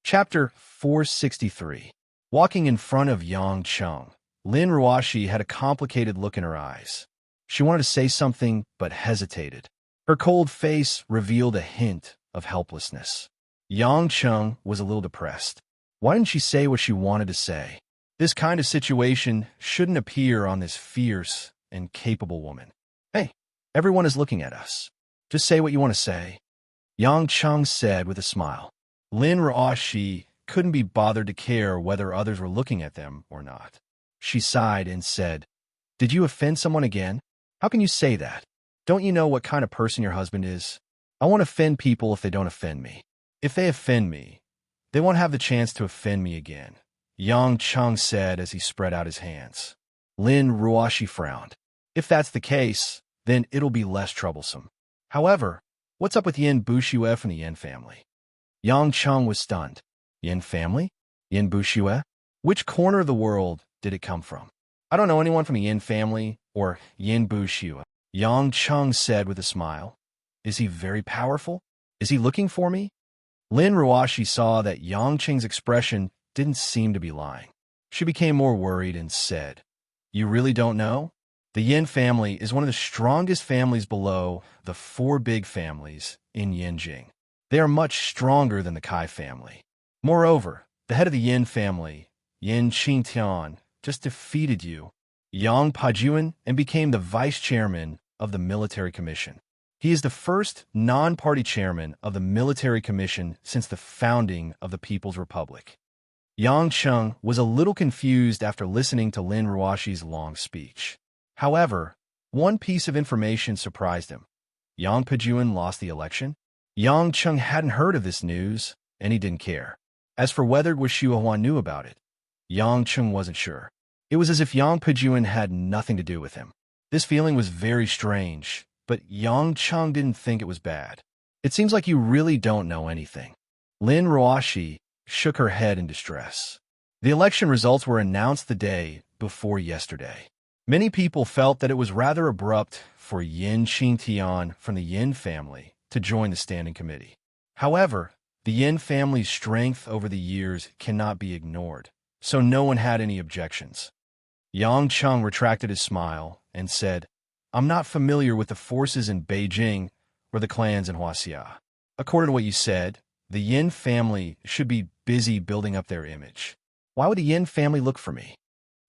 Chapter 463. Walking in front of Yang Cheng, Lin Ruoshi had a complicated look in her eyes. She wanted to say something, but hesitated. Her cold face revealed a hint of helplessness. Yang Cheng was a little depressed. Why didn't she say what she wanted to say? This kind of situation shouldn't appear on this fierce and capable woman. Hey, everyone is looking at us. Just say what you want to say, Yang Cheng said with a smile. Lin Ruoshi couldn't be bothered to care whether others were looking at them or not. She sighed and said, "Did you offend someone again? How can you say that? Don't you know what kind of person your husband is? I won't offend people if they don't offend me. If they offend me, they won't have the chance to offend me again," Yang Cheng said as he spread out his hands. Lin Ruoshi frowned. If that's the case, then it'll be less troublesome. However, what's up with Yin Bushue from the Yin family? Yang Cheng was stunned. Yin family? Yin Bushue? Which corner of the world did it come from? I don't know anyone from the Yin family or Yin Bushue, Yang Cheng said with a smile. Is he very powerful? Is he looking for me? Lin Ruoshi saw that Yang Cheng's expression didn't seem to be lying. She became more worried and said, "You really don't know? The Yin family is one of the strongest families below the four big families in Yinjing. They are much stronger than the Kai family. Moreover, the head of the Yin family, Yin Qingtian, just defeated you, Yang Pajuan, and became the vice chairman of the military commission. He is the first non-party chairman of the military commission since the founding of the People's Republic." Yang Cheng was a little confused after listening to Lin Ruoshi's long speech. However, one piece of information surprised him. Yang Pajuan lost the election? Yang Cheng hadn't heard of this news, and he didn't care. As for whether Wishuahuan knew about it, Yang Cheng wasn't sure. It was as if Yang Pajuan had nothing to do with him. This feeling was very strange, but Yang Cheng didn't think it was bad. It seems like you really don't know anything. Lin Ruoshi shook her head in distress. The election results were announced the day before yesterday. Many people felt that it was rather abrupt for Yin Qingtian from the Yin family to join the standing committee. However, the Yin family's strength over the years cannot be ignored, so no one had any objections. Yang Cheng retracted his smile and said, "I'm not familiar with the forces in Beijing or the clans in Huaxia. According to what you said, the Yin family should be busy building up their image. Why would the Yin family look for me?"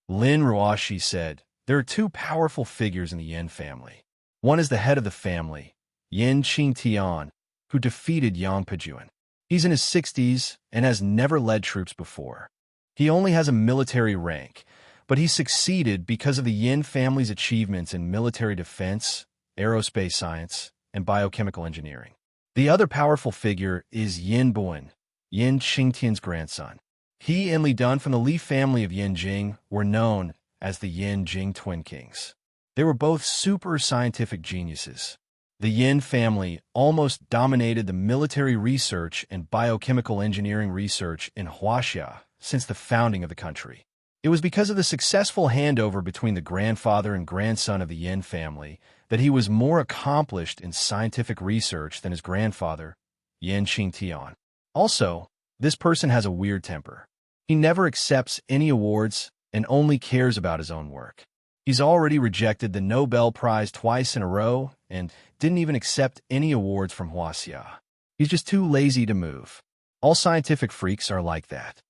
Lin Ruoshi said, "There are two powerful figures in the Yin family. One is the head of the family, Yin Qingtian, who defeated Yang Pajuan. He's in his 60s and has never led troops before. He only has a military rank, but he succeeded because of the Yin family's achievements in military defense, aerospace science, and biochemical engineering. The other powerful figure is Yin Buan, Yin Qingtian's grandson. He and Li Dun from the Li family of Yinjing were known as the Yin Jing Twin Kings. They were both super scientific geniuses. The Yin family almost dominated the military research and biochemical engineering research in Huaxia since the founding of the country. It was because of the successful handover between the grandfather and grandson of the Yin family that he was more accomplished in scientific research than his grandfather, Yin Qingtian. Also, this person has a weird temper. He never accepts any awards and only cares about his own work. He's already rejected the Nobel Prize twice in a row and didn't even accept any awards from Huaxia. He's just too lazy to move. All scientific freaks are like that.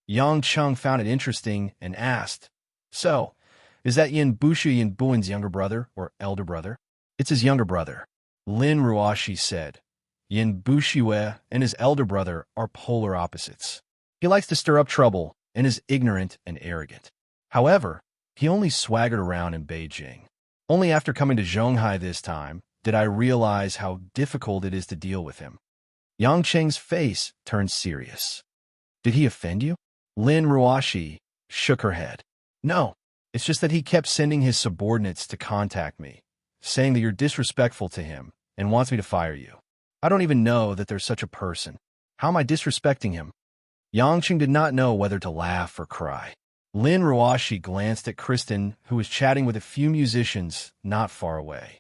Yang Cheng found it interesting and asked, "So, is that Yin Bushi Yin Buan's younger brother or elder brother?" "It's his younger brother," Lin Ruoshi said. "Yin Bushue and his elder brother are polar opposites. He likes to stir up trouble and is ignorant and arrogant. However, he only swaggered around in Beijing. Only after coming to Zhonghai this time did I realize how difficult it is to deal with him." Yang Cheng's face turned serious. "Did he offend you?" Lin Ruoshi shook her head. "No, it's just that he kept sending his subordinates to contact me, saying that you're disrespectful to him and wants me to fire you. I don't even know that there's such a person. How am I disrespecting him?" Yang Cheng did not know whether to laugh or cry. Lin Ruoshi glanced at Kristen, who was chatting with a few musicians not far away.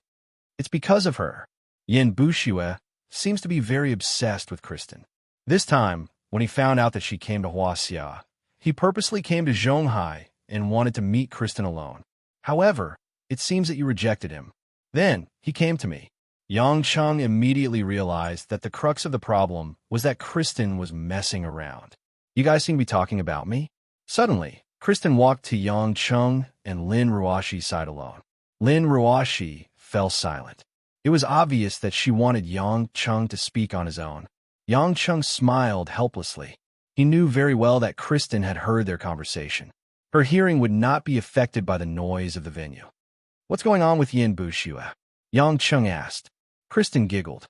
It's because of her. Yin Bushue seems to be very obsessed with Kristen. This time, When he found out that she came to Huaxia, he purposely came to Zhonghai and wanted to meet Kristen alone. However, it seems that you rejected him. Then, he came to me. Yang Cheng immediately realized that the crux of the problem was that Kristen was messing around. You guys seem to be talking about me? Suddenly, Kristen walked to Yang Cheng and Lin Ruoxi's side alone. Lin Ruoxi fell silent. It was obvious that she wanted Yang Cheng to speak on his own. Yang Cheng smiled helplessly. He knew very well that Kristen had heard their conversation. Her hearing would not be affected by the noise of the venue. "What's going on with Yin Bushua?" Yang Cheng asked. Kristen giggled.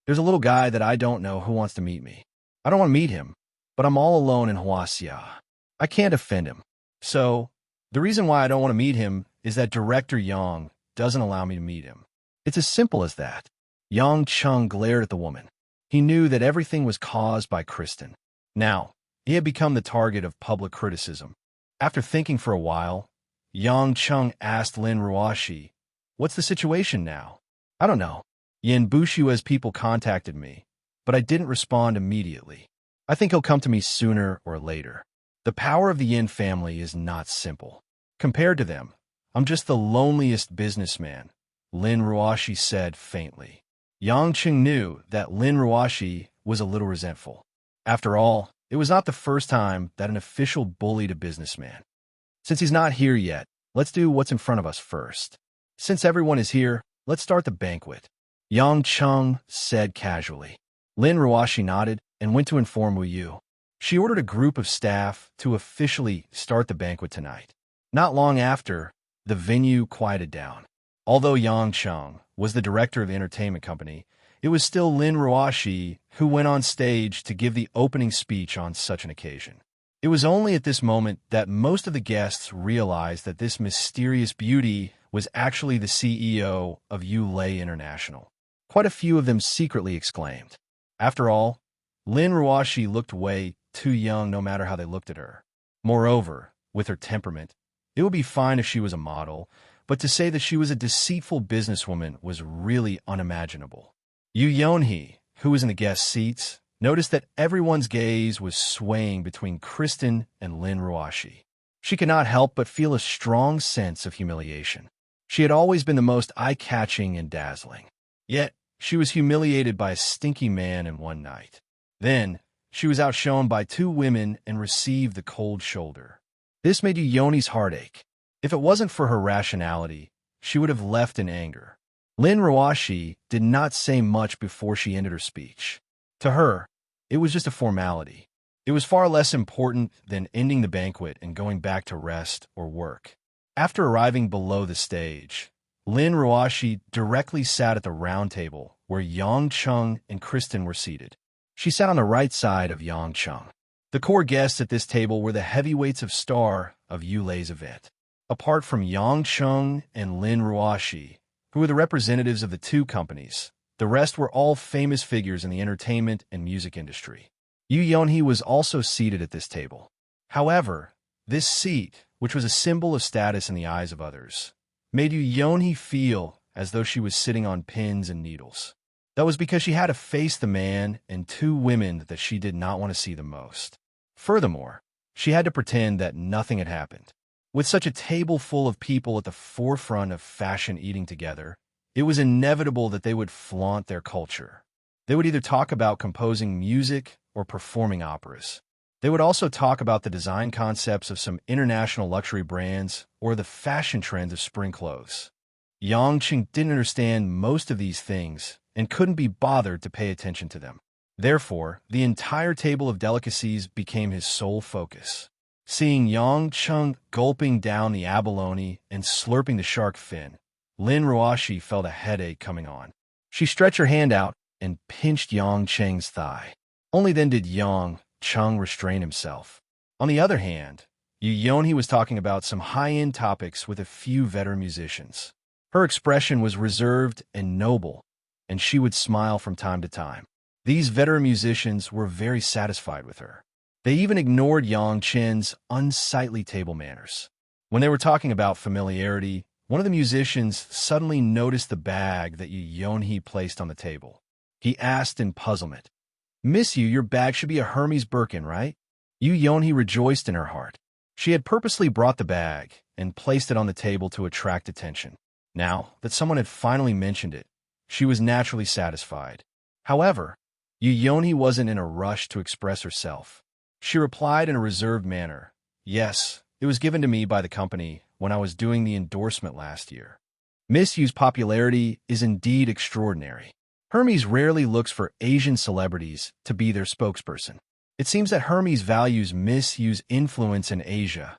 "There's a little guy that I don't know who wants to meet me. I don't want to meet him, but I'm all alone in Huaxia. I can't offend him. So, the reason why I don't want to meet him is that Director Yang doesn't allow me to meet him. It's as simple as that." Yang Cheng glared at the woman. He knew that everything was caused by Kristen. Now, he had become the target of public criticism. After thinking for a while, Yang Cheng asked Lin Ruoxi, "What's the situation now?" "I don't know. Yin Bushua's people contacted me, but I didn't respond immediately. I think he'll come to me sooner or later. The power of the Yin family is not simple. Compared to them, I'm just the loneliest businessman," Lin Ruoxi said faintly. Yang Cheng knew that Lin Ruoxi was a little resentful. After all, it was not the first time that an official bullied a businessman. "Since he's not here yet, let's do what's in front of us first. Since everyone is here, let's start the banquet," Yang Cheng said casually. Lin Ruoxi nodded and went to inform Wu Yu. She ordered a group of staff to officially start the banquet tonight. Not long after, the venue quieted down. Although Yang Cheng was the director of the entertainment company, it was still Lin Ruoxi who went on stage to give the opening speech on such an occasion. It was only at this moment that most of the guests realized that this mysterious beauty was actually the CEO of Yulei International. Quite a few of them secretly exclaimed. After all, Lin Ruoxi looked way too young no matter how they looked at her. Moreover, with her temperament, it would be fine if she was a model, but to say that she was a deceitful businesswoman was really unimaginable. Yu Yonhee, who was in the guest seats, noticed that everyone's gaze was swaying between Kristen and Lin Ruoxi. She could not help but feel a strong sense of humiliation. She had always been the most eye-catching and dazzling. Yet, she was humiliated by a stinky man in one night. Then, she was outshone by two women and received the cold shoulder. This made Yu Yonhee's heart ache. If it wasn't for her rationality, she would have left in anger. Lin Ruoxi did not say much before she ended her speech. To her, it was just a formality. It was far less important than ending the banquet and going back to rest or work. After arriving below the stage, Lin Ruoxi directly sat at the round table where Yang Cheng and Kristen were seated. She sat on the right side of Yang Cheng. The core guests at this table were the heavyweights of star of Yulei's event. Apart from Yang Cheng and Lin Ruoxi, who were the representatives of the two companies, the rest were all famous figures in the entertainment and music industry. Yu Yonhee was also seated at this table. However, this seat, which was a symbol of status in the eyes of others, made Yu Yonhee feel as though she was sitting on pins and needles. That was because she had to face the man and two women that she did not want to see the most. Furthermore, she had to pretend that nothing had happened. With such a table full of people at the forefront of fashion eating together, it was inevitable that they would flaunt their culture. They would either talk about composing music or performing operas. They would also talk about the design concepts of some international luxury brands or the fashion trends of spring clothes. Yang Cheng didn't understand most of these things and couldn't be bothered to pay attention to them. Therefore, the entire table of delicacies became his sole focus. Seeing Yang Cheng gulping down the abalone and slurping the shark fin, Lin Ruoxi felt a headache coming on. She stretched her hand out and pinched Yang Cheng's thigh. Only then did Yang Cheng restrain himself. On the other hand, Yu Yonhee was talking about some high-end topics with a few veteran musicians. Her expression was reserved and noble, and she would smile from time to time. These veteran musicians were very satisfied with her. They even ignored Yang Chen's unsightly table manners. When they were talking about familiarity, one of the musicians suddenly noticed the bag that Yu Yonhee placed on the table. He asked in puzzlement, Miss you, your bag should be a Hermes Birkin, right? Yu Yonhee rejoiced in her heart. She had purposely brought the bag and placed it on the table to attract attention. Now that someone had finally mentioned it, she was naturally satisfied. However, Yu Yonhee wasn't in a rush to express herself. She replied in a reserved manner, "Yes, it was given to me by the company when I was doing the endorsement last year." Miss Yu's popularity is indeed extraordinary. Hermes rarely looks for Asian celebrities to be their spokesperson. It seems that Hermes values Miss Yu's influence in Asia,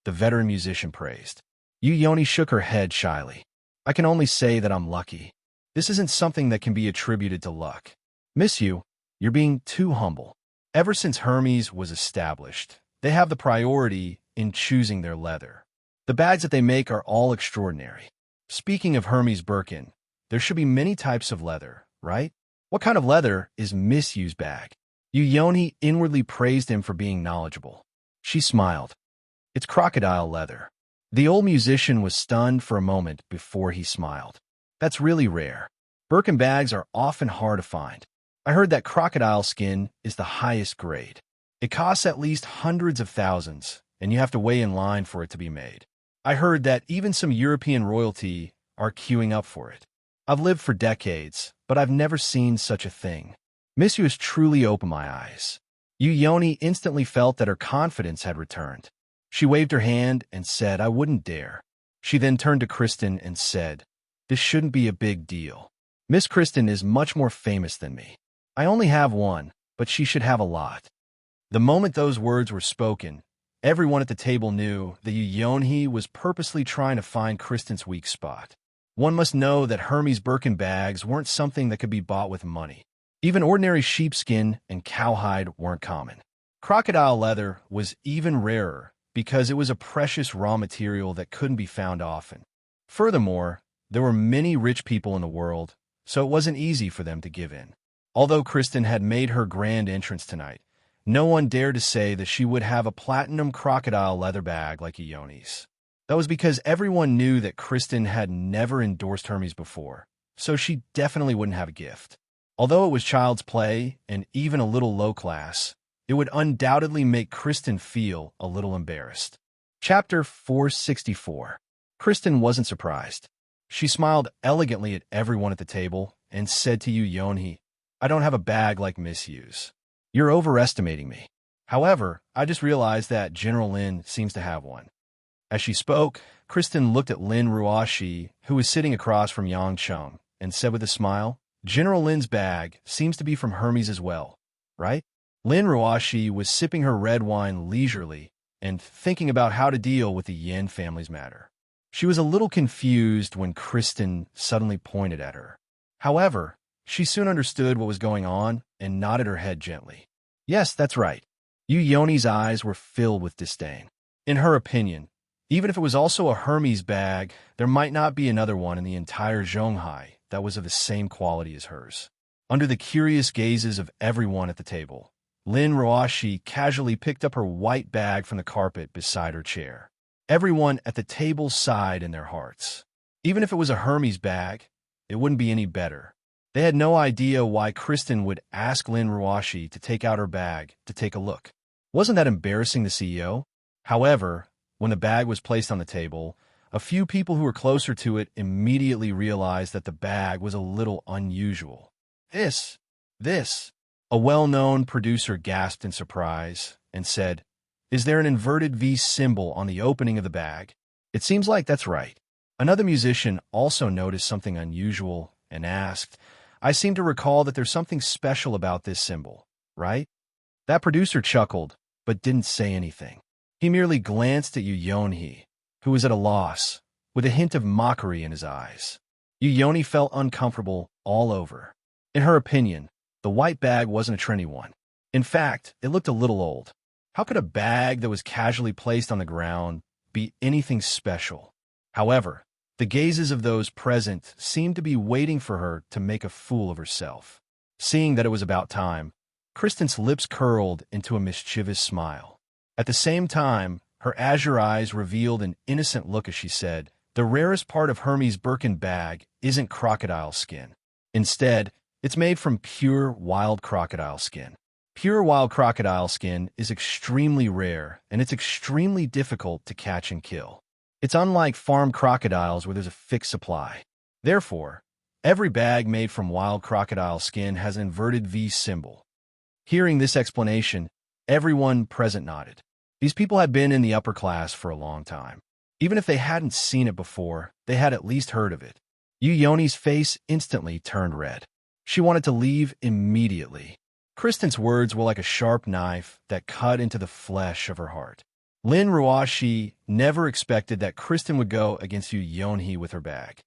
the veteran musician praised. Yu Yonhee shook her head shyly. "I can only say that I'm lucky. This isn't something that can be attributed to luck. Miss Yu, you're being too humble. Ever since Hermes was established, they have the priority in choosing their leather. The bags that they make are all extraordinary. Speaking of Hermes Birkin, there should be many types of leather, right? What kind of leather is Miss Yu's bag?" Yu Yonhee inwardly praised him for being knowledgeable. She smiled. "It's crocodile leather." The old musician was stunned for a moment before he smiled. "That's really rare. Birkin bags are often hard to find. I heard that crocodile skin is the highest grade. It costs at least hundreds of thousands, and you have to wait in line for it to be made. I heard that even some European royalty are queuing up for it. I've lived for decades, but I've never seen such a thing." Miss Yu has truly opened my eyes. Yu Yonhee instantly felt that her confidence had returned. She waved her hand and said, "I wouldn't dare." She then turned to Kristen and said, "This shouldn't be a big deal. Miss Kristen is much more famous than me. I only have one, but she should have a lot." The moment those words were spoken, everyone at the table knew that Yu Yonhee was purposely trying to find Kristen's weak spot. One must know that Hermes Birkin bags weren't something that could be bought with money. Even ordinary sheepskin and cowhide weren't common. Crocodile leather was even rarer because it was a precious raw material that couldn't be found often. Furthermore, there were many rich people in the world, so it wasn't easy for them to give in. Although Kristen had made her grand entrance tonight, no one dared to say that she would have a platinum crocodile leather bag like Yu Yonhee's. That was because everyone knew that Kristen had never endorsed Hermes before, so she definitely wouldn't have a gift. Although it was child's play and even a little low class, it would undoubtedly make Kristen feel a little embarrassed. Chapter 464. Kristen wasn't surprised. She smiled elegantly at everyone at the table and said to Yu Yonhee, "I don't have a bag like Miss Yu's. You're overestimating me. However, I just realized that General Lin seems to have one." As she spoke, Kristen looked at Lin Ruoshi, who was sitting across from Yang Cheng, and said with a smile, "General Lin's bag seems to be from Hermes as well, right?" Lin Ruoshi was sipping her red wine leisurely and thinking about how to deal with the Yin family's matter. She was a little confused when Kristen suddenly pointed at her. However, she soon understood what was going on and nodded her head gently. "Yes, that's right." Yu Yonhee's eyes were filled with disdain. In her opinion, even if it was also a Hermes bag, there might not be another one in the entire Zhonghai that was of the same quality as hers. Under the curious gazes of everyone at the table, Lin Ruoshi casually picked up her white bag from the carpet beside her chair. Everyone at the table sighed in their hearts. Even if it was a Hermes bag, it wouldn't be any better. They had no idea why Kristen would ask Lin Ruoshi to take out her bag to take a look. Wasn't that embarrassing the CEO? However, when the bag was placed on the table, a few people who were closer to it immediately realized that the bag was a little unusual. This. A well-known producer gasped in surprise and said, "Is there an inverted V symbol on the opening of the bag?" "It seems like that's right." Another musician also noticed something unusual and asked, "I seem to recall that there's something special about this symbol, right?" That producer chuckled, but didn't say anything. He merely glanced at Yu Yonhee, who was at a loss, with a hint of mockery in his eyes. Yu Yonhee felt uncomfortable all over. In her opinion, the white bag wasn't a trendy one. In fact, it looked a little old. How could a bag that was casually placed on the ground be anything special? However, the gazes of those present seemed to be waiting for her to make a fool of herself. Seeing that it was about time, Kristen's lips curled into a mischievous smile. At the same time, her azure eyes revealed an innocent look as she said, "The rarest part of Hermes' Birkin bag isn't crocodile skin. Instead, It's made from pure wild crocodile skin. Pure wild crocodile skin is extremely rare, and it's extremely difficult to catch and kill. It's unlike farm crocodiles where there's a fixed supply. Therefore, every bag made from wild crocodile skin has an inverted V symbol. Hearing this explanation, everyone present nodded. These people had been in the upper class for a long time. Even if they hadn't seen it before, they had at least heard of it. Yoni's face instantly turned red. She wanted to leave immediately. Kristen's words were like a sharp knife that cut into the flesh of her heart. Lin Ruashi never expected that Kristen would go against Yonhi with her bag.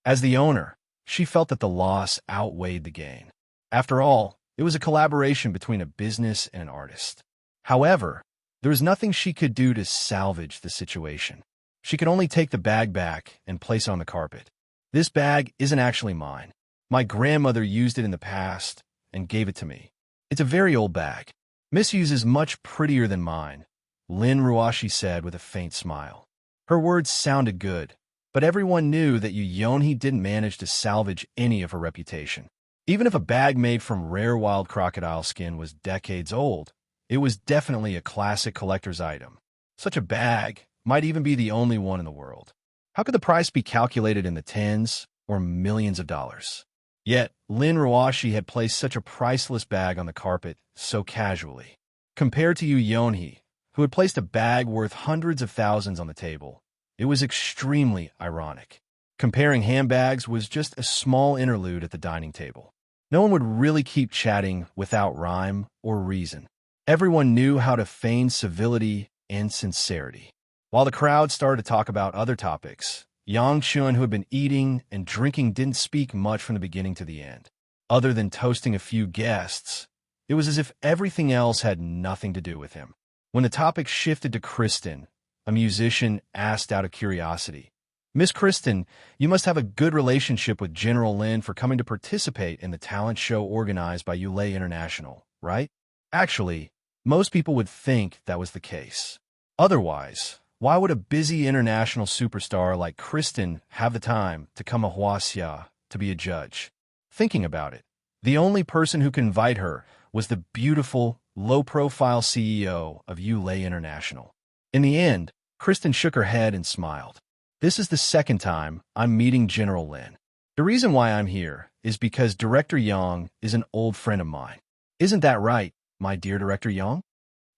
As the owner, she felt that the loss outweighed the gain. After all, it was a collaboration between a business and an artist. However, there was nothing she could do to salvage the situation. She could only take the bag back and place it on the carpet. This bag isn't actually mine. My grandmother used it in the past and gave it to me. It's a very old bag. Misuse is much prettier than mine, Lin Ruashi said with a faint smile. Her words sounded good, but everyone knew that Yonhi didn't manage to salvage any of her reputation. Even if a bag made from rare wild crocodile skin was decades old, it was definitely a classic collector's item. Such a bag might even be the only one in the world. How could the price be calculated in the tens or millions of dollars? Yet, Lin Ruashi had placed such a priceless bag on the carpet so casually. Compared to Yonhi, who had placed a bag worth hundreds of thousands on the table, it was extremely ironic. Comparing handbags was just a small interlude at the dining table. No one would really keep chatting without rhyme or reason. Everyone knew how to feign civility and sincerity. While the crowd started to talk about other topics, Yang Chun, who had been eating and drinking, didn't speak much from the beginning to the end. Other than toasting a few guests, it was as if everything else had nothing to do with him. When the topic shifted to Kristen, a musician asked out of curiosity, "Miss Kristen, you must have a good relationship with General Lin for coming to participate in the talent show organized by Ulay International, right?" Actually, most people would think that was the case. Otherwise, why would a busy international superstar like Kristen have the time to come to Huaxia to be a judge? Thinking about it, the only person who could invite her was the beautiful, low-profile CEO of Ulay International. In the end, Kristen shook her head and smiled. "This is the second time I'm meeting General Lin. The reason why I'm here is because Director Yang is an old friend of mine. Isn't that right, my dear Director Yang?"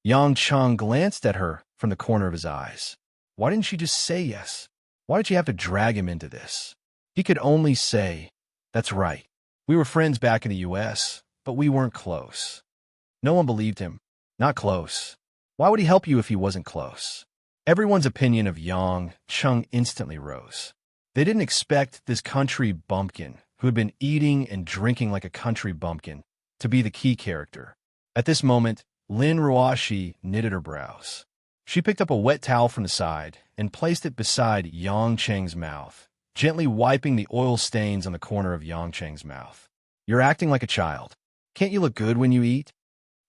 Yang Cheng glanced at her from the corner of his eyes. Why didn't she just say yes? Why did she have to drag him into this? He could only say, "That's right. We were friends back in the US, but we weren't close." No one believed him. Not close. Why would he help you if he wasn't close? Everyone's opinion of Yang Cheng instantly rose. They didn't expect this country bumpkin, who had been eating and drinking like a country bumpkin, to be the key character. At this moment, Lin Ruashi knitted her brows. She picked up a wet towel from the side and placed it beside Yang Cheng's mouth, gently wiping the oil stains on the corner of Yang Cheng's mouth. "You're acting like a child. Can't you look good when you eat?"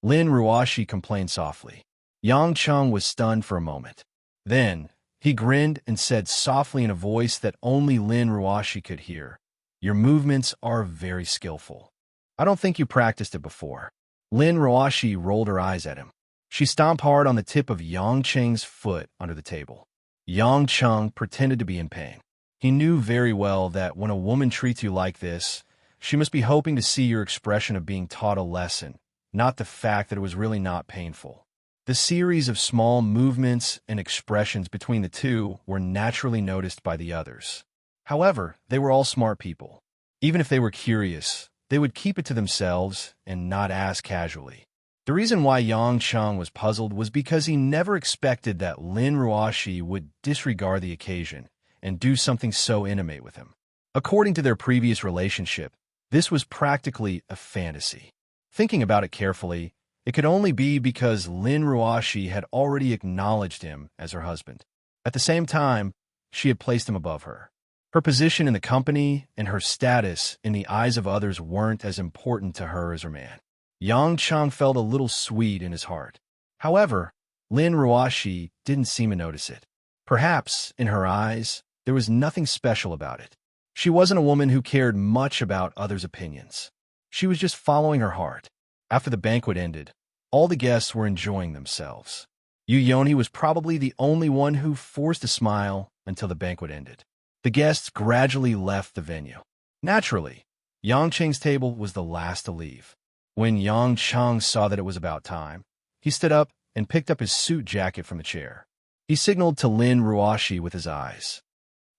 Lin Ruashi complained softly. Yang Cheng was stunned for a moment. Then, he grinned and said softly in a voice that only Lin Ruashi could hear, "Your movements are very skillful. I don't think you practiced it before." Lin Ruashi rolled her eyes at him. She stomped hard on the tip of Yang Cheng's foot under the table. Yang Cheng pretended to be in pain. He knew very well that when a woman treats you like this, she must be hoping to see your expression of being taught a lesson, not the fact that it was really not painful. The series of small movements and expressions between the two were naturally noticed by the others. However, they were all smart people. Even if they were curious, they would keep it to themselves and not ask casually. The reason why Yang Cheng was puzzled was because he never expected that Lin Ruashi would disregard the occasion and do something so intimate with him. According to their previous relationship, this was practically a fantasy. Thinking about it carefully, it could only be because Lin Ruashi had already acknowledged him as her husband. At the same time, she had placed him above her. Her position in the company and her status in the eyes of others weren't as important to her as her man. Yang Cheng felt a little sweet in his heart. However, Lin Ruashi didn't seem to notice it. Perhaps, in her eyes, there was nothing special about it. She wasn't a woman who cared much about others' opinions. She was just following her heart. After the banquet ended, all the guests were enjoying themselves. Yu Yoni was probably the only one who forced a smile until the banquet ended. The guests gradually left the venue. Naturally, Yang Cheng's table was the last to leave. When Yang Cheng saw that it was about time, he stood up and picked up his suit jacket from the chair. He signaled to Lin Ruoshi with his eyes.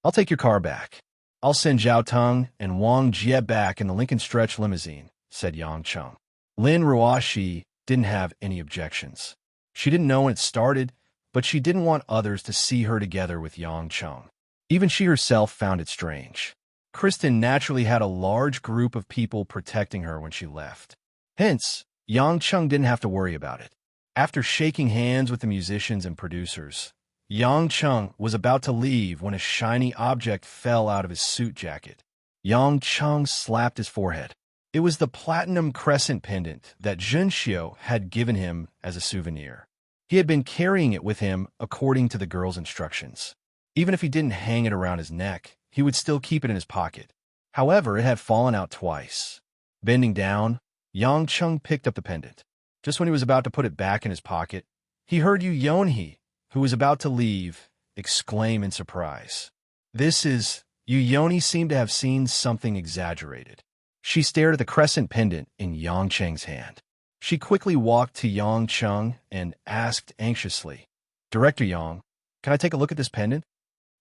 "I'll take your car back. I'll send Zhao Teng and Wang Jie back in the Lincoln Stretch limousine," said Yang Cheng. Lin Ruoshi didn't have any objections. She didn't know when it started, but she didn't want others to see her together with Yang Cheng. Even she herself found it strange. Kristen naturally had a large group of people protecting her when she left. Hence, Yang Cheng didn't have to worry about it. After shaking hands with the musicians and producers, Yang Cheng was about to leave when a shiny object fell out of his suit jacket. Yang Cheng slapped his forehead. It was the platinum crescent pendant that Junxiu had given him as a souvenir. He had been carrying it with him according to the girl's instructions. Even if he didn't hang it around his neck, he would still keep it in his pocket. However, it had fallen out twice. Bending down, Yang Cheng picked up the pendant. Just when he was about to put it back in his pocket, he heard Yu Yonhee, who was about to leave, exclaim in surprise. "This is..." Yu Yonhee seemed to have seen something exaggerated. She stared at the crescent pendant in Yang Cheng's hand. She quickly walked to Yang Cheng and asked anxiously, "Director Yang, can I take a look at this pendant?"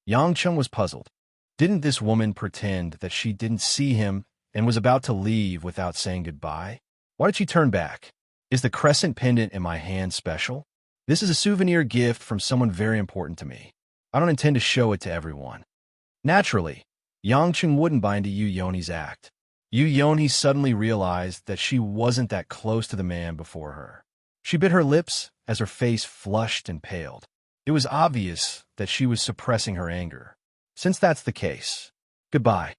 Yang Cheng was puzzled. Didn't this woman pretend that she didn't see him and was about to leave without saying goodbye? Why did she turn back? "Is the crescent pendant in my hand special? This is a souvenir gift from someone very important to me. I don't intend to show it to everyone." Naturally, Yang Cheng wouldn't buy into Yu Yonhee's act. Yu Yonhee suddenly realized that she wasn't that close to the man before her. She bit her lips as her face flushed and paled. It was obvious that she was suppressing her anger. "Since that's the case, goodbye."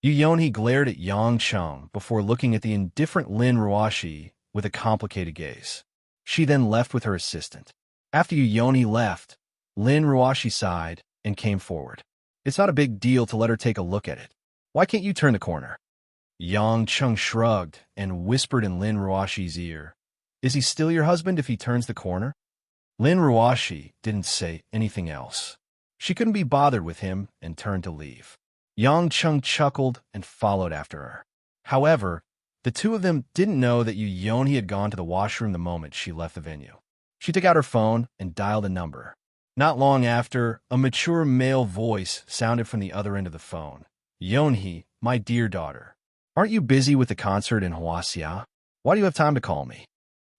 Yu Yonhee glared at Yang Cheng before looking at the indifferent Lin Ruoshi with a complicated gaze. She then left with her assistant. After Yu Yonhee left, Lin Ruoshi sighed and came forward. "It's not a big deal to let her take a look at it. Why can't you turn the corner?" Yang Cheng shrugged and whispered in Lin Ruoshi's ear, "Is he still your husband if he turns the corner?" Lin Ruoshi didn't say anything else. She couldn't be bothered with him and turned to leave. Yang Cheng chuckled and followed after her. However, the two of them didn't know that Yu Yonhee had gone to the washroom the moment she left the venue. She took out her phone and dialed a number. Not long after, a mature male voice sounded from the other end of the phone. "Yonhee, my dear daughter. Aren't you busy with the concert in Huaxia? Why do you have time to call me?"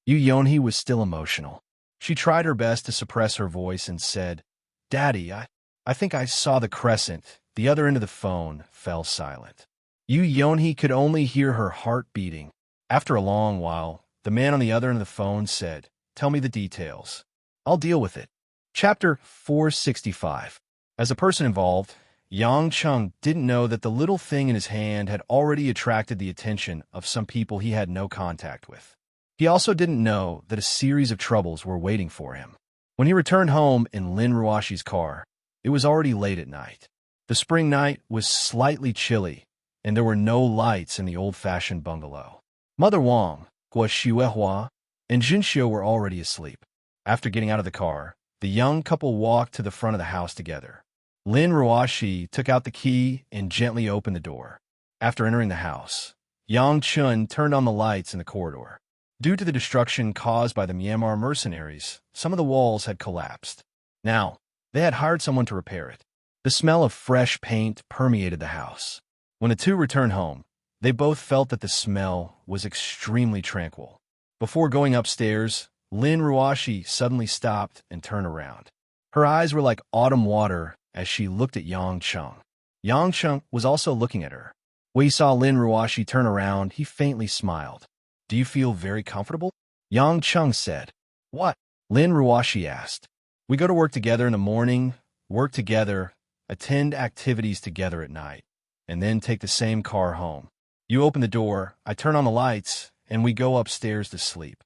Yu Yonhee was still emotional. She tried her best to suppress her voice and said, "Daddy, I think I saw the crescent." The other end of the phone fell silent. Yu Yonhee could only hear her heart beating. After a long while, the man on the other end of the phone said, "Tell me the details. I'll deal with it." Chapter 465. As a person involved, Yang Cheng didn't know that the little thing in his hand had already attracted the attention of some people he had no contact with. He also didn't know that a series of troubles were waiting for him. When he returned home in Lin Ruoshi's car, it was already late at night. The spring night was slightly chilly, and there were no lights in the old-fashioned bungalow. Mother Wang, Guo Xuehua, and Junxiu were already asleep. After getting out of the car, the young couple walked to the front of the house together. Lin Ruoshi took out the key and gently opened the door. After entering the house, Yang Chun turned on the lights in the corridor. Due to the destruction caused by the Myanmar mercenaries, some of the walls had collapsed. Now, they had hired someone to repair it. The smell of fresh paint permeated the house. When the two returned home, they both felt that the smell was extremely tranquil. Before going upstairs, Lin Ruoshi suddenly stopped and turned around. Her eyes were like autumn water as she looked at Yang Cheng. Yang Cheng was also looking at her. When he saw Lin Ruoshi turn around, he faintly smiled. "Do you feel very comfortable?" Yang Cheng said. "What?" Lin Ruoshi asked. "We go to work together in the morning, work together, attend activities together at night, and then take the same car home. You open the door, I turn on the lights, and we go upstairs to sleep."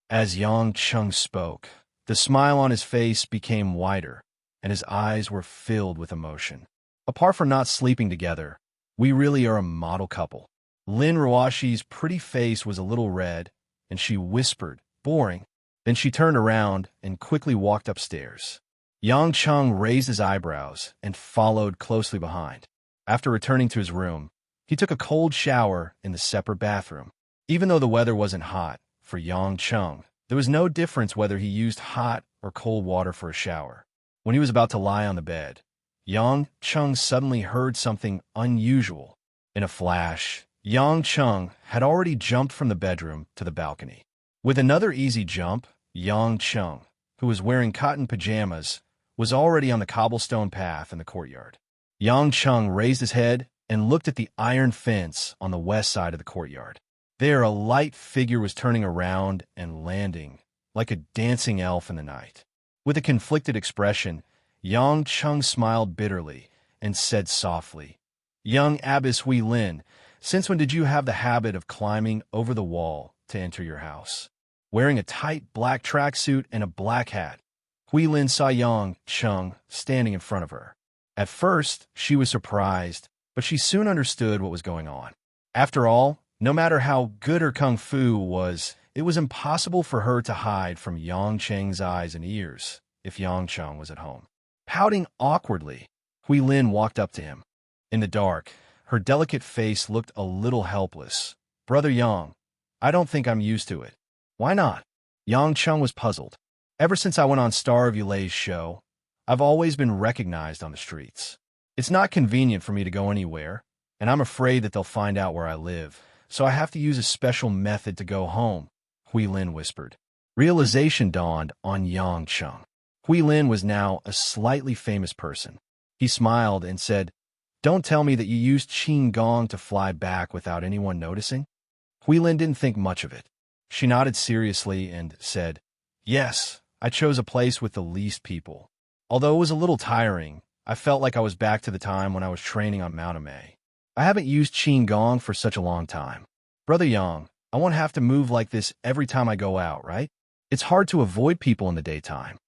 As Yang Cheng spoke, the smile on his face became wider, and his eyes were filled with emotion. "Apart from not sleeping together, we really are a model couple. Lin Ruashi's pretty face was a little red, and she whispered, "Boring." Then she turned around and quickly walked upstairs. Yang Chung raised his eyebrows and followed closely behind. After returning to his room, he took a cold shower in the separate bathroom. Even though the weather wasn't hot, for Yang Chung, there was no difference whether he used hot or cold water for a shower. When he was about to lie on the bed, Yang Chung suddenly heard something unusual. In a flash, Yang Chung had already jumped from the bedroom to the balcony. With another easy jump, Yang Chung, who was wearing cotton pajamas, was already on the cobblestone path in the courtyard. Yang Chung raised his head and looked at the iron fence on the west side of the courtyard. There, a light figure was turning around and landing, like a dancing elf in the night. With a conflicted expression, Yang Chung smiled bitterly and said softly, "Young Abbess Hui Lin, since when did you have the habit of climbing over the wall to enter your house?" Wearing a tight black tracksuit and a black hat, Hui Lin saw Yang Chung standing in front of her. At first, she was surprised, but she soon understood what was going on. After all, no matter how good her kung fu was, it was impossible for her to hide from Yang Cheng's eyes and ears if Yang Chung was at home. Pouting awkwardly, Hui Lin walked up to him. In the dark, her delicate face looked a little helpless. "Brother Yang, I don't think I'm used to it." "Why not?" Yang Chung was puzzled. "Ever since I went on Star of Yulei's show, I've always been recognized on the streets. It's not convenient for me to go anywhere, and I'm afraid that they'll find out where I live, so I have to use a special method to go home," Hui Lin whispered. Realization dawned on Yang Chung. Hui Lin was now a slightly famous person. He smiled and said, "Don't tell me that you used Qin Gong to fly back without anyone noticing?" Hui Lin didn't think much of it. She nodded seriously and said, "Yes, I chose a place with the least people. Although it was a little tiring, I felt like I was back to the time when I was training on Mount Amei. I haven't used Qin Gong for such a long time. Brother Yang, I won't have to move like this every time I go out, right? It's hard to avoid people in the daytime."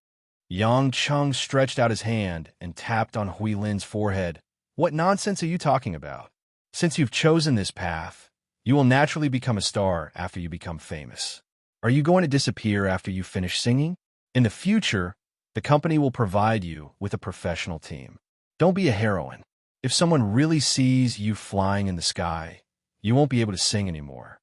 Yang Chung stretched out his hand and tapped on Hui Lin's forehead. "What nonsense are you talking about? Since you've chosen this path, you will naturally become a star after you become famous. Are you going to disappear after you finish singing? In the future, the company will provide you with a professional team. Don't be a heroine. If someone really sees you flying in the sky, you won't be able to sing anymore."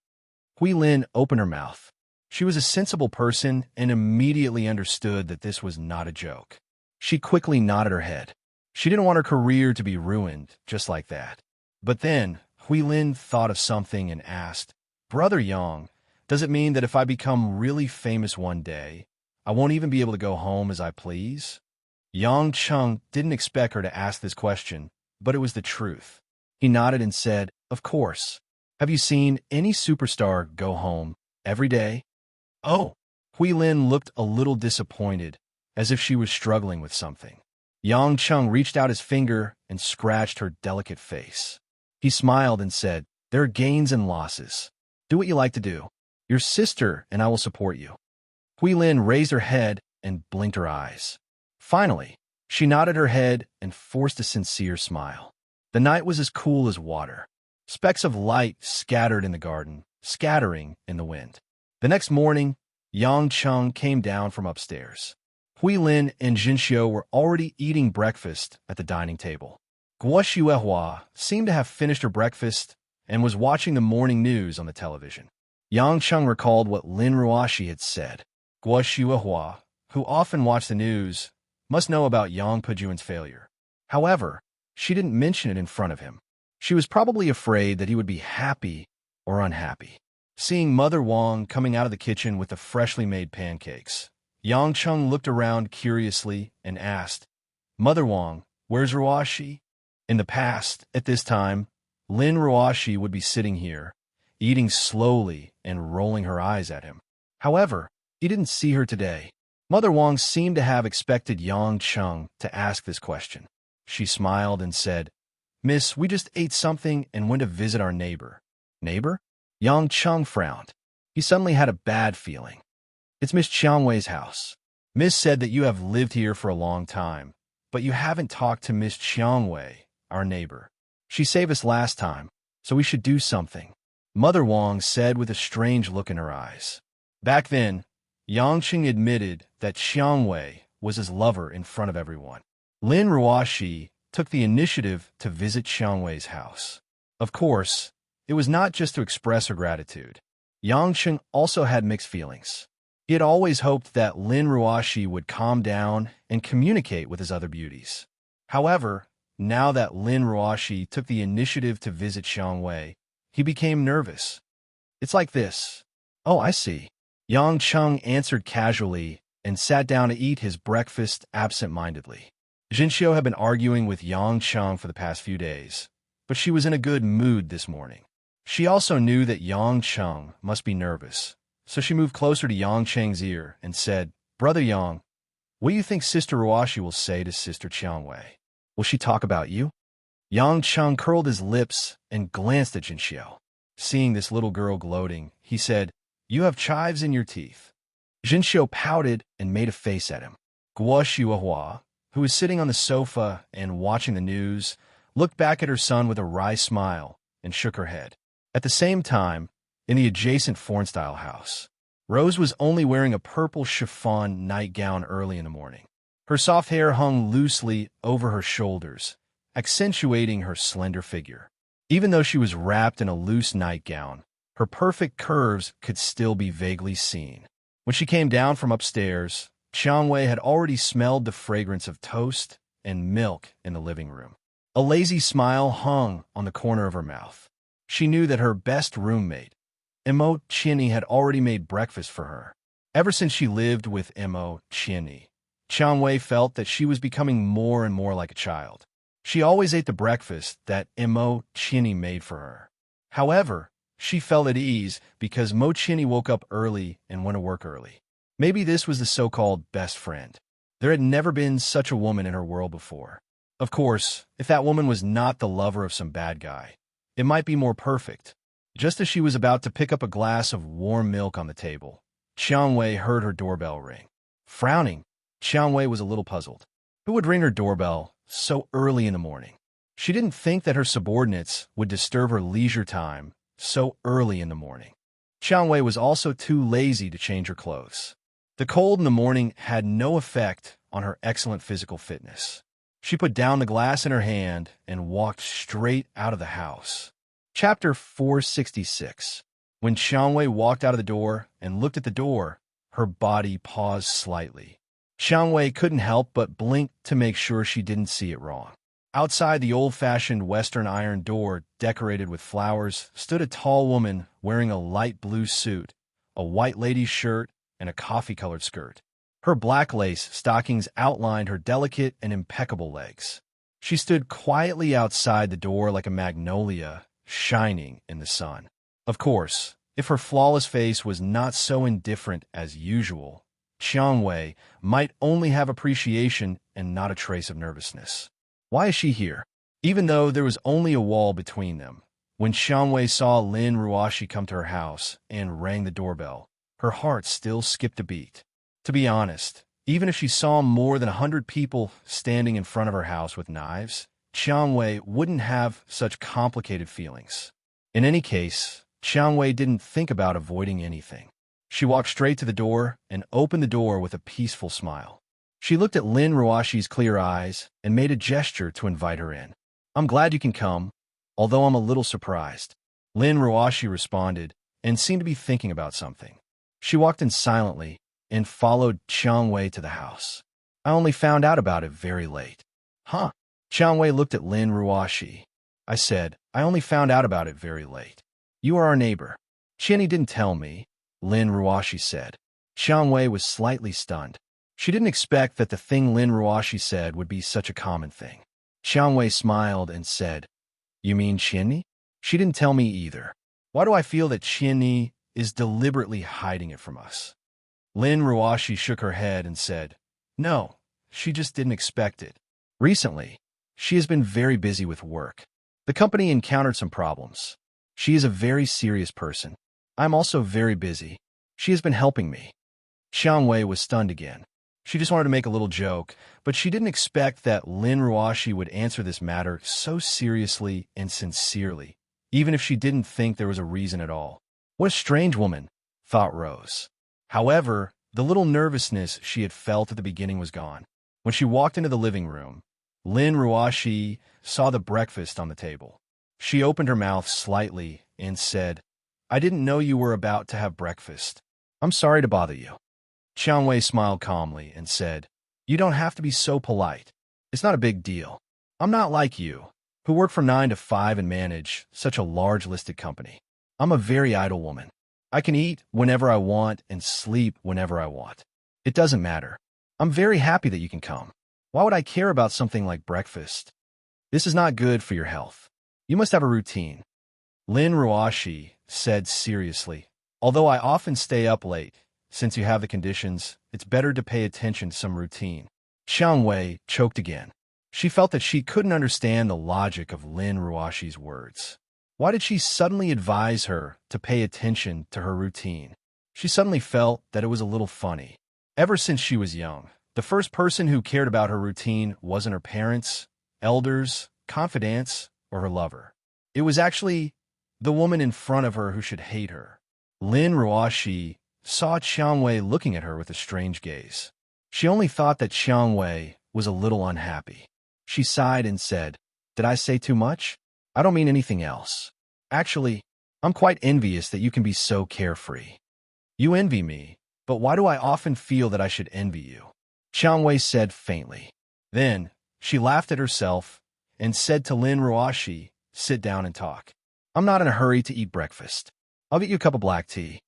Hui Lin opened her mouth. She was a sensible person and immediately understood that this was not a joke. She quickly nodded her head. She didn't want her career to be ruined just like that. But then, Hui Lin thought of something and asked, "Brother Yang, does it mean that if I become really famous one day, I won't even be able to go home as I please?" Yang Chung didn't expect her to ask this question, but it was the truth. He nodded and said, "Of course. Have you seen any superstar go home every day?" "Oh." Hui Lin looked a little disappointed, as if she was struggling with something. Yang Chung reached out his finger and scratched her delicate face. He smiled and said, "There are gains and losses. Do what you like to do. Your sister and I will support you." Hui Lin raised her head and blinked her eyes. Finally, she nodded her head and forced a sincere smile. The night was as cool as water. Specks of light scattered in the garden, scattering in the wind. The next morning, Yang Chung came down from upstairs. Hui Lin and Jinxiu were already eating breakfast at the dining table. Guo Xuehua seemed to have finished her breakfast and was watching the morning news on the television. Yang Chung recalled what Lin Ruashi had said. Guo Xuehua, who often watched the news, must know about Yang Pejuan's failure. However, she didn't mention it in front of him. She was probably afraid that he would be happy or unhappy. Seeing Mother Wang coming out of the kitchen with the freshly made pancakes, Yang Chung looked around curiously and asked, "Mother Wang, where's Ruashi?" In the past, at this time, Lin Ruashi would be sitting here, eating slowly and rolling her eyes at him. However, he didn't see her today. Mother Wang seemed to have expected Yang Chung to ask this question. She smiled and said, "Miss, we just ate something and went to visit our neighbor." "Neighbor?" Yang Chung frowned. He suddenly had a bad feeling. "It's Miss Chiangwei's house. Miss said that you have lived here for a long time, but you haven't talked to Miss Chiangwei, our neighbor. She saved us last time, so we should do something." Mother Wang said with a strange look in her eyes. Back then, Yangqing admitted that Xiang Wei was his lover in front of everyone. Lin Ruoxi took the initiative to visit Xiang Wei's house. Of course, it was not just to express her gratitude. Yangqing also had mixed feelings. He had always hoped that Lin Ruoxi would calm down and communicate with his other beauties. However, now that Lin Ruoxi took the initiative to visit Xiang Wei, he became nervous. It's like this. Oh, I see. Yang Cheng answered casually and sat down to eat his breakfast absent-mindedly. Jinxiu had been arguing with Yang Cheng for the past few days, but she was in a good mood this morning. She also knew that Yang Cheng must be nervous, so she moved closer to Yang Cheng's ear and said, Brother Yang, what do you think Sister Ruoxi will say to Sister Qiang Wei? Will she talk about you? Yang Cheng curled his lips and glanced at Jinxiu. Seeing this little girl gloating, he said, You have chives in your teeth. Jinxiu pouted and made a face at him. Guo Xuehua, who was sitting on the sofa and watching the news, looked back at her son with a wry smile and shook her head. At the same time, in the adjacent foreign-style house, Rose was only wearing a purple chiffon nightgown early in the morning. Her soft hair hung loosely over her shoulders, accentuating her slender figure. Even though she was wrapped in a loose nightgown, her perfect curves could still be vaguely seen. When she came down from upstairs, Qiang Wei had already smelled the fragrance of toast and milk in the living room. A lazy smile hung on the corner of her mouth. She knew that her best roommate, Emo Chinny, had already made breakfast for her. Ever since she lived with Emo Chinny, Qiang Wei felt that she was becoming more and more like a child. She always ate the breakfast that Emo Chinny made for her. However, she felt at ease because Mo Chinny woke up early and went to work early. Maybe this was the so-called best friend. There had never been such a woman in her world before. Of course, if that woman was not the lover of some bad guy, it might be more perfect. Just as she was about to pick up a glass of warm milk on the table, Qiang Wei heard her doorbell ring. Frowning, Qiang Wei was a little puzzled. Who would ring her doorbell so early in the morning? She didn't think that her subordinates would disturb her leisure time so early in the morning. Qiang Wei was also too lazy to change her clothes. The cold in the morning had no effect on her excellent physical fitness. She put down the glass in her hand and walked straight out of the house. Chapter 466. When Qiang Wei walked out of the door and looked at the door, her body paused slightly. Qiang Wei couldn't help but blink to make sure she didn't see it wrong. Outside the old-fashioned Western iron door decorated with flowers stood a tall woman wearing a light blue suit, a white lady's shirt, and a coffee-colored skirt. Her black lace stockings outlined her delicate and impeccable legs. She stood quietly outside the door like a magnolia, shining in the sun. Of course, if her flawless face was not so indifferent as usual, Qiang Wei might only have appreciation and not a trace of nervousness. Why is she here? Even though there was only a wall between them, when Qiang Wei saw Lin Ruoxi come to her house and rang the doorbell, her heart still skipped a beat. To be honest, even if she saw more than 100 people standing in front of her house with knives, Qiang Wei wouldn't have such complicated feelings. In any case, Qiang Wei didn't think about avoiding anything. She walked straight to the door and opened the door with a peaceful smile. She looked at Lin Ruoxi's clear eyes and made a gesture to invite her in. I'm glad you can come, although I'm a little surprised. Lin Ruoxi responded and seemed to be thinking about something. She walked in silently and followed Qiang Wei to the house. I only found out about it very late. Huh? Qiang Wei looked at Lin Ruoxi. I said, I only found out about it very late. You are our neighbor. Qianni didn't tell me, Lin Ruoxi said. Qiang Wei was slightly stunned. She didn't expect that the thing Lin Ruoxi said would be such a common thing. Qiang Wei smiled and said, You mean Qianni? She didn't tell me either. Why do I feel that Qianni is deliberately hiding it from us? Lin Ruoxi shook her head and said, No, she just didn't expect it. Recently, she has been very busy with work. The company encountered some problems. She is a very serious person. I'm also very busy. She has been helping me. Qiang Wei was stunned again. She just wanted to make a little joke, but she didn't expect that Lin Ruoxi would answer this matter so seriously and sincerely, even if she didn't think there was a reason at all. What a strange woman, thought Rose. However, the little nervousness she had felt at the beginning was gone. When she walked into the living room, Lin Ruashi saw the breakfast on the table. She opened her mouth slightly and said, "I didn't know you were about to have breakfast. I'm sorry to bother you." Qiang Wei smiled calmly and said, "You don't have to be so polite. It's not a big deal. I'm not like you, who work from 9 to 5 and manage such a large listed company. I'm a very idle woman. I can eat whenever I want and sleep whenever I want. It doesn't matter. I'm very happy that you can come. Why would I care about something like breakfast? This is not good for your health. You must have a routine." Lin Ruashi said seriously, "Although I often stay up late, since you have the conditions, it's better to pay attention to some routine." Qiang Wei choked again. She felt that she couldn't understand the logic of Lin Ruashi's words. Why did she suddenly advise her to pay attention to her routine? She suddenly felt that it was a little funny. Ever since she was young, the first person who cared about her routine wasn't her parents, elders, confidants, or her lover. It was actually the woman in front of her who should hate her. Lin Ruashi saw Qiang Wei looking at her with a strange gaze. She only thought that Qiang Wei was a little unhappy. She sighed and said, "Did I say too much? I don't mean anything else. Actually, I'm quite envious that you can be so carefree. You envy me, but why do I often feel that I should envy you?" Qiang Wei said faintly. Then, she laughed at herself and said to Lin Ruashi, "Sit down and talk. I'm not in a hurry to eat breakfast. I'll get you a cup of black tea."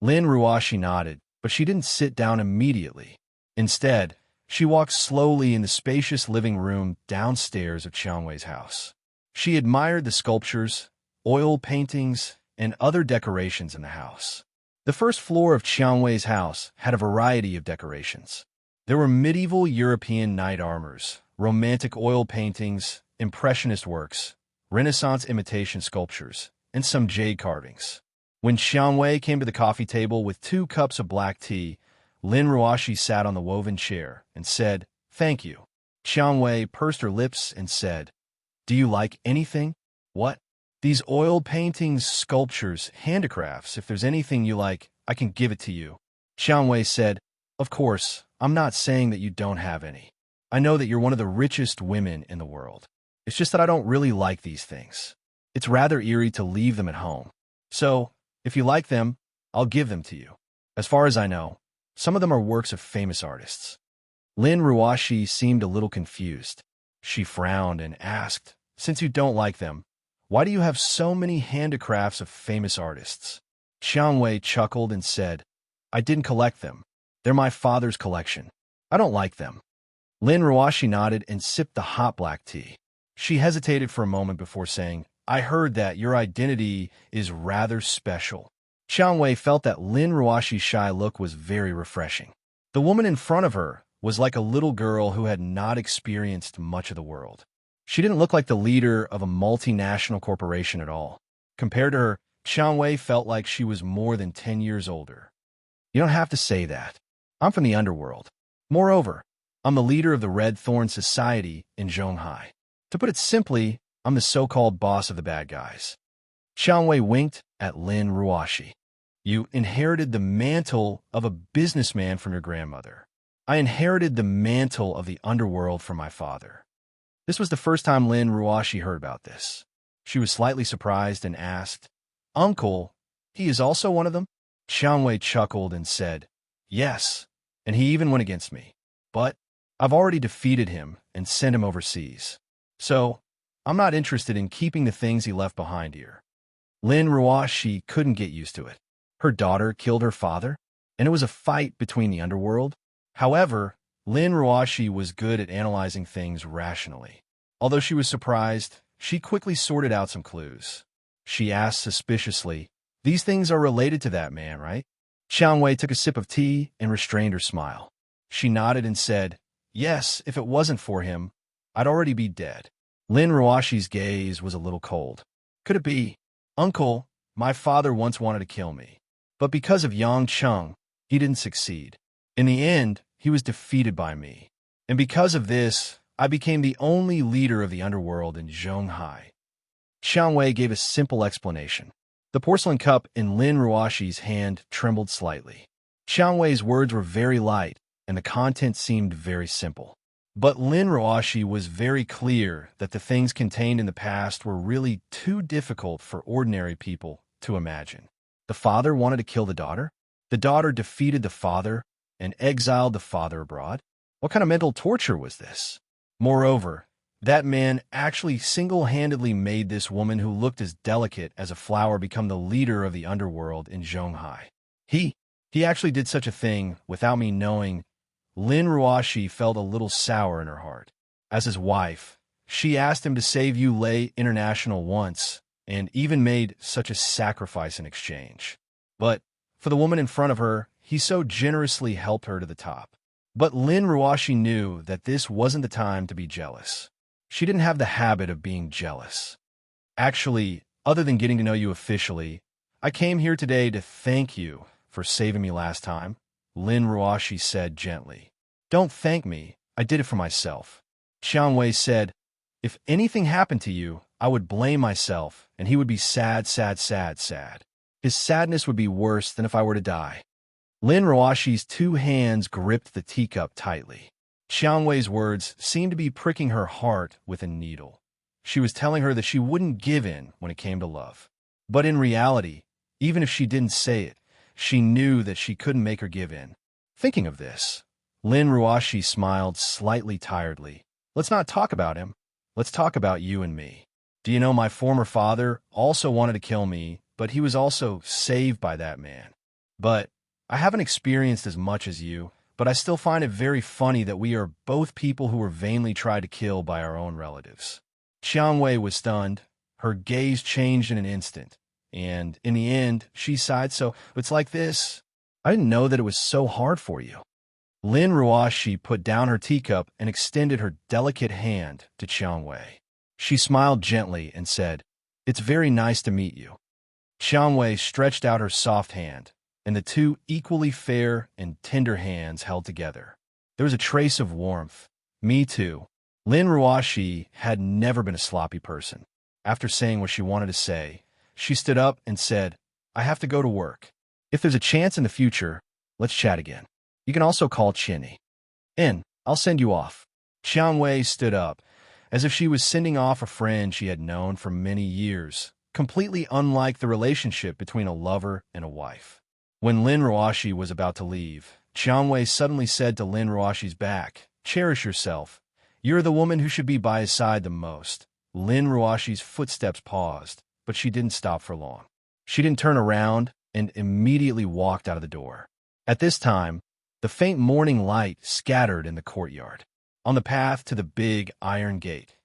Lin Ruashi nodded, but she didn't sit down immediately. Instead, she walked slowly in the spacious living room downstairs of Qiang Wei's house. She admired the sculptures, oil paintings, and other decorations in the house. The first floor of Qiang Wei's house had a variety of decorations. There were medieval European knight armors, romantic oil paintings, impressionist works, Renaissance imitation sculptures, and some jade carvings. When Qiang Wei came to the coffee table with 2 cups of black tea, Lin Ruashi sat on the woven chair and said, "Thank you." Qiang Wei pursed her lips and said, "Do you like anything?" "What?" "These oil paintings, sculptures, handicrafts. If there's anything you like, I can give it to you." Qiang Wei said, "Of course, I'm not saying that you don't have any. I know that you're one of the richest women in the world. It's just that I don't really like these things. It's rather eerie to leave them at home. So, if you like them, I'll give them to you. As far as I know, some of them are works of famous artists." Lin Ruashi seemed a little confused. She frowned and asked, "Since you don't like them, why do you have so many handicrafts of famous artists?" Qiang Wei chuckled and said, "I didn't collect them. They're my father's collection. I don't like them." Lin Ruashi nodded and sipped the hot black tea. She hesitated for a moment before saying, "I heard that your identity is rather special." Qiang Wei felt that Lin Ruashi's shy look was very refreshing. The woman in front of her was like a little girl who had not experienced much of the world. She didn't look like the leader of a multinational corporation at all. Compared to her, Qiang Wei felt like she was more than 10 years older. "You don't have to say that. I'm from the underworld. Moreover, I'm the leader of the Red Thorn Society in Zhonghai. To put it simply, I'm the so-called boss of the bad guys." Qiang Wei winked at Lin Ruashi. "You inherited the mantle of a businessman from your grandmother. I inherited the mantle of the underworld from my father." This was the first time Lin Ruashi heard about this. She was slightly surprised and asked, "Uncle, he is also one of them?" Qiang Wei chuckled and said, "Yes, and he even went against me. But I've already defeated him and sent him overseas. So, I'm not interested in keeping the things he left behind here." Lin Ruashi couldn't get used to it. Her daughter killed her father, and it was a fight between the underworld. However, Lin Ruashi was good at analyzing things rationally. Although she was surprised, she quickly sorted out some clues. She asked suspiciously, "These things are related to that man, right?" Qiang Wei took a sip of tea and restrained her smile. She nodded and said, "Yes, if it wasn't for him, I'd already be dead." Lin Ruashi's gaze was a little cold. "Could it be? Uncle, my father once wanted to kill me. But because of Yang Cheng, he didn't succeed. In the end, he was defeated by me. And because of this, I became the only leader of the underworld in Zhonghai." Xiang Wei gave a simple explanation. The porcelain cup in Lin Ruoshi's hand trembled slightly. Xiang Wei's words were very light, and the content seemed very simple. But Lin Ruoshi was very clear that the things contained in the past were really too difficult for ordinary people to imagine. The father wanted to kill the daughter defeated the father and exiled the father abroad. What kind of mental torture was this? Moreover, that man actually single-handedly made this woman who looked as delicate as a flower become the leader of the underworld in Zhonghai. He actually did such a thing without me knowing. Lin Ruoshi felt a little sour in her heart. As his wife, she asked him to save Yulei International once, and even made such a sacrifice in exchange. But for the woman in front of her, he so generously helped her to the top. But Lin Ruoshi knew that this wasn't the time to be jealous. She didn't have the habit of being jealous. Actually, other than getting to know you officially, I came here today to thank you for saving me last time, Lin Ruoshi said gently. Don't thank me, I did it for myself. Xiang Wei said, if anything happened to you, I would blame myself, and he would be sad, sad, sad, sad. His sadness would be worse than if I were to die. Lin Ruoshi's two hands gripped the teacup tightly. Xiang Wei's words seemed to be pricking her heart with a needle. She was telling her that she wouldn't give in when it came to love. But in reality, even if she didn't say it, she knew that she couldn't make her give in. Thinking of this, Lin Ruoshi smiled slightly tiredly. Let's not talk about him. Let's talk about you and me. Do you know my former father also wanted to kill me, but he was also saved by that man. But I haven't experienced as much as you, but I still find it very funny that we are both people who were vainly tried to kill by our own relatives. Xiang Wei was stunned. Her gaze changed in an instant, and in the end, she sighed, so it's like this. I didn't know that it was so hard for you. Lin Ruoshi put down her teacup and extended her delicate hand to Xiang Wei. She smiled gently and said, it's very nice to meet you. Xiang Wei stretched out her soft hand, and the two equally fair and tender hands held together. There was a trace of warmth. Me too. Lin Ruoshi had never been a sloppy person. After saying what she wanted to say, she stood up and said, I have to go to work. If there's a chance in the future, let's chat again. You can also call Chinny. I'll send you off. Xiang Wei stood up, as if she was sending off a friend she had known for many years, completely unlike the relationship between a lover and a wife. When Lin Ruoshi was about to leave, Xiang Wei suddenly said to Lin Ruoshi's back, cherish yourself. You're the woman who should be by his side the most. Lin Ruoshi's footsteps paused, but she didn't stop for long. She didn't turn around and immediately walked out of the door. At this time, the faint morning light scattered in the courtyard. On the path to the big iron gate,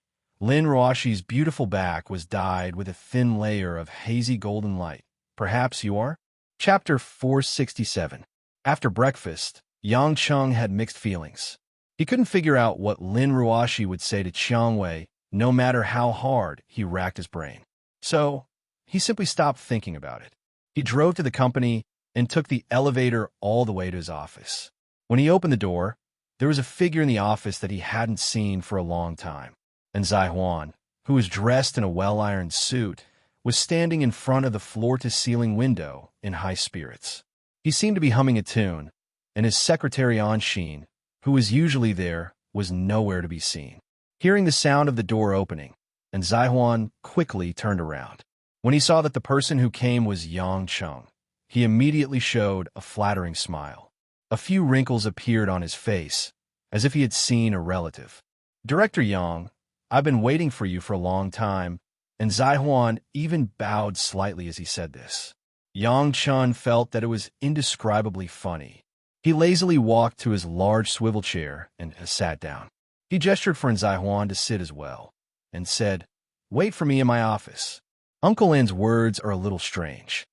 Lin Ruoshi's beautiful back was dyed with a thin layer of hazy golden light. Perhaps you are? Chapter 467. After breakfast, Yang Cheng had mixed feelings. He couldn't figure out what Lin Ruoshi would say to Xiang Wei, no matter how hard he racked his brain. So, he simply stopped thinking about it. He drove to the company and took the elevator all the way to his office. When he opened the door, there was a figure in the office that he hadn't seen for a long time. And Zai Huan, who was dressed in a well-ironed suit, was standing in front of the floor-to-ceiling window in high spirits. He seemed to be humming a tune, and his secretary Anshin, who was usually there, was nowhere to be seen. Hearing the sound of the door opening, and Zai Huan quickly turned around. When he saw that the person who came was Yang Cheng, he immediately showed a flattering smile. A few wrinkles appeared on his face, as if he had seen a relative. Director Yang, I've been waiting for you for a long time, and Zai Huan even bowed slightly as he said this. Yang Cheng felt that it was indescribably funny. He lazily walked to his large swivel chair and sat down. He gestured for Zai Huan to sit as well, and said, wait for me in my office. Uncle N's words are a little strange.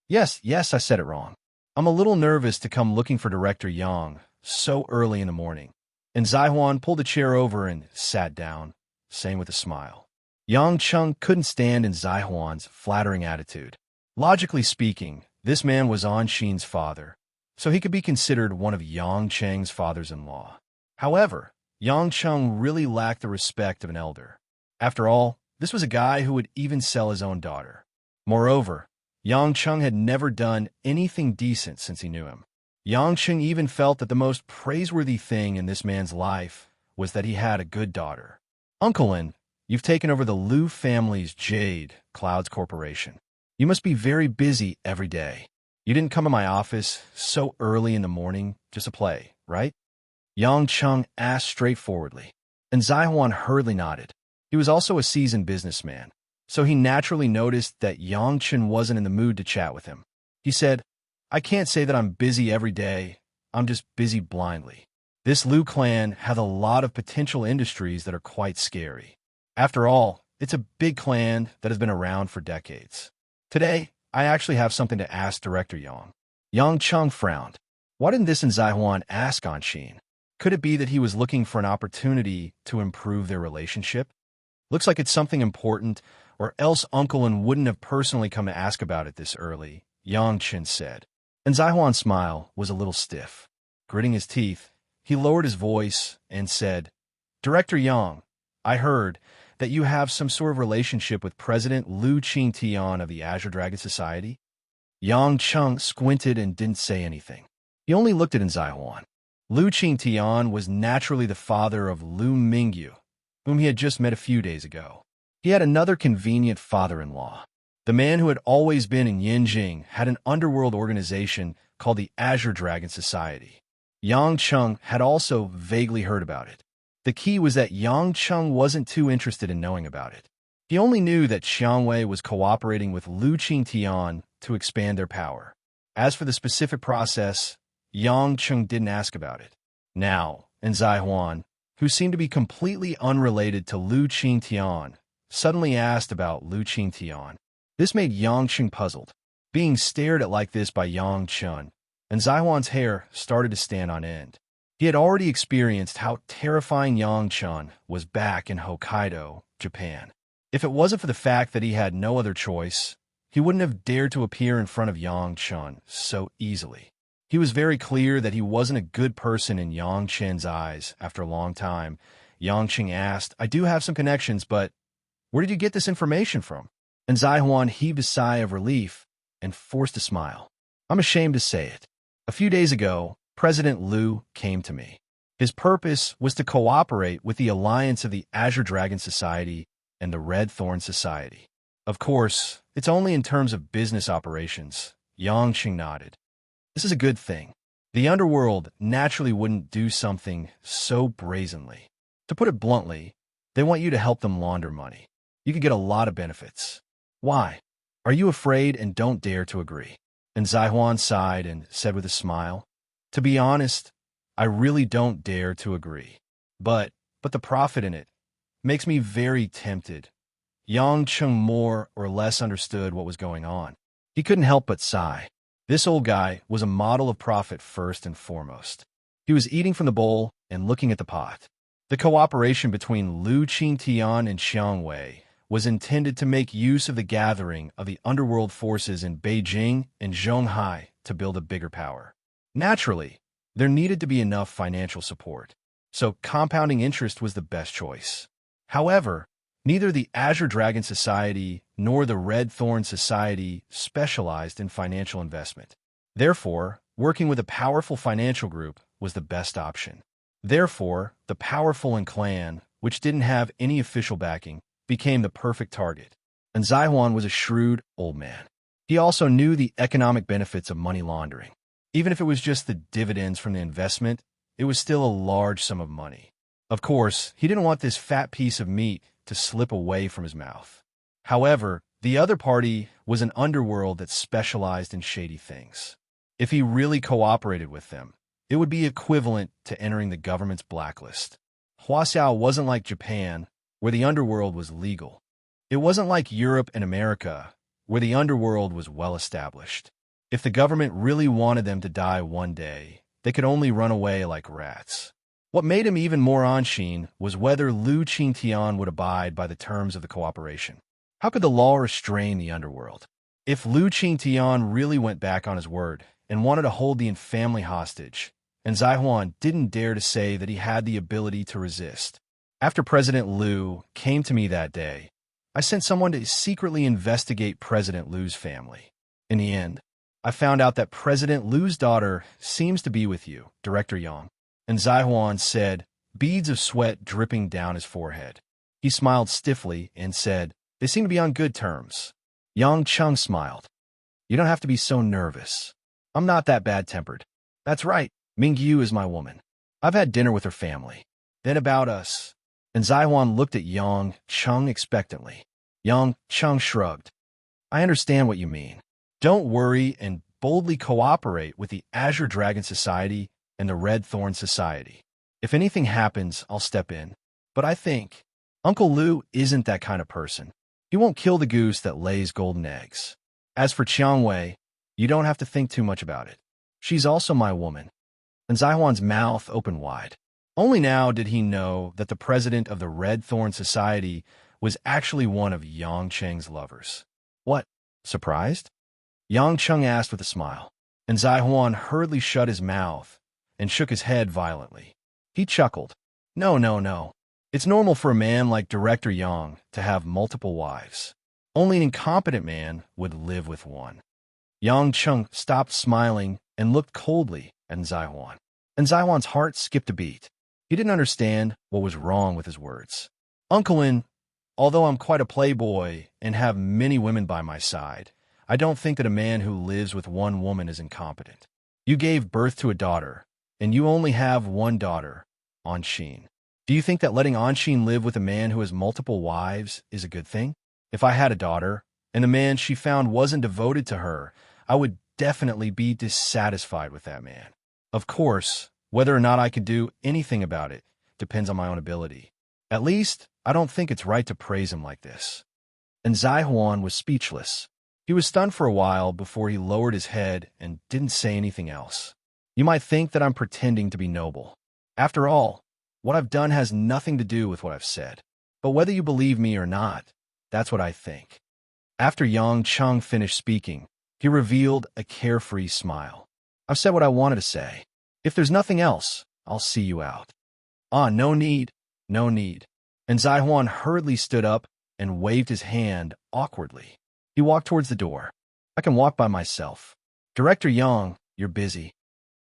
Yes, I said it wrong. I'm a little nervous to come looking for Director Yang so early in the morning. And Zai Huan pulled a chair over and sat down, saying with a smile. Yang Cheng couldn't stand in Zai Huan's flattering attitude. Logically speaking, this man was Anshin's father, so he could be considered one of Yang Cheng's fathers-in-law. However, Yang Cheng really lacked the respect of an elder. After all, This was a guy who would even sell his own daughter. Moreover, Yang Cheng had never done anything decent since he knew him. Yang Cheng even felt that the most praiseworthy thing in this man's life was that he had a good daughter. Uncle Lin, you've taken over the Liu family's Jade Clouds Corporation. You must be very busy every day. You didn't come to my office so early in the morning just to play, right? Yang Cheng asked straightforwardly, and Zaihuan hurriedly nodded. He was also a seasoned businessman, so he naturally noticed that Yang Cheng wasn't in the mood to chat with him. He said, I can't say that I'm busy every day. I'm just busy blindly. This Liu clan has a lot of potential industries that are quite scary. After all, it's a big clan that has been around for decades. Today, I actually have something to ask Director Yang. Yang Cheng frowned. Why didn't this Zaihuan ask Anshin? Could it be that he was looking for an opportunity to improve their relationship? Looks like it's something important, or else Uncle Lin wouldn't have personally come to ask about it this early, Yang Chen said. And Zaihuan's smile was a little stiff. Gritting his teeth, he lowered his voice and said, Director Yang, I heard that you have some sort of relationship with President Liu Qingtian of the Azure Dragon Society? Yang Cheng squinted and didn't say anything. He only looked at Zaihuan. Liu Qingtian was naturally the father of Liu Mingyu, whom he had just met a few days ago. He had another convenient father-in-law. The man who had always been in Yinjing had an underworld organization called the Azure Dragon Society. Yang Cheng had also vaguely heard about it. The key was that Yang Cheng wasn't too interested in knowing about it. He only knew that Xiangwei was cooperating with Liu Qingtian to expand their power. As for the specific process, Yang Cheng didn't ask about it. Now, and Zaihuan, who seemed to be completely unrelated to Liu Qingtian, suddenly asked about Liu Qingtian. This made Yang Cheng puzzled. Being stared at like this by Yang Cheng, and Zaihuan's hair started to stand on end. He had already experienced how terrifying Yang Cheng was back in Hokkaido, Japan. If it wasn't for the fact that he had no other choice, he wouldn't have dared to appear in front of Yang Cheng so easily. He was very clear that he wasn't a good person in Yang Chen's eyes. After a long time, Yang Cheng asked, I do have some connections, but where did you get this information from? And Zaihuan heaved a sigh of relief and forced a smile. I'm ashamed to say it. A few days ago, President Liu came to me. His purpose was to cooperate with the alliance of the Azure Dragon Society and the Red Thorn Society. Of course, it's only in terms of business operations. Yang Cheng nodded. This is a good thing. The underworld naturally wouldn't do something so brazenly. To put it bluntly, they want you to help them launder money. You could get a lot of benefits. Why? Are you afraid and don't dare to agree? And Zaihuan sighed and said with a smile, To be honest, I really don't dare to agree. But the profit in it makes me very tempted. Yang Cheng more or less understood what was going on. He couldn't help but sigh. This old guy was a model of profit first and foremost. He was eating from the bowl and looking at the pot. The cooperation between Liu Qingtian and Xiangwei was intended to make use of the gathering of the underworld forces in Beijing and Zhonghai to build a bigger power. Naturally, there needed to be enough financial support, so compounding interest was the best choice. However, neither the Azure Dragon Society nor the Red Thorn Society specialized in financial investment. Therefore, working with a powerful financial group was the best option. Therefore, the powerful and clan, which didn't have any official backing, became the perfect target. And Zaihuan was a shrewd old man. He also knew the economic benefits of money laundering. Even if it was just the dividends from the investment, it was still a large sum of money. Of course, he didn't want this fat piece of meat to slip away from his mouth. However, the other party was an underworld that specialized in shady things. If he really cooperated with them, it would be equivalent to entering the government's blacklist. Huaxiao wasn't like Japan, where the underworld was legal. It wasn't like Europe and America, where the underworld was well established. If the government really wanted them to die one day, they could only run away like rats. What made him even more unseen was whether Liu Qingtian would abide by the terms of the cooperation. How could the law restrain the underworld? If Liu Qingtian really went back on his word and wanted to hold the family hostage, and Zaihuan didn't dare to say that he had the ability to resist. After President Liu came to me that day, I sent someone to secretly investigate President Liu's family. In the end, I found out that President Liu's daughter seems to be with you, Director Yang. And Zaihuan said, beads of sweat dripping down his forehead. He smiled stiffly and said, they seem to be on good terms. Yang Cheng smiled. You don't have to be so nervous. I'm not that bad-tempered. That's right, Mingyu is my woman. I've had dinner with her family. Then about us. And Zaihuan looked at Yang Cheng expectantly. Yang Cheng shrugged. I understand what you mean. Don't worry and boldly cooperate with the Azure Dragon Society and the Red Thorn Society. If anything happens, I'll step in. But I think Uncle Liu isn't that kind of person. He won't kill the goose that lays golden eggs. As for Qiangwei, you don't have to think too much about it. She's also my woman. And Zaihuan's mouth opened wide. Only now did he know that the president of the Red Thorn Society was actually one of Yang Cheng's lovers. What? Surprised? Yang Cheng asked with a smile. And Zaihuan hurriedly shut his mouth and shook his head violently. He chuckled. No. It's normal for a man like Director Yang to have multiple wives. Only an incompetent man would live with one. Yang Cheng stopped smiling and looked coldly at Zaihuan. And Zaihuan's heart skipped a beat. He didn't understand what was wrong with his words. Uncle Lin, although I'm quite a playboy and have many women by my side, I don't think that a man who lives with one woman is incompetent. You gave birth to a daughter, and you only have one daughter, Anshin. Do you think that letting Anshin live with a man who has multiple wives is a good thing? If I had a daughter, and the man she found wasn't devoted to her, I would definitely be dissatisfied with that man. Of course, whether or not I could do anything about it depends on my own ability. At least, I don't think it's right to praise him like this. And Zaihuan was speechless. He was stunned for a while before he lowered his head and didn't say anything else. You might think that I'm pretending to be noble. After all, what I've done has nothing to do with what I've said. But whether you believe me or not, that's what I think. After Yang Cheng finished speaking, he revealed a carefree smile. I've said what I wanted to say. If there's nothing else, I'll see you out. No need. And Zaihuan hurriedly stood up and waved his hand awkwardly. He walked towards the door. I can walk by myself. Director Yang, you're busy.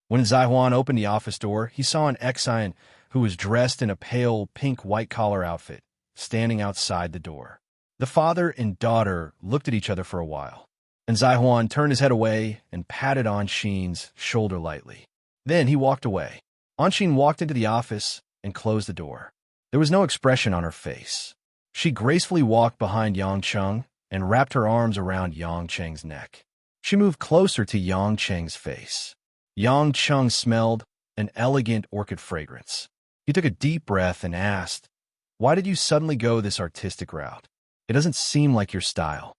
When Zaihuan opened the office door, he saw an Exian who was dressed in a pale pink white-collar outfit, standing outside the door. The father and daughter looked at each other for a while, and Zaihuan turned his head away and patted Anshin's shoulder lightly. Then he walked away. Anshin walked into the office and closed the door. There was no expression on her face. She gracefully walked behind Yang Cheng and wrapped her arms around Yang Cheng's neck. She moved closer to Yang Cheng's face. Yang Cheng smelled an elegant orchid fragrance. He took a deep breath and asked, why did you suddenly go this artistic route? It doesn't seem like your style.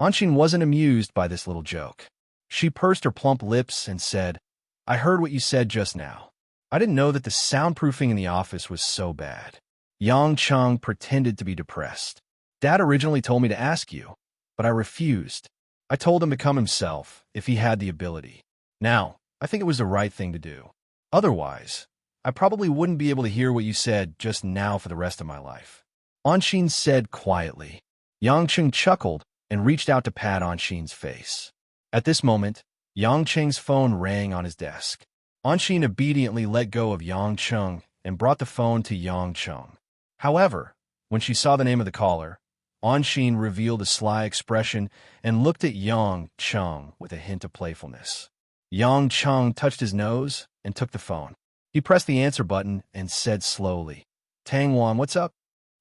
Anshin wasn't amused by this little joke. She pursed her plump lips and said, I heard what you said just now. I didn't know that the soundproofing in the office was so bad. Yang Cheng pretended to be depressed. Dad originally told me to ask you, but I refused. I told him to come himself if he had the ability. Now, I think it was the right thing to do. Otherwise, I probably wouldn't be able to hear what you said just now for the rest of my life. Anshin said quietly. Yang Cheng chuckled and reached out to pat Anshin's face. At this moment, Yang Cheng's phone rang on his desk. Anshin obediently let go of Yang Cheng and brought the phone to Yang Cheng. However, when she saw the name of the caller, Anshin revealed a sly expression and looked at Yang Cheng with a hint of playfulness. Yang Cheng touched his nose and took the phone. He pressed the answer button and said slowly, Tang Wan, what's up?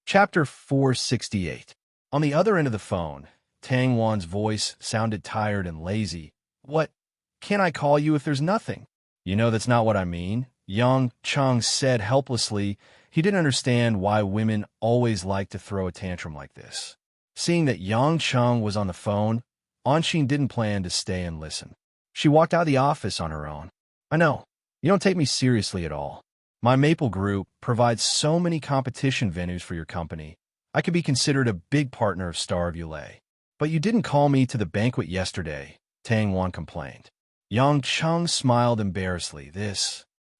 Chapter 468. On the other end of the phone, Tang Wan's voice sounded tired and lazy. What? Can't I call you if there's nothing? You know that's not what I mean. Yang Cheng said helplessly. He didn't understand why women always like to throw a tantrum like this. Seeing that Yang Cheng was on the phone, Anshin didn't plan to stay and listen. She walked out of the office on her own. I know, you don't take me seriously at all. My Maple Group provides so many competition venues for your company. I could be considered a big partner of Star of Ulay. But you didn't call me to the banquet yesterday, Tang Wan complained. Yang Cheng smiled embarrassedly.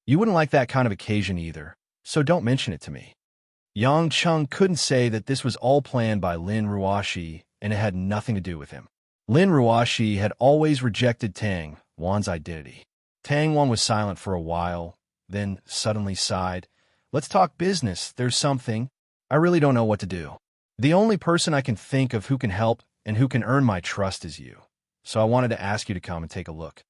You wouldn't like that kind of occasion either, so don't mention it to me. Yang Chung couldn't say that this was all planned by Lin Ruoshi, and it had nothing to do with him. Lin Ruoshi had always rejected Tang Wan's identity. Tang Wan was silent for a while, then suddenly sighed. "Let's talk business. There's something. I really don't know what to do. The only person I can think of who can help and who can earn my trust is you. So I wanted to ask you to come and take a look."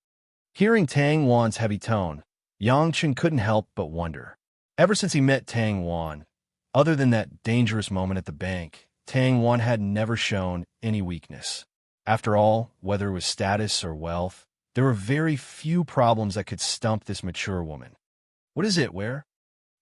Hearing Tang Wan's heavy tone, Yang Chen couldn't help but wonder. Ever since he met Tang Wan, other than that dangerous moment at the bank, Tang Wan had never shown any weakness. After all, whether it was status or wealth, there were very few problems that could stump this mature woman. "What is it, where?"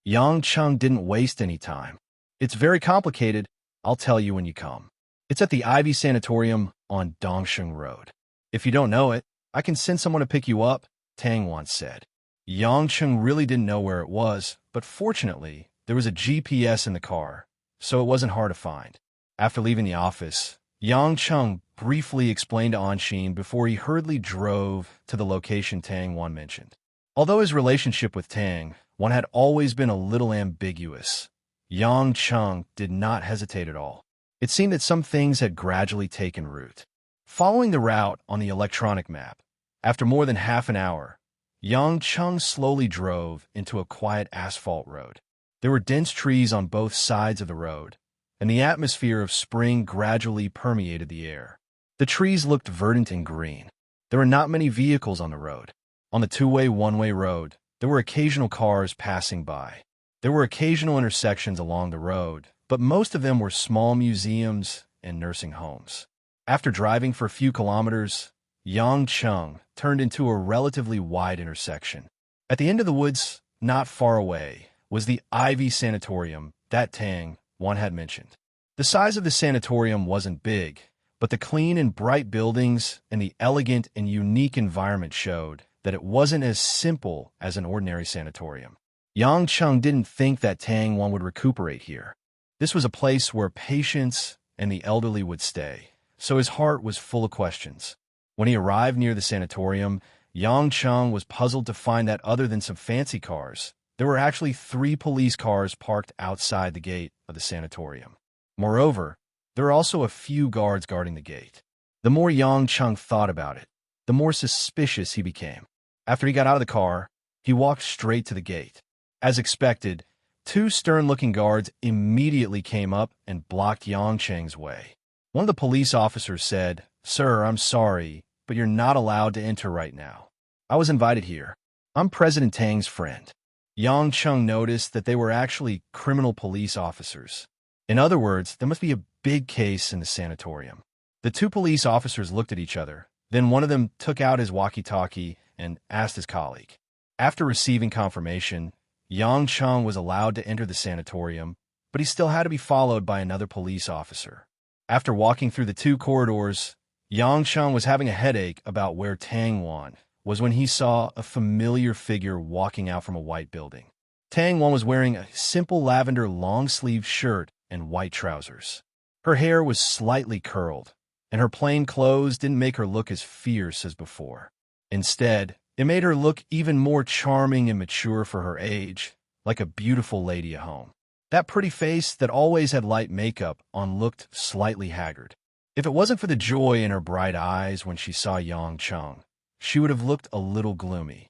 Yang Chung didn't waste any time. "It's very complicated. I'll tell you when you come. It's at the Ivy Sanatorium on Dongsheng Road. If you don't know it, I can send someone to pick you up," Tang Wan said. Yang Chung really didn't know where it was, but fortunately, there was a GPS in the car, so it wasn't hard to find. After leaving the office, Yang Chung briefly explained to Anshin before he hurriedly drove to the location Tang Wan mentioned. Although his relationship with Tang Wan had always been a little ambiguous, Yang Chung did not hesitate at all. It seemed that some things had gradually taken root. Following the route on the electronic map, after more than half an hour, Yang Chung slowly drove into a quiet asphalt road. There were dense trees on both sides of the road, and the atmosphere of spring gradually permeated the air. The trees looked verdant and green. There were not many vehicles on the road. On the two-way, one-way road, there were occasional cars passing by. There were occasional intersections along the road, but most of them were small museums and nursing homes. After driving for a few kilometers, Yang Chung turned into a relatively wide intersection. At the end of the woods, not far away, was the Ivy Sanatorium that Tang Wan had mentioned. The size of the sanatorium wasn't big, but the clean and bright buildings and the elegant and unique environment showed that it wasn't as simple as an ordinary sanatorium. Yang Chung didn't think that Tang Wan would recuperate here. This was a place where patients and the elderly would stay, so his heart was full of questions. When he arrived near the sanatorium, Yang Chung was puzzled to find that other than some fancy cars, there were actually 3 police cars parked outside the gate of the sanatorium. Moreover, there were also a few guards guarding the gate. The more Yang Chung thought about it, the more suspicious he became. After he got out of the car, he walked straight to the gate. As expected, 2 stern-looking guards immediately came up and blocked Yang Cheng's way. One of the police officers said, "Sir, I'm sorry, but you're not allowed to enter right now. I was invited here. I'm President Tang's friend." Yang Chung noticed that they were actually criminal police officers. In other words, there must be a big case in the sanatorium. The 2 police officers looked at each other. Then one of them took out his walkie-talkie and asked his colleague. After receiving confirmation, Yang Chung was allowed to enter the sanatorium, but he still had to be followed by another police officer. After walking through the 2 corridors, Yang Chung was having a headache about where Tang Wan was when he saw a familiar figure walking out from a white building. Tang Wan was wearing a simple lavender long-sleeved shirt and white trousers. Her hair was slightly curled, and her plain clothes didn't make her look as fierce as before. Instead, it made her look even more charming and mature for her age, like a beautiful lady at home. That pretty face that always had light makeup on looked slightly haggard. If it wasn't for the joy in her bright eyes when she saw Yang Chung, she would have looked a little gloomy.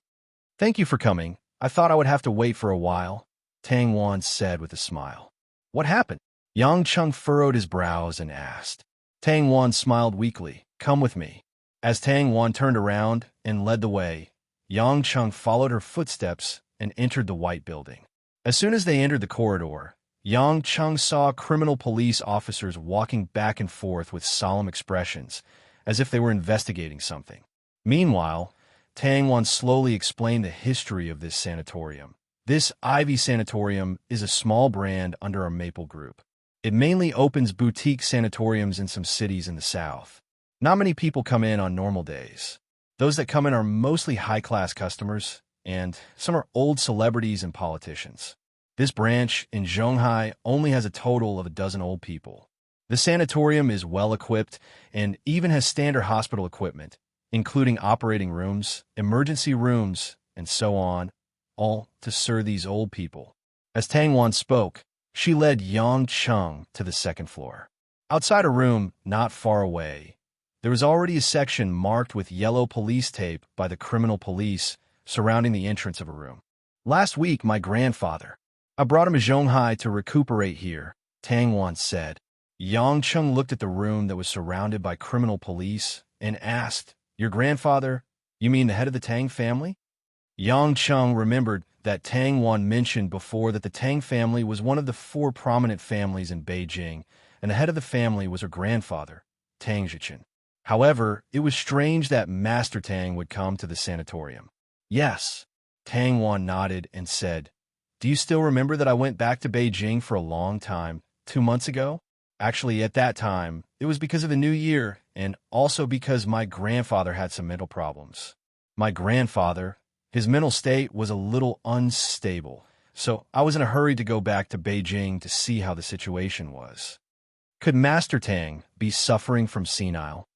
"Thank you for coming. I thought I would have to wait for a while," Tang Wan said with a smile. "What happened?" Yang Chung furrowed his brows and asked. Tang Wan smiled weakly. "Come with me." As Tang Wan turned around and led the way, Yang Chung followed her footsteps and entered the white building. As soon as they entered the corridor, Yang Chung saw criminal police officers walking back and forth with solemn expressions, as if they were investigating something. Meanwhile, Tang Wan slowly explained the history of this sanatorium. This Ivy Sanatorium is a small brand under our Maple Group. It mainly opens boutique sanatoriums in some cities in the south. Not many people come in on normal days. Those that come in are mostly high-class customers, and some are old celebrities and politicians. This branch in Zhonghai only has a total of 12 old people. The sanatorium is well-equipped and even has standard hospital equipment, including operating rooms, emergency rooms, and so on, all to serve these old people. As Tang Wan spoke, She led Yang Chung to the second floor. Outside a room not far away, there was already a section marked with yellow police tape by the criminal police surrounding the entrance of a room. Last week, my grandfather. I brought him to Zhonghai to recuperate here, Tang once said. Yang Chung looked at the room that was surrounded by criminal police and asked, "Your grandfather? You mean the head of the Tang family?" Yang Chung remembered that Tang Wan mentioned before that the Tang family was one of the 4 prominent families in Beijing, and the head of the family was her grandfather, Tang Zhichen. However, it was strange that Master Tang would come to the sanatorium. Yes, Tang Wan nodded and said, "Do you still remember that I went back to Beijing for a long time, 2 months ago? Actually, at that time, it was because of the new year, and also because my grandfather had some mental problems. My grandfather, his mental state was a little unstable, so I was in a hurry to go back to Beijing to see how the situation was." Could Master Tang be suffering from senile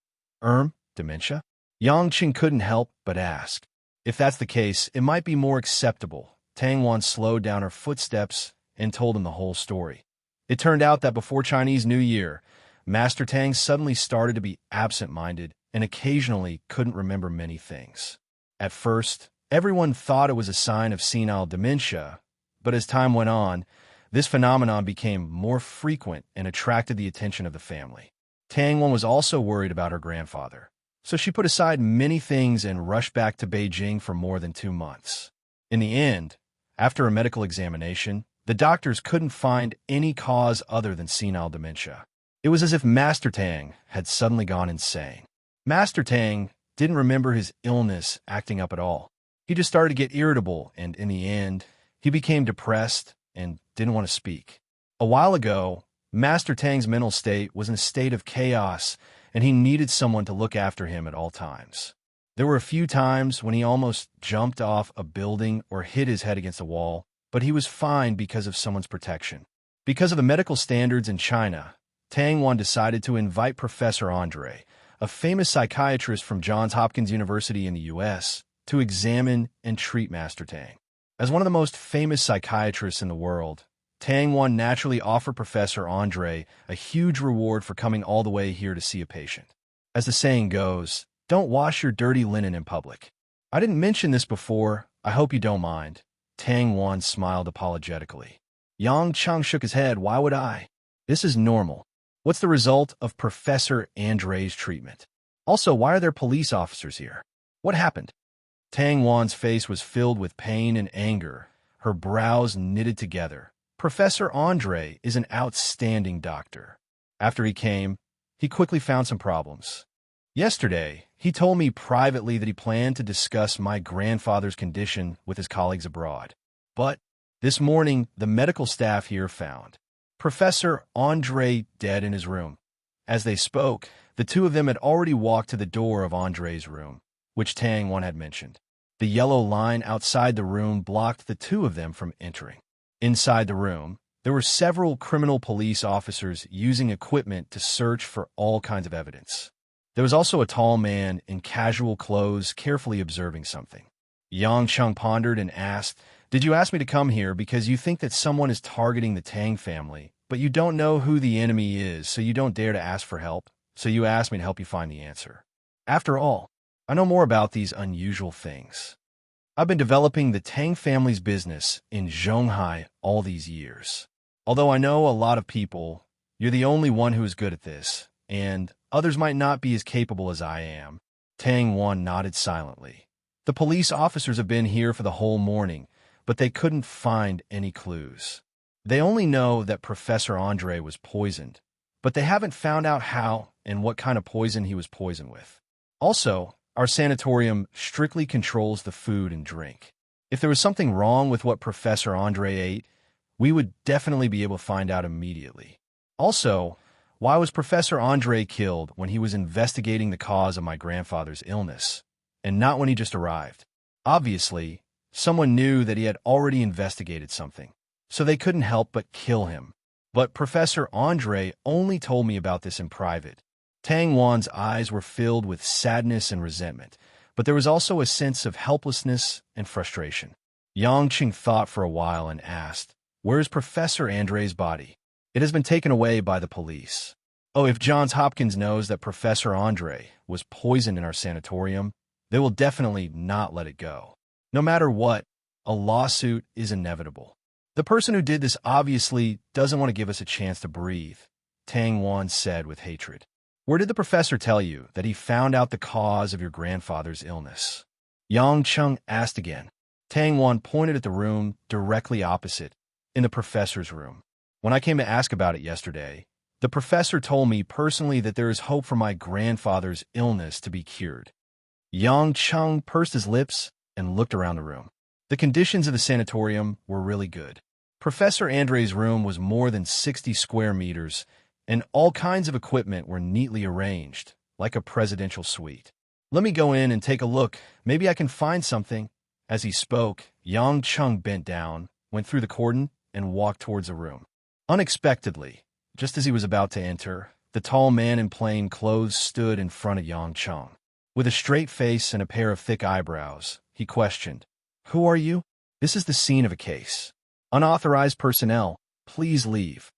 dementia? Yang Qing couldn't help but ask. If that's the case, it might be more acceptable. Tang Wan slowed down her footsteps and told him the whole story. It turned out that before Chinese New Year, Master Tang suddenly started to be absent-minded and occasionally couldn't remember many things. At first, everyone thought it was a sign of senile dementia, but as time went on, this phenomenon became more frequent and attracted the attention of the family. Tang Wan was also worried about her grandfather, so she put aside many things and rushed back to Beijing for more than 2 months. In the end, after a medical examination, the doctors couldn't find any cause other than senile dementia. It was as if Master Tang had suddenly gone insane. Master Tang didn't remember his illness acting up at all. He just started to get irritable, and in the end, he became depressed and didn't want to speak. A while ago, Master Tang's mental state was in a state of chaos, and he needed someone to look after him at all times. There were a few times when he almost jumped off a building or hit his head against a wall, but he was fine because of someone's protection. Because of the medical standards in China, Tang Wan decided to invite Professor Andre, a famous psychiatrist from Johns Hopkins University in the U.S., to examine and treat Master Tang. As one of the most famous psychiatrists in the world, Tang Wan naturally offered Professor Andre a huge reward for coming all the way here to see a patient. As the saying goes, don't wash your dirty linen in public. I didn't mention this before, I hope you don't mind. Tang Wan smiled apologetically. Yang Chang shook his head. Why would I? This is normal. What's the result of Professor Andre's treatment? Also, why are there police officers here? What happened? Tang Wan's face was filled with pain and anger, her brows knitted together. Professor Andre is an outstanding doctor. After he came, he quickly found some problems. Yesterday, he told me privately that he planned to discuss my grandfather's condition with his colleagues abroad. But this morning, the medical staff here found Professor Andre dead in his room. As they spoke, the two of them had already walked to the door of Andre's room, which Tang Wan had mentioned. The yellow line outside the room blocked the two of them from entering. Inside the room, there were several criminal police officers using equipment to search for all kinds of evidence. There was also a tall man in casual clothes carefully observing something. Yang Chung pondered and asked, "Did you ask me to come here because you think that someone is targeting the Tang family, but you don't know who the enemy is, so you don't dare to ask for help? So you asked me to help you find the answer. After all, I know more about these unusual things. I've been developing the Tang family's business in Zhonghai all these years. Although I know a lot of people, you're the only one who is good at this, and others might not be as capable as I am." Tang Wan nodded silently. The police officers have been here for the whole morning, but they couldn't find any clues. They only know that Professor Andre was poisoned, but they haven't found out how and what kind of poison he was poisoned with. Also, our sanatorium strictly controls the food and drink. If there was something wrong with what Professor Andre ate, we would definitely be able to find out immediately. Also, why was Professor Andre killed when he was investigating the cause of my grandfather's illness, and not when he just arrived? Obviously, someone knew that he had already investigated something, so they couldn't help but kill him. But Professor Andre only told me about this in private. Tang Wan's eyes were filled with sadness and resentment, but there was also a sense of helplessness and frustration. Yang Qing thought for a while and asked, Where is Professor Andre's body? It has been taken away by the police. Oh, if Johns Hopkins knows that Professor Andre was poisoned in our sanatorium, they will definitely not let it go. No matter what, a lawsuit is inevitable. The person who did this obviously doesn't want to give us a chance to breathe, Tang Wan said with hatred. Where did the professor tell you that he found out the cause of your grandfather's illness? Yang Chung asked again. Tang Wan pointed at the room directly opposite, in the professor's room. When I came to ask about it yesterday, the professor told me personally that there is hope for my grandfather's illness to be cured. Yang Chung pursed his lips and looked around the room. The conditions of the sanatorium were really good. Professor Andre's room was more than 60 square meters, and all kinds of equipment were neatly arranged, like a presidential suite. Let me go in and take a look. Maybe I can find something. As he spoke, Yang Chung bent down, went through the cordon, and walked towards the room. Unexpectedly, just as he was about to enter, the tall man in plain clothes stood in front of Yang Chung. With a straight face and a pair of thick eyebrows, he questioned, "Who are you?" "This is the scene of a case. Unauthorized personnel, please leave."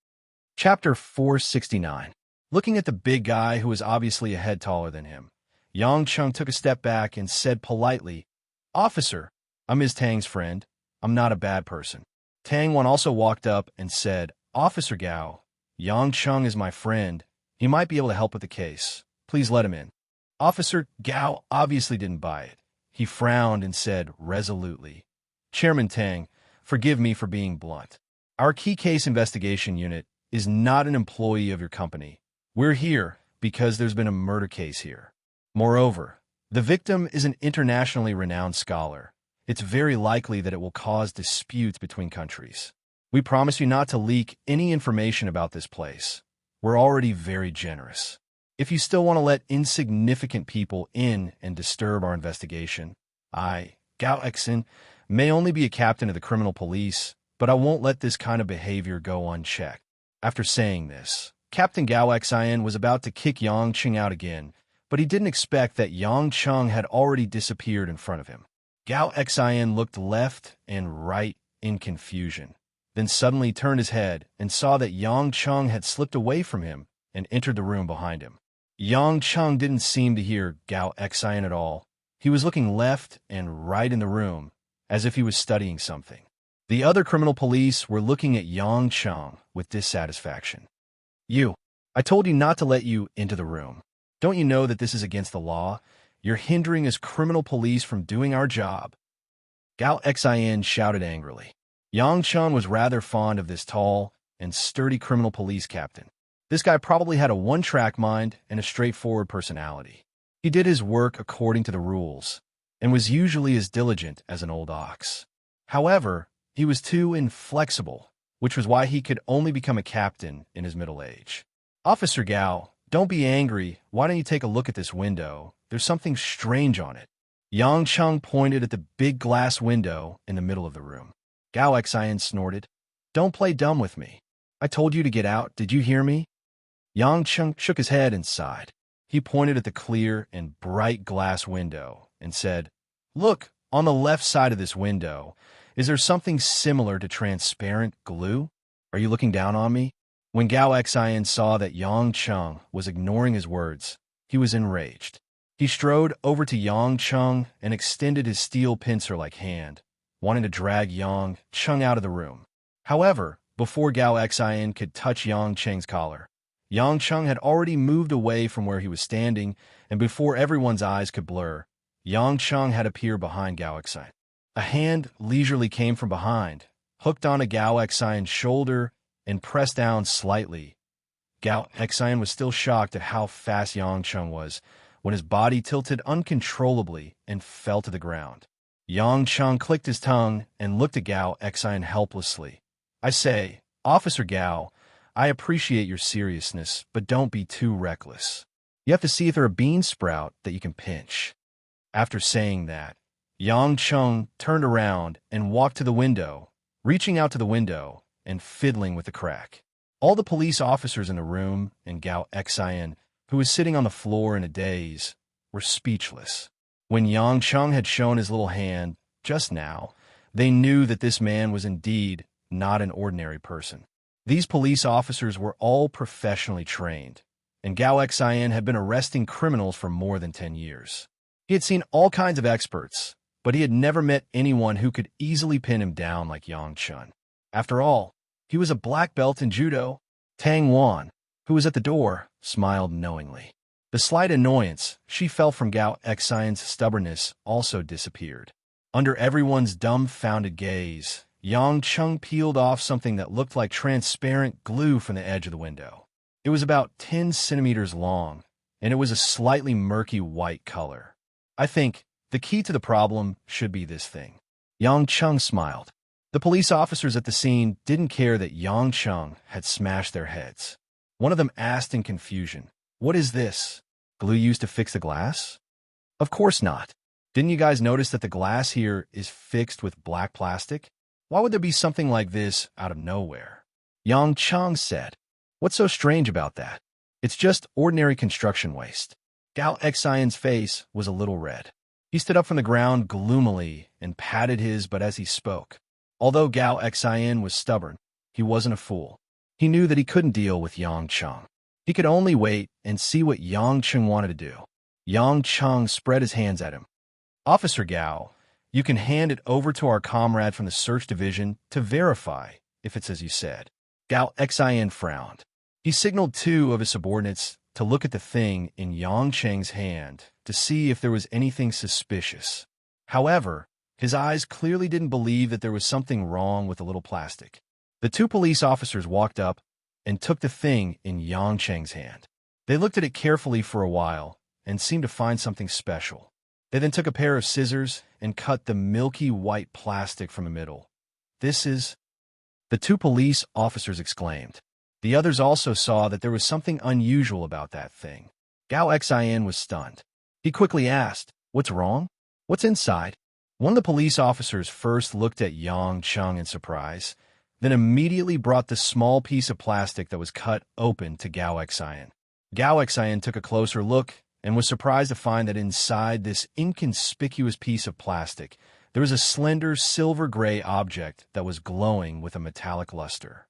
Chapter 469. Looking at the big guy who was obviously a head taller than him, Yang Chung took a step back and said politely, "Officer, I'm Ms. Tang's friend. I'm not a bad person." Tang Wan also walked up and said, "Officer Gao, Yang Chung is my friend. He might be able to help with the case. Please let him in." Officer Gao obviously didn't buy it. He frowned and said resolutely, "Chairman Tang, forgive me for being blunt. Our key case investigation unit is not an employee of your company. We're here because there's been a murder case here. Moreover, the victim is an internationally renowned scholar. It's very likely that it will cause disputes between countries. We promise you not to leak any information about this place. We're already very generous. If you still want to let insignificant people in and disturb our investigation, I, Gao Exin, may only be a captain of the criminal police, but I won't let this kind of behavior go unchecked." After saying this, Captain Gao Xian was about to kick Yang Chung out again, but he didn't expect that Yang Chung had already disappeared in front of him. Gao Xian looked left and right in confusion, then suddenly turned his head and saw that Yang Chung had slipped away from him and entered the room behind him. Yang Chung didn't seem to hear Gao Xian at all. He was looking left and right in the room, as if he was studying something. The other criminal police were looking at Yang Chung with dissatisfaction. "You, I told you not to let you into the room. Don't you know that this is against the law? You're hindering us criminal police from doing our job." Gao Xian shouted angrily. Yang Chung was rather fond of this tall and sturdy criminal police captain. This guy probably had a one-track mind and a straightforward personality. He did his work according to the rules, and was usually as diligent as an old ox. However, he was too inflexible, which was why he could only become a captain in his middle age. "Officer Gao, don't be angry. Why don't you take a look at this window? There's something strange on it." Yang Chung pointed at the big glass window in the middle of the room. Gao Xian snorted, "Don't play dumb with me. I told you to get out. Did you hear me?" Yang Chung shook his head and sighed. He pointed at the clear and bright glass window and said, "Look, on the left side of this window, is there something similar to transparent glue? Are you looking down on me?" When Gao Xian saw that Yang Chung was ignoring his words, he was enraged. He strode over to Yang Chung and extended his steel pincer-like hand, wanting to drag Yang Chung out of the room. However, before Gao Xian could touch Yang Chung's collar, Yang Chung had already moved away from where he was standing, and before everyone's eyes could blur, Yang Chung had appeared behind Gao Xian. A hand leisurely came from behind, hooked onto Gao Xian's shoulder, and pressed down slightly. Gao Xian was still shocked at how fast Yang Chung was when his body tilted uncontrollably and fell to the ground. Yang Chung clicked his tongue and looked at Gao Xian helplessly. "I say, Officer Gao, I appreciate your seriousness, but don't be too reckless. You have to see if there's a bean sprout that you can pinch." After saying that, Yang Chung turned around and walked to the window, reaching out to the window and fiddling with the crack. All the police officers in the room and Gao Xian, who was sitting on the floor in a daze, were speechless. When Yang Chung had shown his little hand just now, they knew that this man was indeed not an ordinary person. These police officers were all professionally trained, and Gao Xian had been arresting criminals for more than 10 years. He had seen all kinds of experts, but he had never met anyone who could easily pin him down like Yang Chun. After all, he was a black belt in judo. Tang Wan, who was at the door, smiled knowingly. The slight annoyance she felt from Gao Xian's stubbornness also disappeared. Under everyone's dumbfounded gaze, Yang Chung peeled off something that looked like transparent glue from the edge of the window. It was about 10 centimeters long, and it was a slightly murky white color. I think the key to the problem should be this thing. Yang Chung smiled. The police officers at the scene didn't care that Yang Chung had smashed their heads. One of them asked in confusion, "What is this? Glue used to fix the glass?" "Of course not. Didn't you guys notice that the glass here is fixed with black plastic? Why would there be something like this out of nowhere?" Yang Chung said. "What's so strange about that? It's just ordinary construction waste." Gao Xian's face was a little red. He stood up from the ground gloomily and patted his butt as he spoke. Although Gao Xian was stubborn, he wasn't a fool. He knew that he couldn't deal with Yang Chung. He could only wait and see what Yang Chung wanted to do. Yang Chung spread his hands at him. "Officer Gao, you can hand it over to our comrade from the search division to verify if it's as you said." Gao Xian frowned. He signaled two of his subordinates to look at the thing in Yang Cheng's hand to see if there was anything suspicious. However, his eyes clearly didn't believe that there was something wrong with the little plastic. The two police officers walked up and took the thing in Yang Cheng's hand. They looked at it carefully for a while and seemed to find something special. They then took a pair of scissors and cut the milky white plastic from the middle. "This is—" the two police officers exclaimed. The others also saw that there was something unusual about that thing. Gao Xian was stunned. He quickly asked, "What's wrong? What's inside?" One of the police officers first looked at Yang Chung in surprise, then immediately brought the small piece of plastic that was cut open to Gao Xian. Gao Xian took a closer look and was surprised to find that inside this inconspicuous piece of plastic, there was a slender silver-gray object that was glowing with a metallic luster.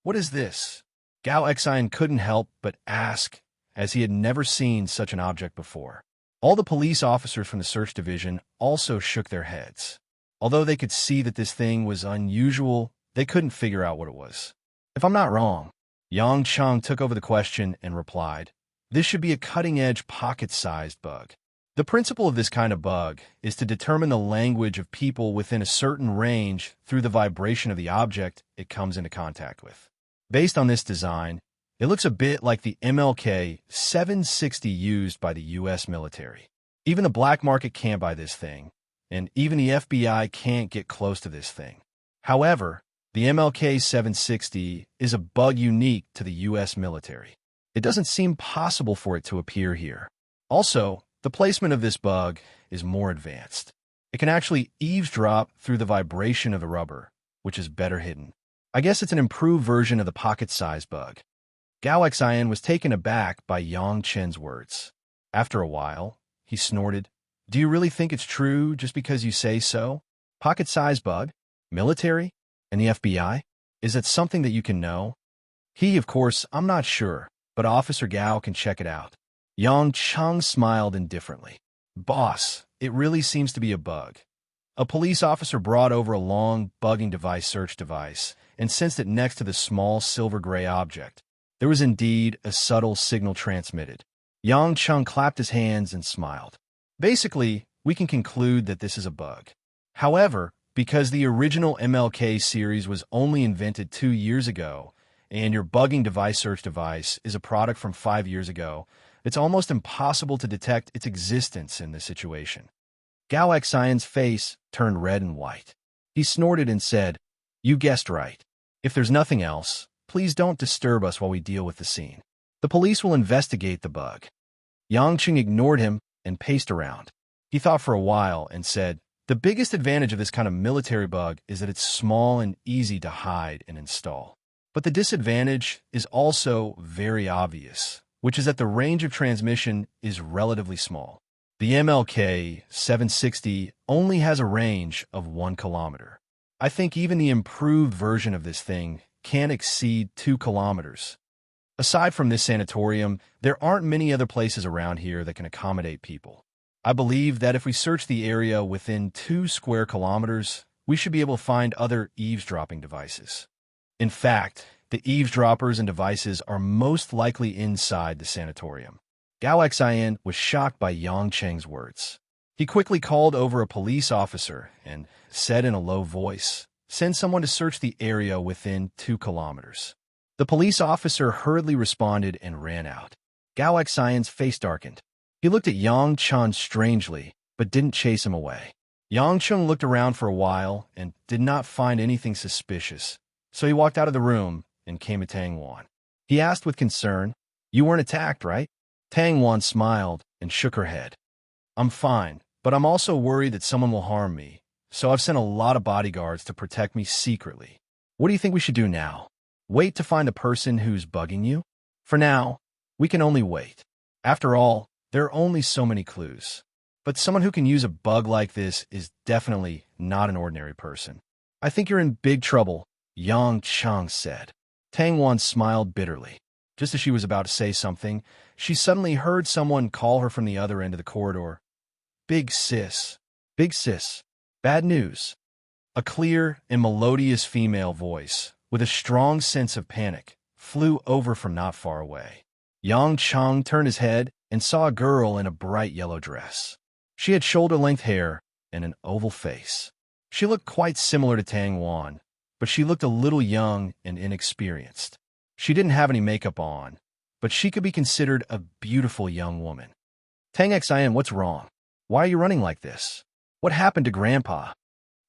"What is this?" Gao Xian couldn't help but ask, as he had never seen such an object before. All the police officers from the search division also shook their heads. Although they could see that this thing was unusual, they couldn't figure out what it was. "If I'm not wrong," Yang Chung took over the question and replied, "this should be a cutting-edge pocket-sized bug. The principle of this kind of bug is to determine the language of people within a certain range through the vibration of the object it comes into contact with. Based on this design, it looks a bit like the MLK 760 used by the U.S. military. Even the black market can't buy this thing, and even the FBI can't get close to this thing. However, the MLK 760 is a bug unique to the U.S. military. It doesn't seem possible for it to appear here. Also, the placement of this bug is more advanced. It can actually eavesdrop through the vibration of the rubber, which is better hidden. I guess it's an improved version of the pocket-sized bug." Gao Xian was taken aback by Yang Chen's words. After a while, he snorted, "Do you really think it's true just because you say so? Pocket-sized bug? Military? And the FBI? Is it something that you can know?" Of course, I'm not sure, but Officer Gao can check it out." Yang Chung smiled indifferently. "Boss, it really seems to be a bug." A police officer brought over a long bugging device search device and sensed it next to the small silver-gray object. There was indeed a subtle signal transmitted. Yang Chung clapped his hands and smiled. "Basically, we can conclude that this is a bug. However, because the original MLK series was only invented 2 years ago, and your bugging device search device is a product from 5 years ago, it's almost impossible to detect its existence in this situation." Gao Xian's face turned red and white. He snorted and said, "You guessed right. If there's nothing else, please don't disturb us while we deal with the scene. The police will investigate the bug." Yang Chung ignored him and paced around. He thought for a while and said, "The biggest advantage of this kind of military bug is that it's small and easy to hide and install. But the disadvantage is also very obvious, which is that the range of transmission is relatively small. The MLK 760 only has a range of 1 kilometer. I think even the improved version of this thing can't exceed 2 kilometers. Aside from this sanatorium, there aren't many other places around here that can accommodate people. I believe that if we search the area within 2 square kilometers, we should be able to find other eavesdropping devices. In fact, the eavesdroppers and devices are most likely inside the sanatorium. Gao Xian was shocked by Yang Cheng's words. He quickly called over a police officer and said in a low voice, "Send someone to search the area within 2 kilometers." The police officer hurriedly responded and ran out. Gao Xian's face darkened. He looked at Yang Cheng strangely, but didn't chase him away. Yang Cheng looked around for a while and did not find anything suspicious, so he walked out of the room and came to Tang Wan. He asked with concern, "You weren't attacked, right?" Tang Wan smiled and shook her head. "I'm fine, but I'm also worried that someone will harm me, so I've sent a lot of bodyguards to protect me secretly. What do you think we should do now? Wait to find the person who's bugging you? For now, we can only wait. After all, there are only so many clues. But someone who can use a bug like this is definitely not an ordinary person. I think you're in big trouble," Yang Cheng said. Tang Wan smiled bitterly. Just as she was about to say something, she suddenly heard someone call her from the other end of the corridor. "Big sis. Big sis. Bad news." A clear and melodious female voice, with a strong sense of panic, flew over from not far away. Yang Cheng turned his head and saw a girl in a bright yellow dress. She had shoulder-length hair and an oval face. She looked quite similar to Tang Wan, but she looked a little young and inexperienced. She didn't have any makeup on, but she could be considered a beautiful young woman. "Tang Xian, what's wrong? Why are you running like this? What happened to Grandpa?"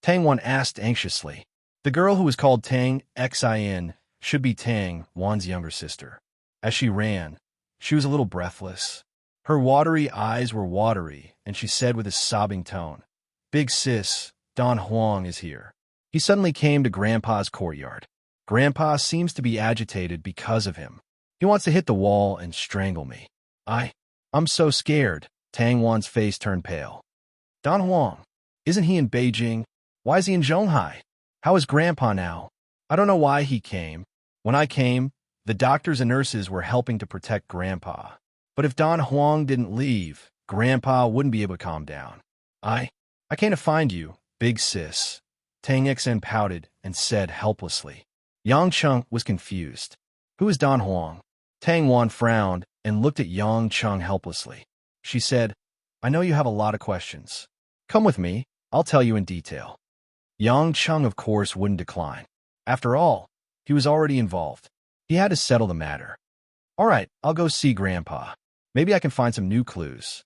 Tang Wan asked anxiously. The girl who was called Tang Xian should be Tang Wan's younger sister. As she ran, she was a little breathless. Her watery eyes were watery, and she said with a sobbing tone, "Big sis, Don Huang is here." He suddenly came to Grandpa's courtyard. Grandpa seems to be agitated because of him. He wants to hit the wall and strangle me. I'm so scared." Tang Wan's face turned pale. "Don Huang, isn't he in Beijing? Why is he in Zhonghai? How is Grandpa now? I don't know why he came. When I came, the doctors and nurses were helping to protect Grandpa. But if Don Huang didn't leave, Grandpa wouldn't be able to calm down. I came to find you, big sis." Tang Xen pouted and said helplessly. Yang Cheng was confused. "Who is Don Huang?" Tang Wan frowned and looked at Yang Cheng helplessly. She said, "I know you have a lot of questions. Come with me, I'll tell you in detail." Yang Cheng, of course, wouldn't decline. After all, he was already involved. He had to settle the matter. "All right, I'll go see Grandpa. Maybe I can find some new clues."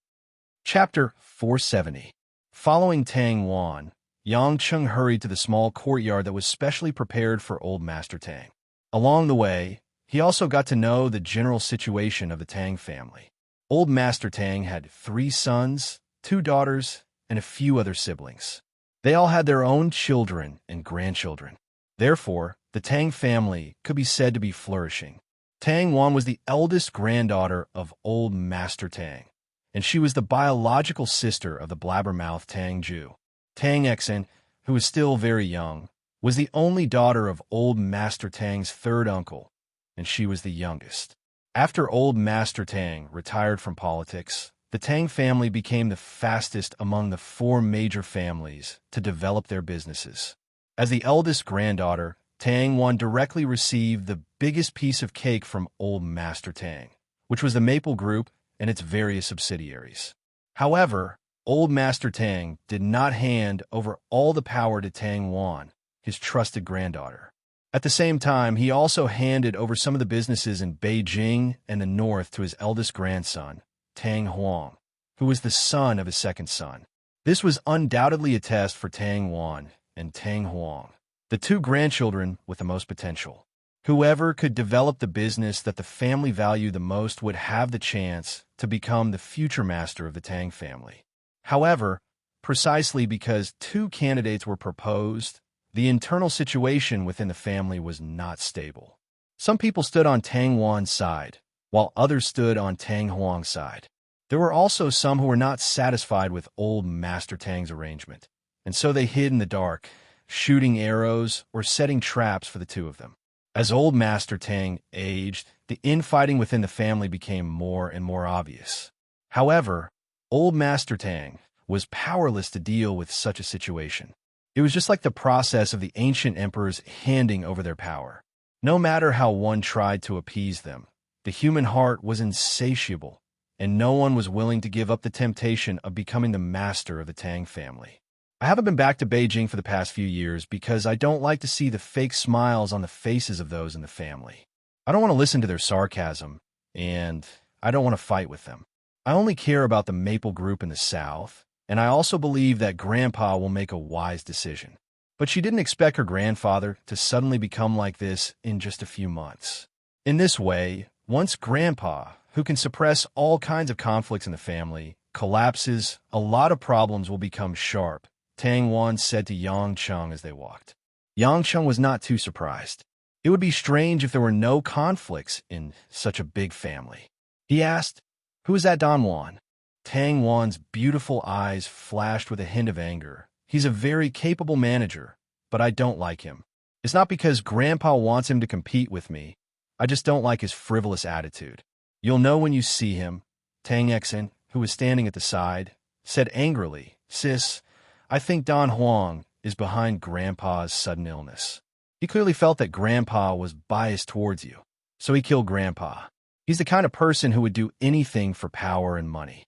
Chapter 470. Following Tang Wan, Yang Cheng hurried to the small courtyard that was specially prepared for Old Master Tang. Along the way, he also got to know the general situation of the Tang family. Old Master Tang had 3 sons, 2 daughters, and a few other siblings. They all had their own children and grandchildren. Therefore, the Tang family could be said to be flourishing. Tang Wan was the eldest granddaughter of Old Master Tang, and she was the biological sister of the blabbermouth Tang Ju. Tang Xen, who was still very young, was the only daughter of Old Master Tang's 3rd uncle, and she was the youngest. After Old Master Tang retired from politics, the Tang family became the fastest among the 4 major families to develop their businesses. As the eldest granddaughter, Tang Wan directly received the biggest piece of cake from Old Master Tang, which was the Maple Group and its various subsidiaries. However, Old Master Tang did not hand over all the power to Tang Wan, his trusted granddaughter. At the same time, he also handed over some of the businesses in Beijing and the north to his eldest grandson, Tang Huang, who was the son of his 2nd son. This was undoubtedly a test for Tang Wan and Tang Huang, the 2 grandchildren with the most potential. Whoever could develop the business that the family valued the most would have the chance to become the future master of the Tang family. However, precisely because 2 candidates were proposed, the internal situation within the family was not stable. Some people stood on Tang Wan's side, while others stood on Tang Huang's side. There were also some who were not satisfied with Old Master Tang's arrangement, and so they hid in the dark, shooting arrows, or setting traps for the two of them. As old Master Tang aged, the infighting within the family became more and more obvious. However, old Master Tang was powerless to deal with such a situation. It was just like the process of the ancient emperors handing over their power. No matter how one tried to appease them, the human heart was insatiable, and no one was willing to give up the temptation of becoming the master of the Tang family. I haven't been back to Beijing for the past few years because I don't like to see the fake smiles on the faces of those in the family. I don't want to listen to their sarcasm, and I don't want to fight with them. I only care about the Maple Group in the South, and I also believe that Grandpa will make a wise decision. But she didn't expect her grandfather to suddenly become like this in just a few months. In this way, once Grandpa, who can suppress all kinds of conflicts in the family, collapses, a lot of problems will become sharp, Tang Wan said to Yang Cheng as they walked. Yang Cheng was not too surprised. It would be strange if there were no conflicts in such a big family. He asked, "Who is that Don Juan?" Tang Wan's beautiful eyes flashed with a hint of anger. "He's a very capable manager, but I don't like him. It's not because Grandpa wants him to compete with me. I just don't like his frivolous attitude. You'll know when you see him," Tang Exen, who was standing at the side, said angrily. "Sis, I think Don Huang is behind Grandpa's sudden illness. He clearly felt that Grandpa was biased towards you, so he killed Grandpa. He's the kind of person who would do anything for power and money.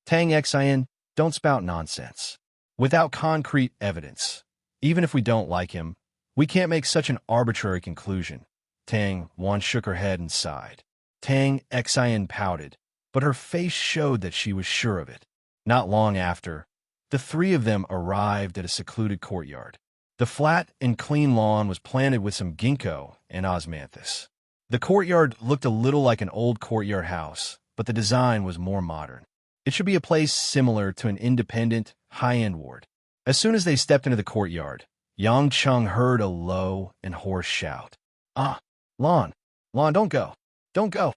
Tang Xian, don't spout nonsense. Without concrete evidence, even if we don't like him, we can't make such an arbitrary conclusion." Tang Wan shook her head and sighed. Tang Xian pouted, but her face showed that she was sure of it. Not long after, the three of them arrived at a secluded courtyard. The flat and clean lawn was planted with some ginkgo and osmanthus. The courtyard looked a little like an old courtyard house, but the design was more modern. It should be a place similar to an independent, high-end ward. As soon as they stepped into the courtyard, Yang Cheng heard a low and hoarse shout. "Ah, Lon, don't go, don't go."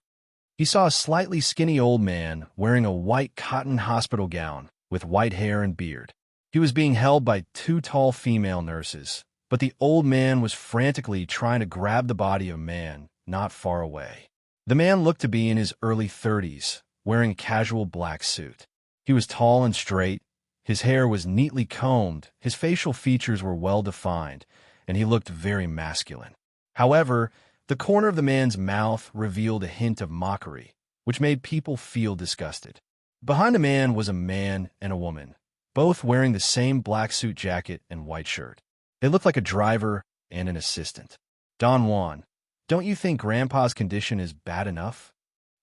He saw a slightly skinny old man wearing a white cotton hospital gown with white hair and beard. He was being held by two tall female nurses, but the old man was frantically trying to grab the body of a man not far away. The man looked to be in his early 30s, wearing a casual black suit. He was tall and straight, his hair was neatly combed, his facial features were well defined, and he looked very masculine. However, the corner of the man's mouth revealed a hint of mockery, which made people feel disgusted. Behind the man was a man and a woman, both wearing the same black suit jacket and white shirt. They looked like a driver and an assistant. "Don Juan, don't you think Grandpa's condition is bad enough?"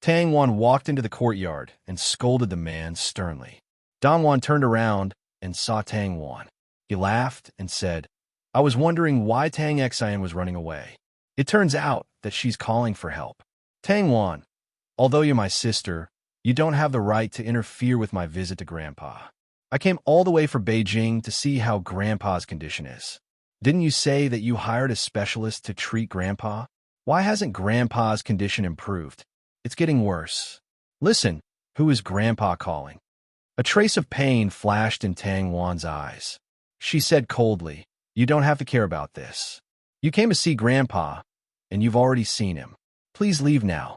Tang Wan walked into the courtyard and scolded the man sternly. Don Juan turned around and saw Tang Wan. He laughed and said, "I was wondering why Tang Xian was running away. It turns out that she's calling for help. Tang Wan, although you're my sister, you don't have the right to interfere with my visit to Grandpa. I came all the way from Beijing to see how Grandpa's condition is. Didn't you say that you hired a specialist to treat Grandpa? Why hasn't Grandpa's condition improved? It's getting worse. Listen, who is Grandpa calling?" A trace of pain flashed in Tang Wan's eyes. She said coldly, "You don't have to care about this. You came to see Grandpa, and you've already seen him. Please leave now."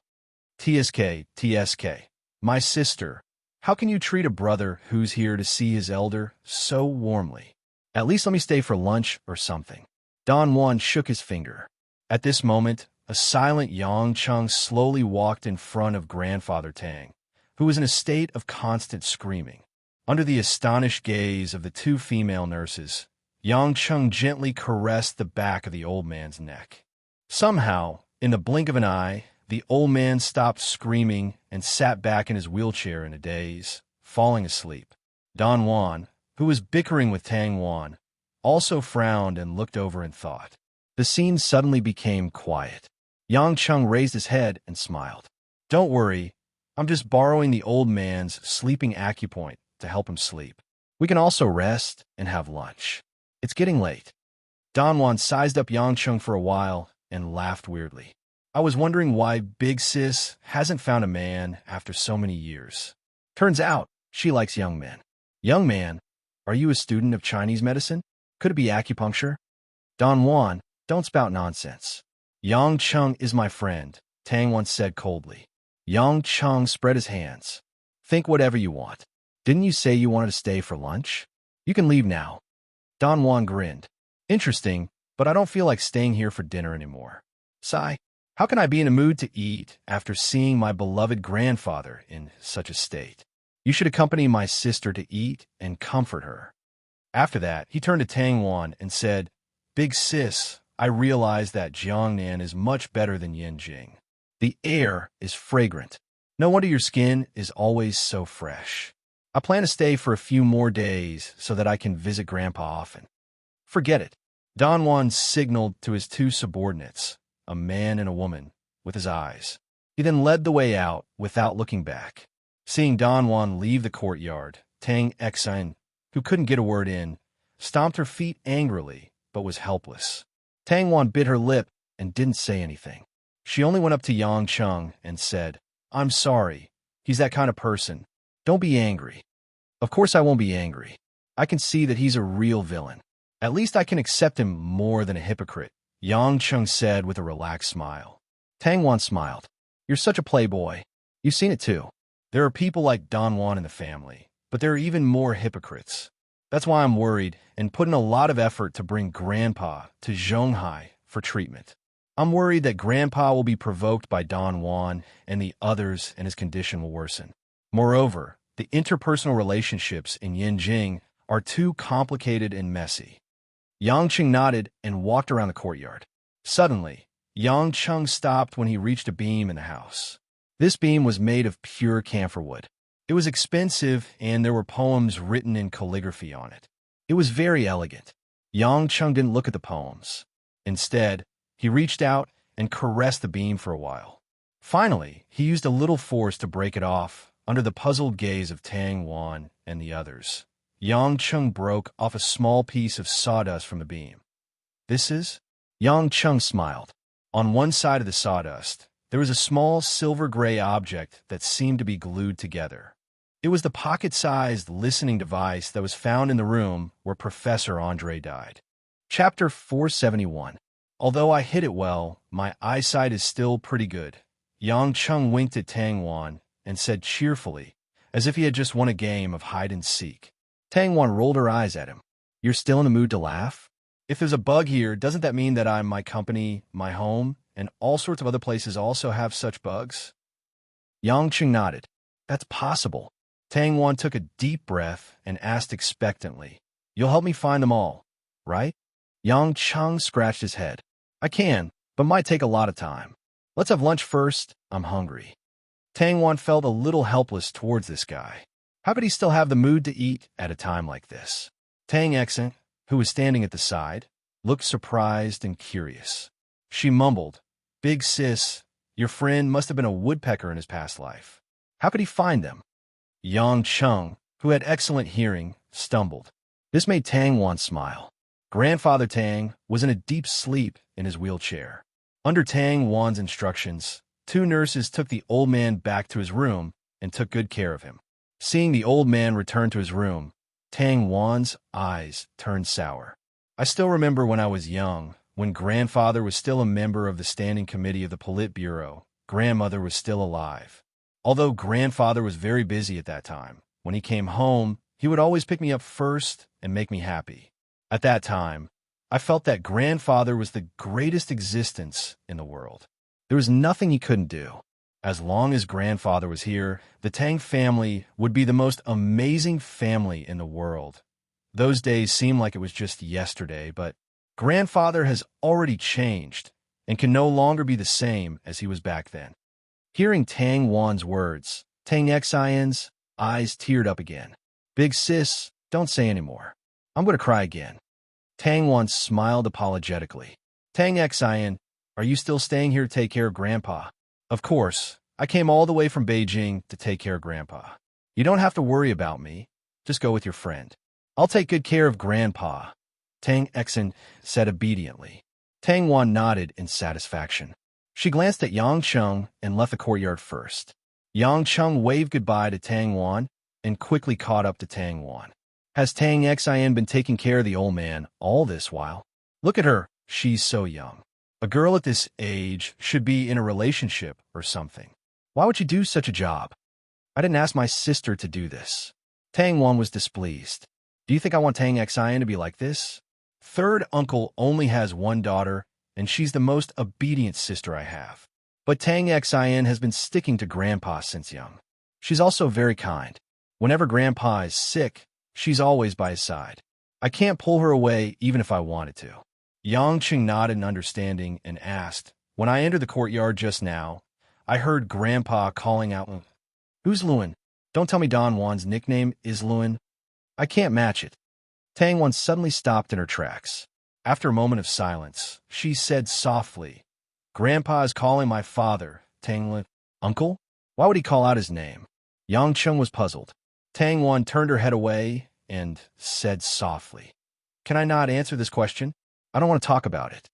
TSK, my sister, how can you treat a brother who's here to see his elder so warmly? At least let me stay for lunch or something." Don Juan shook his finger. At this moment, a silent Yang Cheng slowly walked in front of Grandfather Tang, who was in a state of constant screaming. Under the astonished gaze of the two female nurses, Yang Cheng gently caressed the back of the old man's neck. Somehow, in the blink of an eye, the old man stopped screaming and sat back in his wheelchair in a daze, falling asleep. Don Juan, who was bickering with Tang Wan, also frowned and looked over in thought. The scene suddenly became quiet. Yang Cheng raised his head and smiled. "Don't worry, I'm just borrowing the old man's sleeping acupoint to help him sleep. We can also rest and have lunch. It's getting late." Don Juan sized up Yang Cheng for a while and laughed weirdly. "I was wondering why Big Sis hasn't found a man after so many years. Turns out she likes young men." "Young man? Are you a student of Chinese medicine? Could it be acupuncture?" Don Juan, don't spout nonsense. Yang Chung is my friend, Tang once said coldly. Yang Chung spread his hands. Think whatever you want. Didn't you say you wanted to stay for lunch? You can leave now. Don Juan grinned. Interesting, but I don't feel like staying here for dinner anymore. Sigh. How can I be in a mood to eat after seeing my beloved grandfather in such a state? You should accompany my sister to eat and comfort her. After that, he turned to Tang Wan and said, Big sis, I realize that Jiangnan is much better than Yanjing. The air is fragrant. No wonder your skin is always so fresh. I plan to stay for a few more days so that I can visit Grandpa often. Forget it. Don Juan signaled to his two subordinates, a man and a woman, with his eyes. He then led the way out without looking back. Seeing Don Juan leave the courtyard, Tang Exin, who couldn't get a word in, stomped her feet angrily, but was helpless. Tang Wan bit her lip and didn't say anything. She only went up to Yang Chung and said, I'm sorry. He's that kind of person. Don't be angry. Of course I won't be angry. I can see that he's a real villain. At least I can accept him more than a hypocrite, Yang Chung said with a relaxed smile. Tang Wan smiled. You're such a playboy. You've seen it too. There are people like Don Juan in the family, but there are even more hypocrites. That's why I'm worried and put in a lot of effort to bring Grandpa to Zhonghai for treatment. I'm worried that Grandpa will be provoked by Don Juan and the others and his condition will worsen. Moreover, the interpersonal relationships in Yanjing are too complicated and messy. Yang Chung nodded and walked around the courtyard. Suddenly, Yang Chung stopped when he reached a beam in the house. This beam was made of pure camphor wood. It was expensive, and there were poems written in calligraphy on it. It was very elegant. Yang Chung didn't look at the poems. Instead, he reached out and caressed the beam for a while. Finally, he used a little force to break it off under the puzzled gaze of Tang Wan and the others. Yang Chung broke off a small piece of sawdust from the beam. This is? Yang Chung smiled. On one side of the sawdust, there was a small silver-gray object that seemed to be glued together. It was the pocket-sized listening device that was found in the room where Professor Andre died. Chapter 471. Although I hit it well, my eyesight is still pretty good. Yang Chung winked at Tang Wan and said cheerfully, as if he had just won a game of hide-and-seek. Tang Wan rolled her eyes at him. You're still in the mood to laugh? If there's a bug here, doesn't that mean that my company, my home, and all sorts of other places also have such bugs? Yang Chung nodded. That's possible. Tang Wan took a deep breath and asked expectantly, You'll help me find them all, right? Yang Chung scratched his head. I can, but might take a lot of time. Let's have lunch first. I'm hungry. Tang Wan felt a little helpless towards this guy. How could he still have the mood to eat at a time like this? Tang Exin, who was standing at the side, looked surprised and curious. She mumbled, Big sis, your friend must have been a woodpecker in his past life. How could he find them? Yang Chung, who had excellent hearing, stumbled. This made Tang Wan smile. Grandfather Tang was in a deep sleep in his wheelchair. Under Tang Wan's instructions, two nurses took the old man back to his room and took good care of him. Seeing the old man return to his room, Tang Wan's eyes turned sour. I still remember when I was young, when grandfather was still a member of the standing committee of the Politburo, grandmother was still alive. Although grandfather was very busy at that time, when he came home, he would always pick me up first and make me happy. At that time, I felt that grandfather was the greatest existence in the world. There was nothing he couldn't do. As long as grandfather was here, the Tang family would be the most amazing family in the world. Those days seem like it was just yesterday, but grandfather has already changed and can no longer be the same as he was back then. Hearing Tang Wan's words, Tang Xian's eyes teared up again. Big sis, don't say anymore. I'm going to cry again. Tang Wan smiled apologetically. Tang Xian, are you still staying here to take care of Grandpa? Of course. I came all the way from Beijing to take care of Grandpa. You don't have to worry about me. Just go with your friend. I'll take good care of Grandpa, Tang Exin said obediently. Tang Wan nodded in satisfaction. She glanced at Yang Chung and left the courtyard first. Yang Chung waved goodbye to Tang Wan and quickly caught up to Tang Wan. Has Tang Xian been taking care of the old man all this while? Look at her. She's so young. A girl at this age should be in a relationship or something. Why would you do such a job? I didn't ask my sister to do this. Tang Wan was displeased. Do you think I want Tang Xian to be like this? Third uncle only has one daughter, and she's the most obedient sister I have. But Tang Xian has been sticking to Grandpa since young. She's also very kind. Whenever Grandpa is sick, she's always by his side. I can't pull her away even if I wanted to. Yang Qing nodded in understanding and asked, when I entered the courtyard just now, I heard Grandpa calling out, "Who's Luan? Don't tell me Don Juan's nickname is Luan. I can't match it." Tang Wan suddenly stopped in her tracks. After a moment of silence, she said softly, "Grandpa is calling my father, Tang Lin. Uncle? Why would he call out his name?" Yang Chung was puzzled. Tang Wan turned her head away and said softly, "Can I not answer this question? I don't want to talk about it."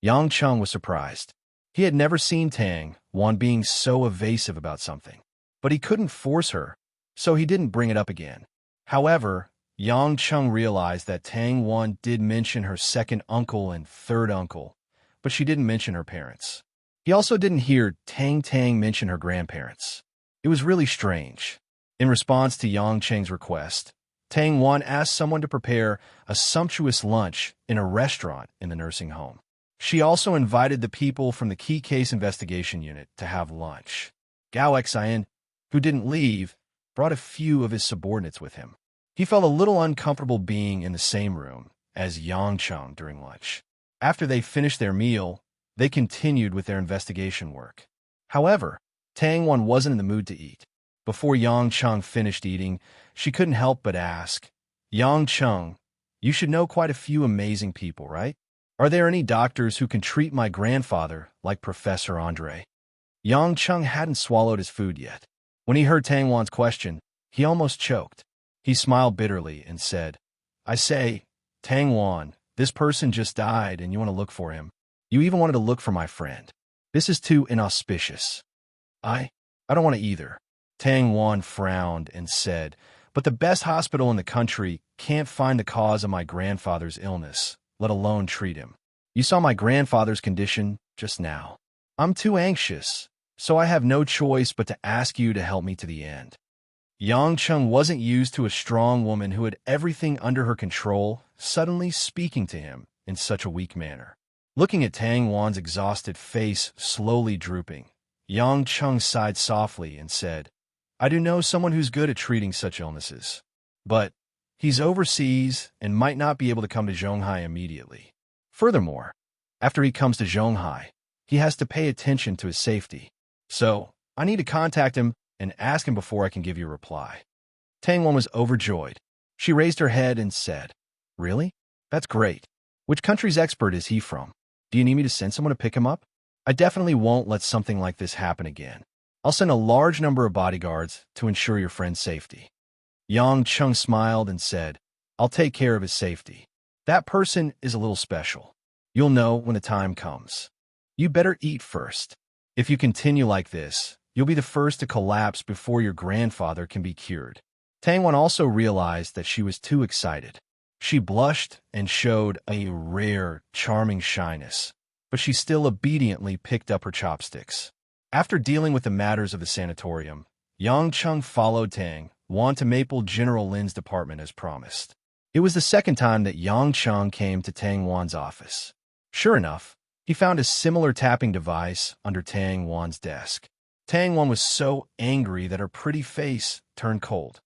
Yang Chung was surprised. He had never seen Tang Wan being so evasive about something. But he couldn't force her, so he didn't bring it up again. However, Yang Chung realized that Tang Wan did mention her second uncle and third uncle, but she didn't mention her parents. He also didn't hear Tang mention her grandparents. It was really strange. In response to Yang Cheng's request, Tang Wan asked someone to prepare a sumptuous lunch in a restaurant in the nursing home. She also invited the people from the Key Case Investigation Unit to have lunch. Gao Xian, who didn't leave, brought a few of his subordinates with him. He felt a little uncomfortable being in the same room as Yang Chung during lunch. After they finished their meal, they continued with their investigation work. However, Tang Wan wasn't in the mood to eat. Before Yang Chung finished eating, she couldn't help but ask, "Yang Chung, you should know quite a few amazing people, right? Are there any doctors who can treat my grandfather like Professor Andre?" Yang Chung hadn't swallowed his food yet. When he heard Tang Wan's question, he almost choked. He smiled bitterly and said, "I say, Tang Wan, this person just died and you want to look for him. You even wanted to look for my friend. This is too inauspicious." I don't want to either." Tang Wan frowned and said, "But the best hospital in the country can't find the cause of my grandfather's illness, let alone treat him. You saw my grandfather's condition just now. I'm too anxious, so I have no choice but to ask you to help me to the end." Yang Chung wasn't used to a strong woman who had everything under her control suddenly speaking to him in such a weak manner. Looking at Tang Wan's exhausted face slowly drooping, Yang Chung sighed softly and said, "I do know someone who's good at treating such illnesses, but he's overseas and might not be able to come to Zhonghai immediately. Furthermore, after he comes to Zhonghai, he has to pay attention to his safety. So I need to contact him and ask him before I can give you a reply." Tang Wan was overjoyed. She raised her head and said, "Really? That's great. Which country's expert is he from? Do you need me to send someone to pick him up? I definitely won't let something like this happen again. I'll send a large number of bodyguards to ensure your friend's safety." Yang Chung smiled and said, "I'll take care of his safety. That person is a little special. You'll know when the time comes. You better eat first. If you continue like this, you'll be the first to collapse before your grandfather can be cured." Tang Wan also realized that she was too excited. She blushed and showed a rare, charming shyness, but she still obediently picked up her chopsticks. After dealing with the matters of the sanatorium, Yang Chung followed Tang Wan to Maple General Lin's department as promised. It was the second time that Yang Chung came to Tang Wan's office. Sure enough, he found a similar tapping device under Tang Wan's desk. Tang Wan was so angry that her pretty face turned cold.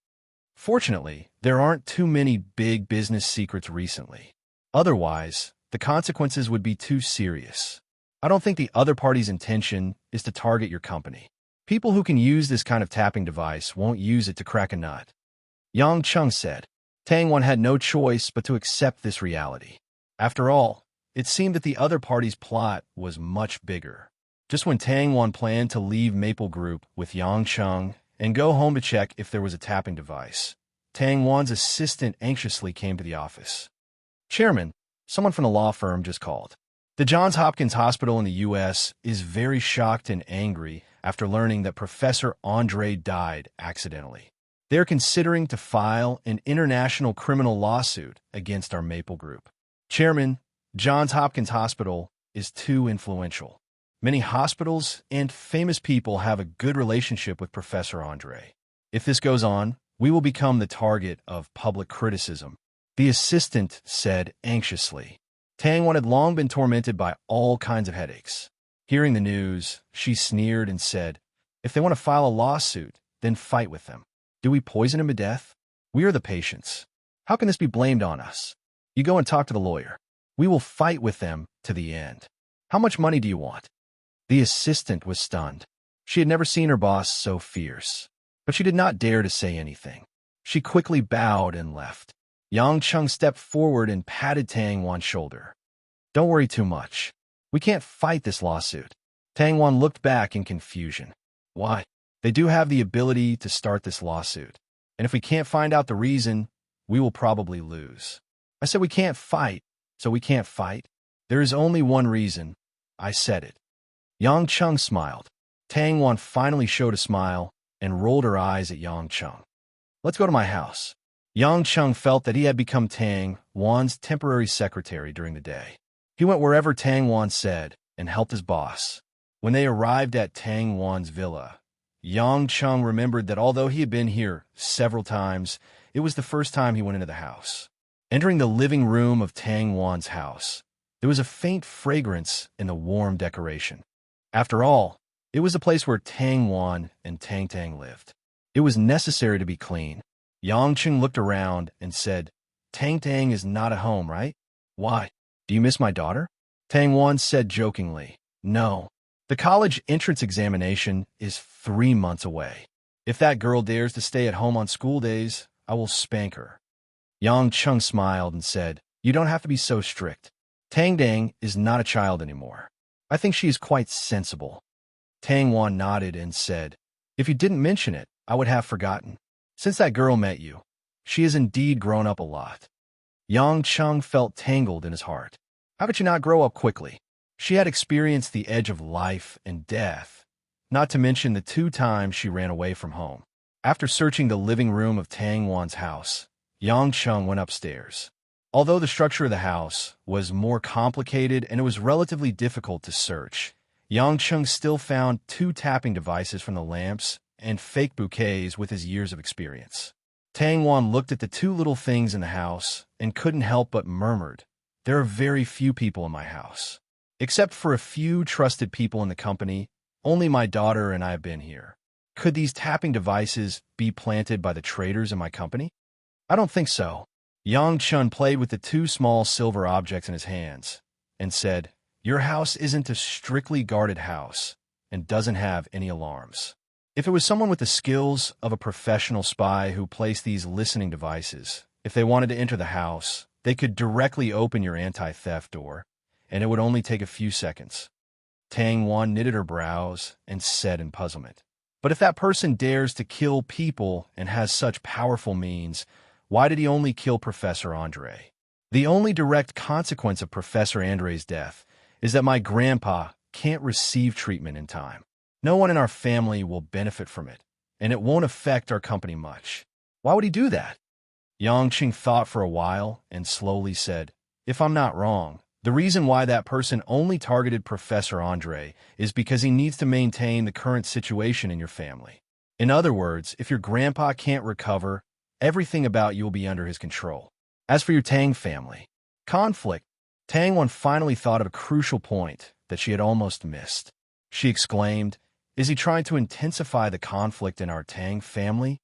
Fortunately, there aren't too many big business secrets recently. Otherwise, the consequences would be too serious. I don't think the other party's intention is to target your company. People who can use this kind of tapping device won't use it to crack a nut," Yang Chung said. Tang Wan had no choice but to accept this reality. After all, it seemed that the other party's plot was much bigger. Just when Tang Wan planned to leave Maple Group with Yang Chung and go home to check if there was a tapping device, Tang Wan's assistant anxiously came to the office. "Chairman, someone from the law firm just called. The Johns Hopkins Hospital in the U.S. is very shocked and angry after learning that Professor Andre died accidentally. They're considering to file an international criminal lawsuit against our Maple Group. Chairman, Johns Hopkins Hospital is too influential. Many hospitals and famous people have a good relationship with Professor Andre. If this goes on, we will become the target of public criticism, the assistant said anxiously. Tang-Wan had long been tormented by all kinds of headaches. Hearing the news, she sneered and said, "If they want to file a lawsuit, then fight with them. Do we poison him to death? We are the patients. How can this be blamed on us? You go and talk to the lawyer. We will fight with them to the end. How much money do you want?" The assistant was stunned. She had never seen her boss so fierce, but she did not dare to say anything. She quickly bowed and left. Yang Chung stepped forward and patted Tang-Wan's shoulder. "Don't worry too much. We can't fight this lawsuit." Tang-Wan looked back in confusion. "Why? They do have the ability to start this lawsuit. And if we can't find out the reason, we will probably lose." "I said we can't fight, so we can't fight. There is only one reason. I said it." Yang Chung smiled. Tang-Wan finally showed a smile and rolled her eyes at Yang Chung. "Let's go to my house." Yang Chung felt that he had become Tang-Wan's temporary secretary during the day. He went wherever Tang-Wan said and helped his boss. When they arrived at Tang-Wan's villa, Yang Chung remembered that although he had been here several times, it was the first time he went into the house. Entering the living room of Tang-Wan's house, there was a faint fragrance in the warm decoration. After all, it was the place where Tang-Wan and Tang-Tang lived. It was necessary to be clean. Yang Chung looked around and said, "Tang-Tang is not at home, right? Why? Do you miss my daughter?" Tang-Wan said jokingly, "No. The college entrance examination is 3 months away. If that girl dares to stay at home on school days, I will spank her." Yang Chung smiled and said, "You don't have to be so strict. Tang-Tang is not a child anymore. I think she is quite sensible." Tang-Wan nodded and said, "If you didn't mention it, I would have forgotten. Since that girl met you, she has indeed grown up a lot." Yang Chung felt tangled in his heart. How could she not grow up quickly? She had experienced the edge of life and death, not to mention the 2 times she ran away from home. After searching the living room of Tang-Wan's house, Yang Chung went upstairs. Although the structure of the house was more complicated and it was relatively difficult to search, Yang Chung still found 2 tapping devices from the lamps and fake bouquets with his years of experience. Tang-Wan looked at the 2 little things in the house and couldn't help but murmured, "There are very few people in my house. Except for a few trusted people in the company, only my daughter and I have been here. Could these tapping devices be planted by the traders in my company? I don't think so." Yang Chun played with the 2 small silver objects in his hands and said, "Your house isn't a strictly guarded house and doesn't have any alarms. If it was someone with the skills of a professional spy who placed these listening devices, if they wanted to enter the house, they could directly open your anti-theft door, and it would only take a few seconds." Tang-Wan knitted her brows and said in puzzlement, "But if that person dares to kill people and has such powerful means, why did he only kill Professor Andre? The only direct consequence of Professor Andre's death is that my grandpa can't receive treatment in time. No one in our family will benefit from it, and it won't affect our company much. Why would he do that?" Yang Qing thought for a while and slowly said, "If I'm not wrong, the reason why that person only targeted Professor Andre is because he needs to maintain the current situation in your family. In other words, if your grandpa can't recover, everything about you will be under his control. As for your Tang family conflict," Tang-Wan finally thought of a crucial point that she had almost missed. She exclaimed, "Is he trying to intensify the conflict in our Tang family?"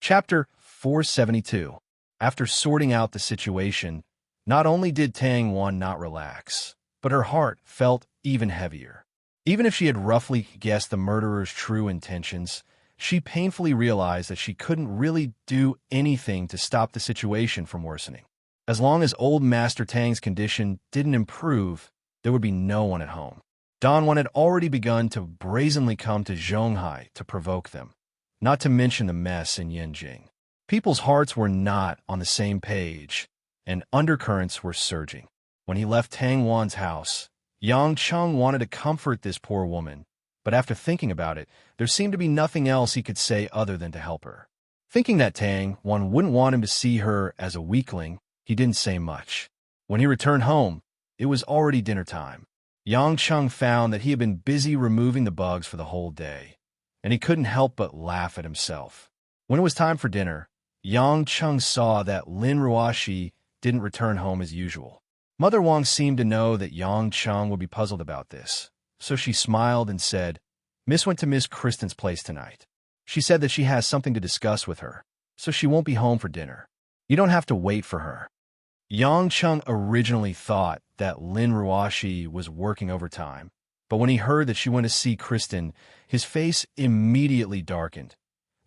Chapter 472. After sorting out the situation, not only did Tang-Wan not relax, but her heart felt even heavier. Even if she had roughly guessed the murderer's true intentions, she painfully realized that she couldn't really do anything to stop the situation from worsening. As long as old Master Tang's condition didn't improve, there would be no one at home. Dongwon had already begun to brazenly come to Zhonghai to provoke them, not to mention the mess in Yanjing. People's hearts were not on the same page, and undercurrents were surging. When he left Tang-Wan's house, Yang Cheng wanted to comfort this poor woman, but after thinking about it, there seemed to be nothing else he could say other than to help her. Thinking that Tang-Wan wouldn't want him to see her as a weakling, he didn't say much. When he returned home, it was already dinner time. Yang Chung found that he had been busy removing the bugs for the whole day, and he couldn't help but laugh at himself. When it was time for dinner, Yang Chung saw that Lin Ruoshi didn't return home as usual. Mother Wang seemed to know that Yang Chung would be puzzled about this, so she smiled and said, "Miss went to Miss Kristen's place tonight. She said that she has something to discuss with her, so she won't be home for dinner. You don't have to wait for her." Yang Chung originally thought that Lin Ruoshi was working overtime, but when he heard that she went to see Kristen, his face immediately darkened.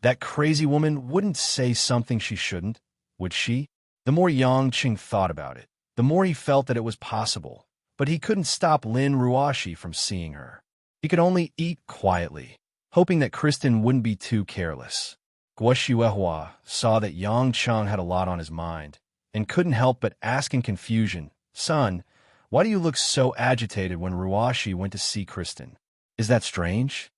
That crazy woman wouldn't say something she shouldn't, would she? The more Yang Chung thought about it, the more he felt that it was possible, but he couldn't stop Lin Ruoshi from seeing her. He could only eat quietly, hoping that Kristen wouldn't be too careless. Guo Xuehua saw that Yang Chung had a lot on his mind, and couldn't help but ask in confusion, "Son, why do you look so agitated when Ruoshi went to see Kristen? Is that strange?"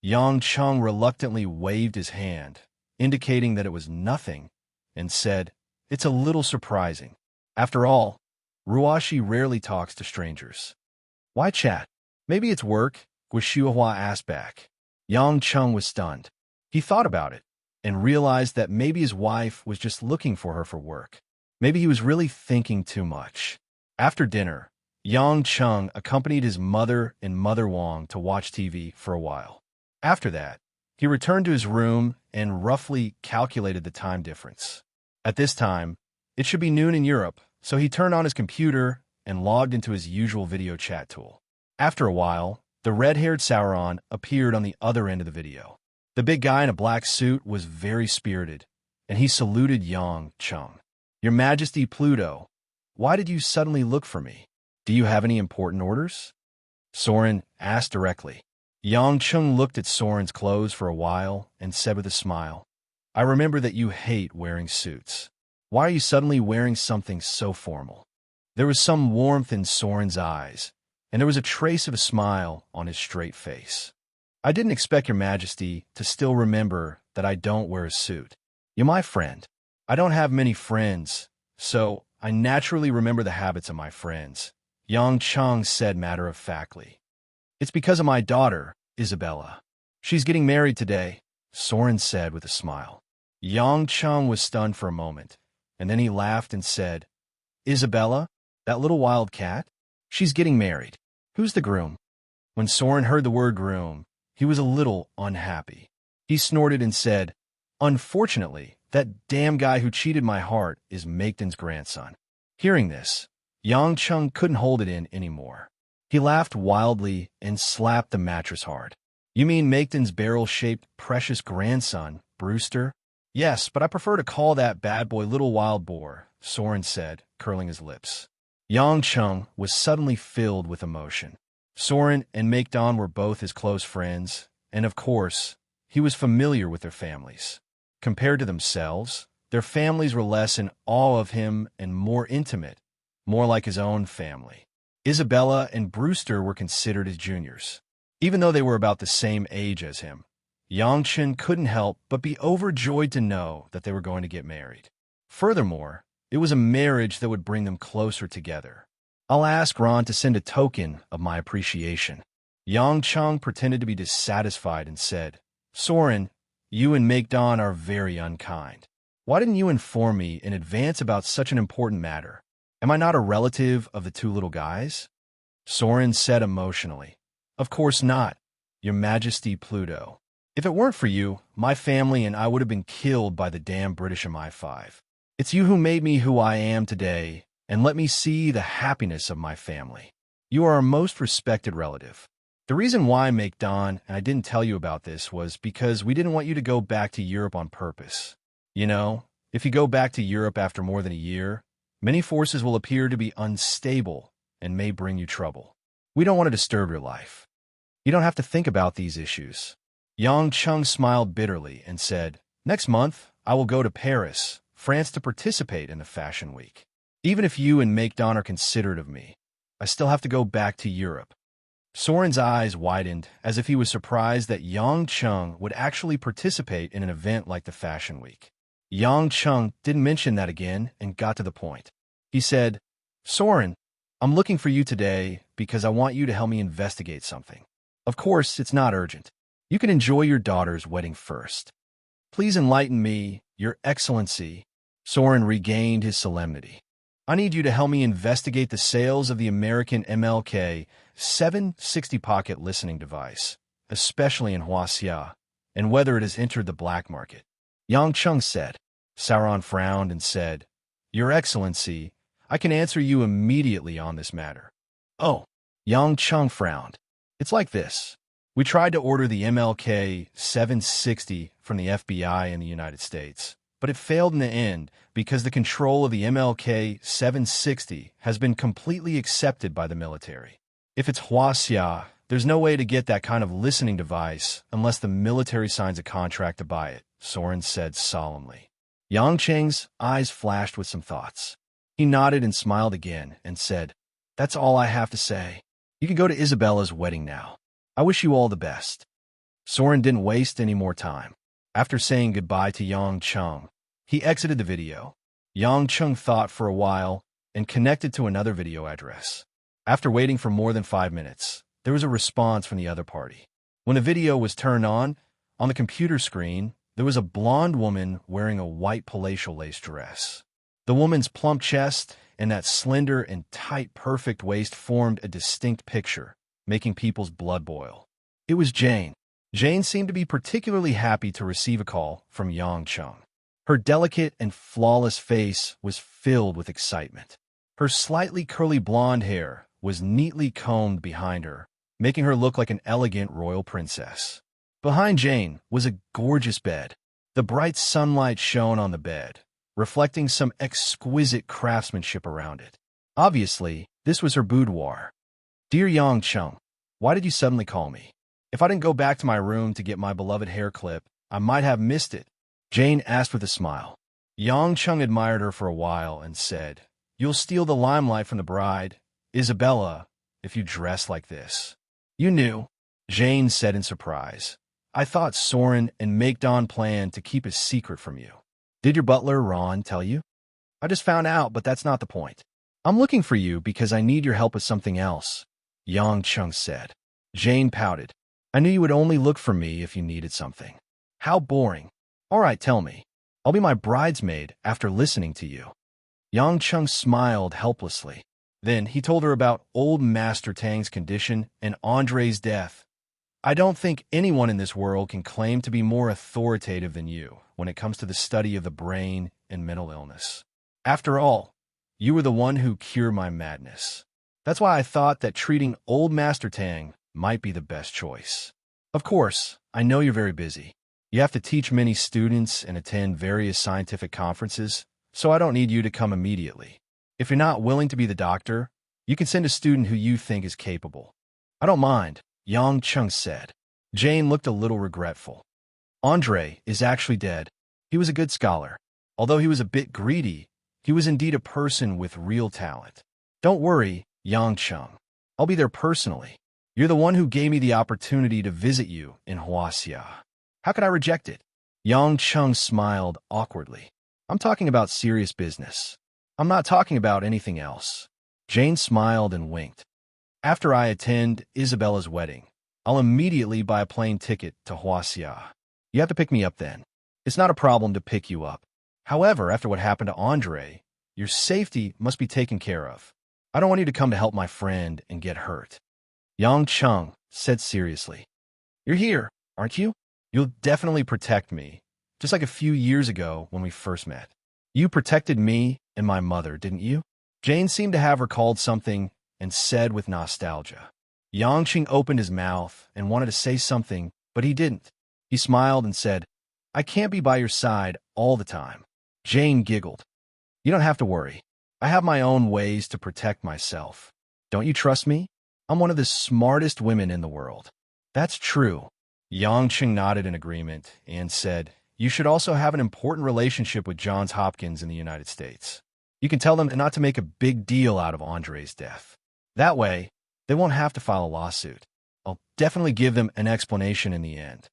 Yang Chung reluctantly waved his hand, indicating that it was nothing, and said, "It's a little surprising. After all, Ruoshi rarely talks to strangers." "Why chat? Maybe it's work," Guo Xuehua asked back. Yang Chung was stunned. He thought about it, and realized that maybe his wife was just looking for her for work. Maybe he was really thinking too much. After dinner, Yang Chung accompanied his mother and Mother Wang to watch TV for a while. After that, he returned to his room and roughly calculated the time difference. At this time, it should be noon in Europe, so he turned on his computer and logged into his usual video chat tool. After a while, the red-haired Sauron appeared on the other end of the video. The big guy in a black suit was very spirited, and he saluted Yang Chung. "Your Majesty Pluto, why did you suddenly look for me? Do you have any important orders?" Soren asked directly. Yang Chung looked at Soren's clothes for a while and said with a smile, "I remember that you hate wearing suits. Why are you suddenly wearing something so formal?" There was some warmth in Soren's eyes, and there was a trace of a smile on his straight face. "I didn't expect your Majesty to still remember that I don't wear a suit. You're my friend. I don't have many friends, so I naturally remember the habits of my friends," Yang Chung said matter-of-factly. "It's because of my daughter, Isabella. She's getting married today," Soren said with a smile. Yang Chung was stunned for a moment, and then he laughed and said, "Isabella? That little wild cat? She's getting married. Who's the groom?" When Soren heard the word groom, he was a little unhappy. He snorted and said, "Unfortunately, that damn guy who cheated my heart is Maekden's grandson." Hearing this, Yang Chung couldn't hold it in anymore. He laughed wildly and slapped the mattress hard. "You mean Maekden's barrel-shaped precious grandson, Brewster?" "Yes, but I prefer to call that bad boy Little Wild Boar," Soren said, curling his lips. Yang Chung was suddenly filled with emotion. Soren and Maekden were both his close friends, and of course, he was familiar with their families. Compared to themselves, their families were less in awe of him and more intimate, more like his own family. Isabella and Brewster were considered his juniors. Even though they were about the same age as him, Yang Chung couldn't help but be overjoyed to know that they were going to get married. Furthermore, it was a marriage that would bring them closer together. "I'll ask Ron to send a token of my appreciation." Yang Chung pretended to be dissatisfied and said, "Soren, you and Maekden are very unkind. Why didn't you inform me in advance about such an important matter? Am I not a relative of the two little guys?" Soren said emotionally, "Of course not, Your Majesty Pluto. If it weren't for you, my family and I would have been killed by the damn British MI5. It's you who made me who I am today and let me see the happiness of my family. You are our most respected relative. The reason why, Maekden, and I didn't tell you about this, was because we didn't want you to go back to Europe on purpose. You know, if you go back to Europe after more than a year, many forces will appear to be unstable and may bring you trouble. We don't want to disturb your life. You don't have to think about these issues." Yang Chung smiled bitterly and said, "Next month, I will go to Paris, France to participate in the Fashion Week. Even if you and Maekden are considerate of me, I still have to go back to Europe." Soren's eyes widened as if he was surprised that Yang Chung would actually participate in an event like the Fashion Week. Yang Chung didn't mention that again and got to the point. He said, "Soren, I'm looking for you today because I want you to help me investigate something. Of course, it's not urgent. You can enjoy your daughter's wedding first. Please enlighten me, Your Excellency. Soren regained his solemnity. I need you to help me investigate the sales of the American MLK 760 pocket listening device, especially in Huaxia, and whether it has entered the black market. Yang Cheng said. Sauron frowned and said, Your Excellency, I can answer you immediately on this matter. Oh, Yang Cheng frowned. It's like this. We tried to order the MLK 760 from the FBI in the United States, but it failed in the end because the control of the MLK 760 has been completely accepted by the military. If it's Huaxia, there's no way to get that kind of listening device unless the military signs a contract to buy it, Soren said solemnly. Yang Cheng's eyes flashed with some thoughts. He nodded and smiled again and said, That's all I have to say. You can go to Isabella's wedding now. I wish you all the best. Soren didn't waste any more time. After saying goodbye to Yang Cheng, he exited the video. Yang Cheng thought for a while and connected to another video address. After waiting for more than 5 minutes, there was a response from the other party. When the video was turned on the computer screen, there was a blonde woman wearing a white palatial lace dress. The woman's plump chest and that slender and tight, perfect waist formed a distinct picture, making people's blood boil. It was Jane. Jane seemed to be particularly happy to receive a call from Yang Cheng. Her delicate and flawless face was filled with excitement. Her slightly curly blonde hair was neatly combed behind her, making her look like an elegant royal princess. Behind Jane was a gorgeous bed. The bright sunlight shone on the bed, reflecting some exquisite craftsmanship around it. Obviously, this was her boudoir. Dear Yang Cheng, why did you suddenly call me? If I didn't go back to my room to get my beloved hair clip, I might have missed it, Jane asked with a smile. Yang Cheng admired her for a while and said, You'll steal the limelight from the bride, Isabella, if you dress like this. You knew, Jane said in surprise. I thought Soren and Makedon planned to keep a secret from you. Did your butler, Ron, tell you? I just found out, but that's not the point. I'm looking for you because I need your help with something else, Yang Cheng said. Jane pouted. I knew you would only look for me if you needed something. How boring. All right, tell me. I'll be my bridesmaid after listening to you. Yang Cheng smiled helplessly. Then he told her about old Master Tang's condition and Andre's death. I don't think anyone in this world can claim to be more authoritative than you when it comes to the study of the brain and mental illness. After all, you were the one who cured my madness. That's why I thought that treating old Master Tang might be the best choice. Of course, I know you're very busy. You have to teach many students and attend various scientific conferences, so I don't need you to come immediately. If you're not willing to be the doctor, you can send a student who you think is capable. I don't mind, Yang Cheng said. Jane looked a little regretful. Andre is actually dead. He was a good scholar. Although he was a bit greedy, he was indeed a person with real talent. Don't worry, Yang Cheng. I'll be there personally. You're the one who gave me the opportunity to visit you in Huaxia. How could I reject it? Yang Cheng smiled awkwardly. I'm talking about serious business. I'm not talking about anything else. Jane smiled and winked. After I attend Isabella's wedding, I'll immediately buy a plane ticket to Huaxia. You have to pick me up then. It's not a problem to pick you up. However, after what happened to Andre, your safety must be taken care of. I don't want you to come to help my friend and get hurt. Yang Cheng said seriously. You're here, aren't you? You'll definitely protect me, just like a few years ago when we first met. You protected me and my mother, didn't you? Jane seemed to have recalled something and said with nostalgia. Yang Cheng opened his mouth and wanted to say something, but he didn't. He smiled and said, I can't be by your side all the time. Jane giggled. You don't have to worry. I have my own ways to protect myself. Don't you trust me? I'm one of the smartest women in the world. That's true. Yang Cheng nodded in agreement and said, You should also have an important relationship with Johns Hopkins in the United States. You can tell them not to make a big deal out of Andre's death. That way, they won't have to file a lawsuit. I'll definitely give them an explanation in the end.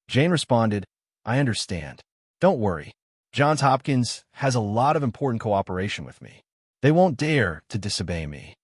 Jane responded, I understand. Don't worry. Johns Hopkins has a lot of important cooperation with me. They won't dare to disobey me.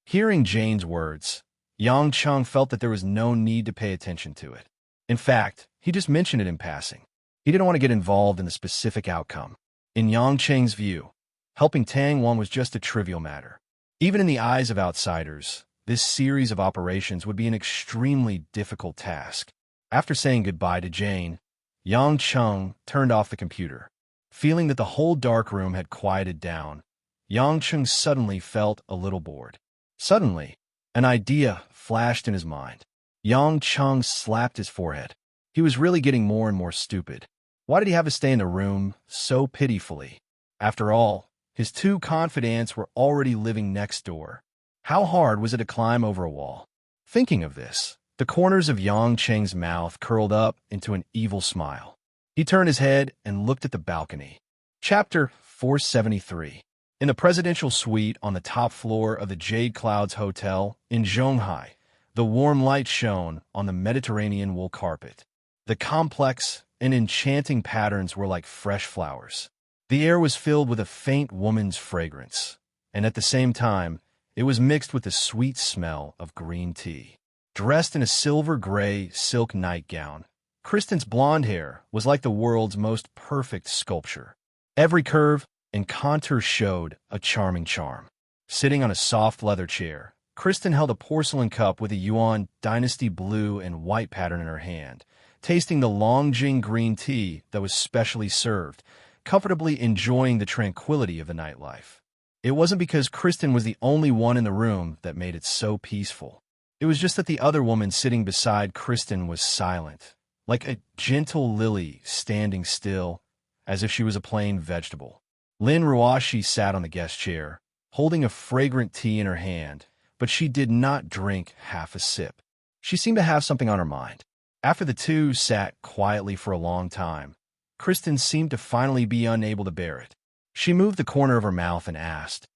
Hearing Jane's words, Yang Chung felt that there was no need to pay attention to it. In fact, he just mentioned it in passing. He didn't want to get involved in the specific outcome. In Yang Cheng's view, helping Tang Wan was just a trivial matter. Even in the eyes of outsiders, this series of operations would be an extremely difficult task. After saying goodbye to Jane, Yang Chung turned off the computer. Feeling that the whole dark room had quieted down, Yang Chung suddenly felt a little bored. Suddenly, an idea flashed in his mind. Yang Chung slapped his forehead. He was really getting more and more stupid. Why did he have to stay in the room so pitifully? After all, his two confidants were already living next door. How hard was it to climb over a wall? Thinking of this, the corners of Yang Cheng's mouth curled up into an evil smile. He turned his head and looked at the balcony. Chapter 473. In the presidential suite on the top floor of the Jade Clouds Hotel in Zhonghai, the warm light shone on the Mediterranean wool carpet. The complex and enchanting patterns were like fresh flowers. The air was filled with a faint woman's fragrance, and at the same time, it was mixed with the sweet smell of green tea. Dressed in a silver-gray silk nightgown, Kristen's blonde hair was like the world's most perfect sculpture. Every curve and contour showed a charming charm. Sitting on a soft leather chair, Kristen held a porcelain cup with a Yuan dynasty blue and white pattern in her hand, tasting the Longjing green tea that was specially served, comfortably enjoying the tranquility of the nightlife. It wasn't because Kristen was the only one in the room that made it so peaceful. It was just that the other woman sitting beside Kristen was silent, like a gentle lily standing still, as if she was a plain vegetable. Lin Ruoshi sat on the guest chair, holding a fragrant tea in her hand, but she did not drink half a sip. She seemed to have something on her mind. After the two sat quietly for a long time, Kristen seemed to finally be unable to bear it. She moved the corner of her mouth and asked,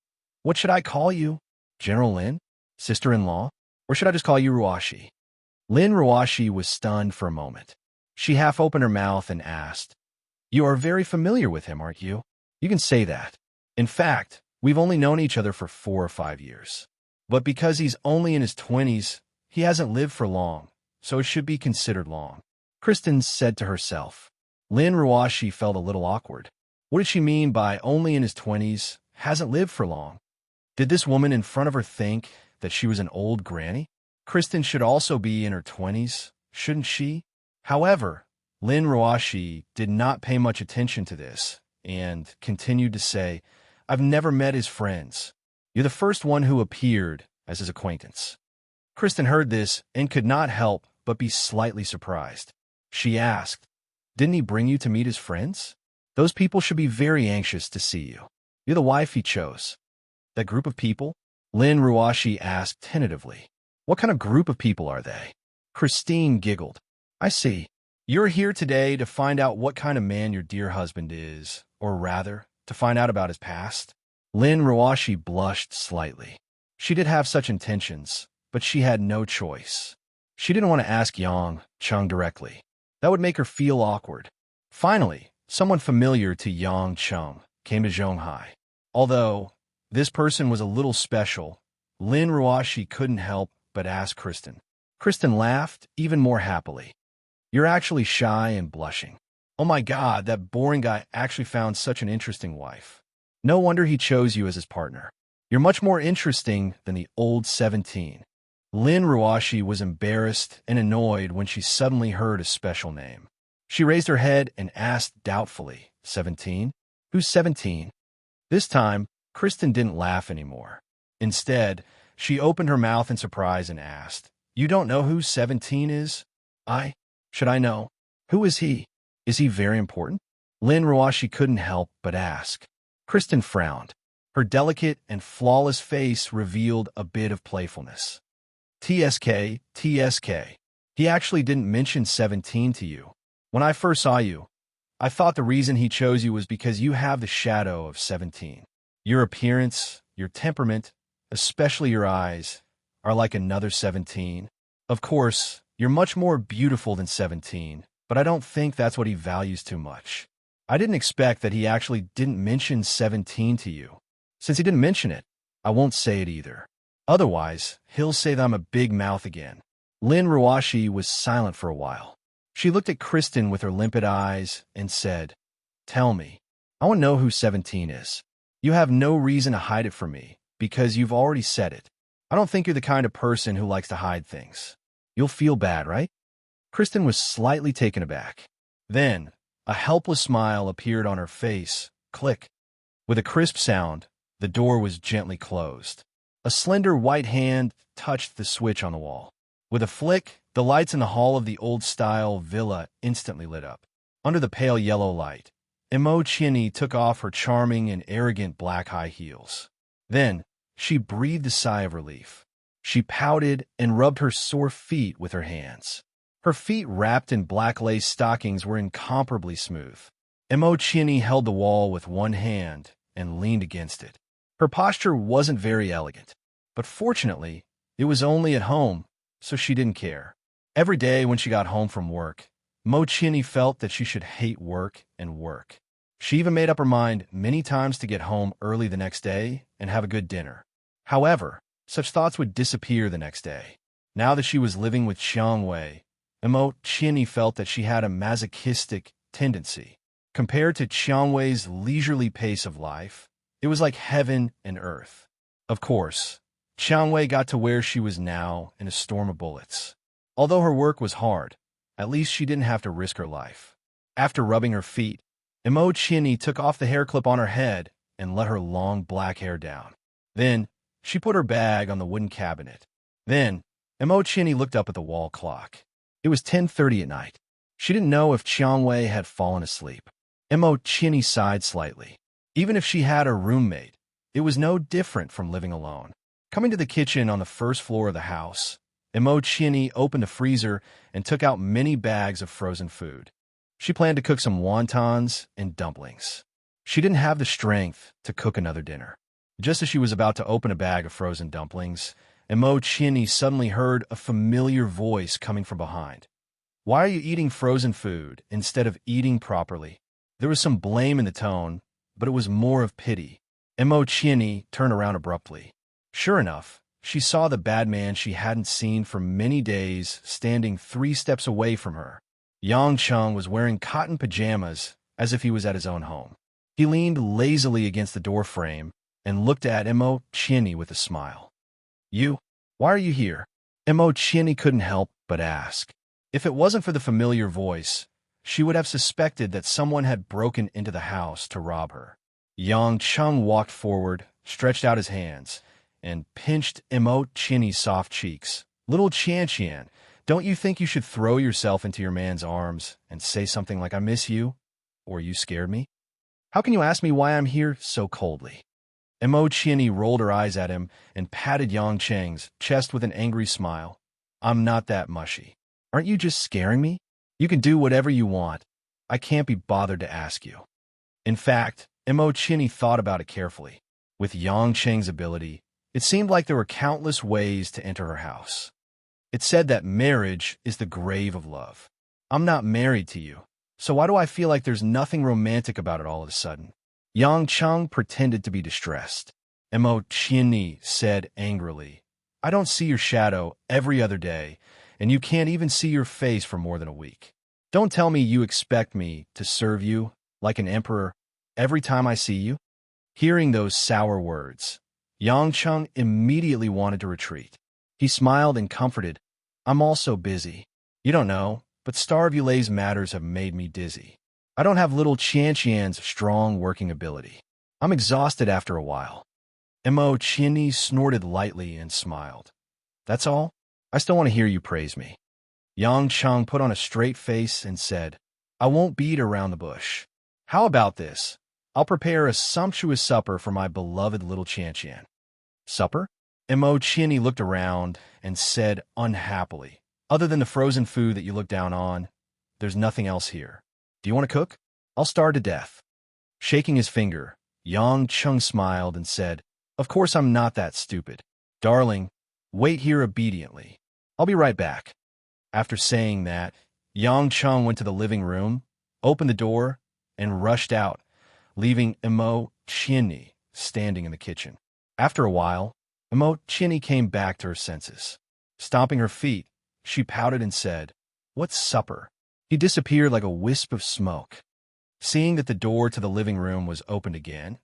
"What should I call you? General Lin? Sister-in-law? Or should I just call you Ruoshi?" Lin Ruoshi was stunned for a moment. She half opened her mouth and asked, "You are very familiar with him, aren't you? You can say that. In fact, we've only known each other for 4 or 5 years. But because he's only in his 20s, he hasn't lived for long, so it should be considered long," Kristen said to herself. Lin Ruoshi felt a little awkward. What did she mean by only in his 20s, hasn't lived for long? Did this woman in front of her think that she was an old granny? Kristen should also be in her 20s, shouldn't she? However, Lin Ruoshi did not pay much attention to this and continued to say, "I've never met his friends. You're the first one who appeared as his acquaintance." Kristen heard this and could not help but be slightly surprised. She asked, "Didn't he bring you to meet his friends? Those people should be very anxious to see you. You're the wife he chose." "That group of people?" Lin Ruoshi asked tentatively. "What kind of group of people are they?" Christine giggled. "I see. You're here today to find out what kind of man your dear husband is, or rather, to find out about his past." Lin Ruoshi blushed slightly. She did have such intentions, but she had no choice. She didn't want to ask Yang Chung directly. That would make her feel awkward. Finally, someone familiar to Yang Chung came to Zhonghai. Although this person was a little special, Lin Ruoshi couldn't help but ask Kristen. Kristen laughed even more happily. "You're actually shy and blushing. Oh my God, that boring guy actually found such an interesting wife. No wonder he chose you as his partner. You're much more interesting than the old 17. Lin Ruoshi was embarrassed and annoyed when she suddenly heard a special name. She raised her head and asked doubtfully, 17? Who's 17? This time, Kristen didn't laugh anymore. Instead, she opened her mouth in surprise and asked, "You don't know who 17 is?" Should I know? Who is he? Is he very important?" Lin Ruoshi couldn't help but ask. Kristen frowned. Her delicate and flawless face revealed a bit of playfulness. TSK. He actually didn't mention 17 to you. When I first saw you, I thought the reason he chose you was because you have the shadow of 17. Your appearance, your temperament, especially your eyes, are like another 17. Of course, you're much more beautiful than 17, but I don't think that's what he values too much. I didn't expect that he actually didn't mention 17 to you. Since he didn't mention it, I won't say it either. Otherwise, he'll say that I'm a big mouth again. Lin Ruashi was silent for a while. She looked at Kristen with her limpid eyes and said, "Tell me. I want to know who 17 is. You have no reason to hide it from me, because you've already said it. I don't think you're the kind of person who likes to hide things. You'll feel bad, right?" Kristen was slightly taken aback. Then, a helpless smile appeared on her face. Click. With a crisp sound, the door was gently closed. A slender white hand touched the switch on the wall. With a flick, the lights in the hall of the old-style villa instantly lit up. Under the pale yellow light, Imo Chinny took off her charming and arrogant black high heels. Then, she breathed a sigh of relief. She pouted and rubbed her sore feet with her hands. Her feet wrapped in black lace stockings were incomparably smooth. Imo Chinny held the wall with one hand and leaned against it. Her posture wasn't very elegant, but fortunately, it was only at home, so she didn't care. Every day when she got home from work, Mo Chinny felt that she should hate work and work. She even made up her mind many times to get home early the next day and have a good dinner. However, such thoughts would disappear the next day. Now that she was living with Xiang Wei, Imo Chinny felt that she had a masochistic tendency. Compared to Xiang Wei's leisurely pace of life, it was like heaven and earth. Of course, Xiang Wei got to where she was now in a storm of bullets. Although her work was hard, at least she didn't have to risk her life. After rubbing her feet, Imo Chinny took off the hair clip on her head and let her long black hair down. Then, she put her bag on the wooden cabinet. Then, Imo Chinny looked up at the wall clock. It was 10:30 at night. She didn't know if Xiang Wei had fallen asleep. Imo Chinny sighed slightly. Even if she had a roommate, it was no different from living alone. Coming to the kitchen on the first floor of the house, Imo Chinny opened a freezer and took out many bags of frozen food. She planned to cook some wontons and dumplings. She didn't have the strength to cook another dinner. Just as she was about to open a bag of frozen dumplings, Imo Chinny suddenly heard a familiar voice coming from behind. "Why are you eating frozen food instead of eating properly?" There was some blame in the tone, but it was more of pity. Imo Chinny turned around abruptly. Sure enough, she saw the bad man she hadn't seen for many days standing 3 steps away from her. Yang Cheng was wearing cotton pajamas as if he was at his own home. He leaned lazily against the door frame and looked at Imo Chinny with a smile. Why are you here?" Imo Chinny couldn't help but ask. If it wasn't for the familiar voice, she would have suspected that someone had broken into the house to rob her. Yang Cheng walked forward, stretched out his hands, and pinched Imo Chinny's soft cheeks. "Little Qian, don't you think you should throw yourself into your man's arms and say something like, 'I miss you,' or 'You scared me'? How can you ask me why I'm here so coldly?" Imo Chinny rolled her eyes at him and patted Yang Cheng's chest with an angry smile. "I'm not that mushy. Aren't you just scaring me? You can do whatever you want. I can't be bothered to ask you." In fact, Imo Chinny thought about it carefully. With Yang Cheng's ability, it seemed like there were countless ways to enter her house. It said that marriage is the grave of love. I'm not married to you, so why do I feel like there's nothing romantic about it all of a sudden? Yang Cheng pretended to be distressed. Imo Chinny said angrily, "I don't see your shadow every other day, and you can't even see your face for more than a week. Don't tell me you expect me to serve you like an emperor every time I see you." Hearing those sour words, Yang Cheng immediately wanted to retreat. He smiled and comforted, "I'm also busy. You don't know, but Star of Yulei's matters have made me dizzy. I don't have little Qian's strong working ability. I'm exhausted after a while." Imo Chinny snorted lightly and smiled. "That's all? I still want to hear you praise me." Yang Cheng put on a straight face and said, "I won't beat around the bush. How about this? I'll prepare a sumptuous supper for my beloved little Qian." "Supper?" Imo Chinny looked around and said unhappily, "Other than the frozen food that you look down on, there's nothing else here. Do you want to cook? I'll starve to death." Shaking his finger, Yang Cheng smiled and said, "Of course I'm not that stupid. Darling, wait here obediently. I'll be right back." After saying that, Yang Cheng went to the living room, opened the door, and rushed out, leaving Imo Chinny standing in the kitchen. After a while, Chinny came back to her senses. Stomping her feet, she pouted and said, "What's supper?" He disappeared like a wisp of smoke. Seeing that the door to the living room was opened again,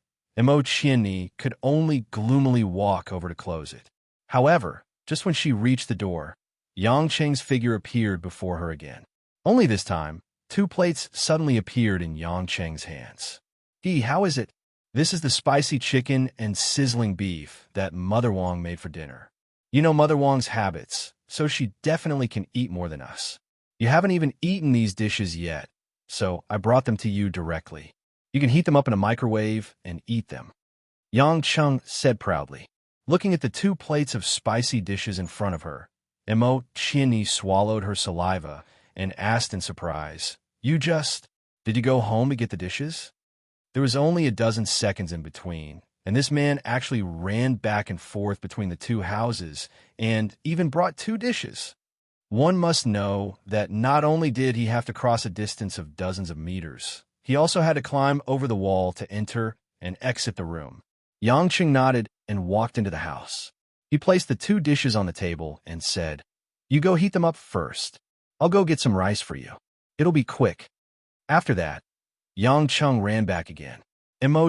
Chinny could only gloomily walk over to close it. However, just when she reached the door, Yang Cheng's figure appeared before her again. Only this time, 2 plates suddenly appeared in Yang Cheng's hands. How is it? This is the spicy chicken and sizzling beef that Mother Wong made for dinner. You know Mother Wong's habits, so she definitely can eat more than us. You haven't even eaten these dishes yet, so I brought them to you directly. You can heat them up in a microwave and eat them." Yang Cheng said proudly. Looking at the 2 plates of spicy dishes in front of her, Chinny swallowed her saliva and asked in surprise, Did you go home to get the dishes?" There was only a dozen seconds in between, and this man actually ran back and forth between the 2 houses and even brought 2 dishes. One must know that not only did he have to cross a distance of dozens of meters, he also had to climb over the wall to enter and exit the room. Yang Cheng nodded and walked into the house. He placed the 2 dishes on the table and said, "You go heat them up first. I'll go get some rice for you. It'll be quick." After that, Yang Cheng ran back again.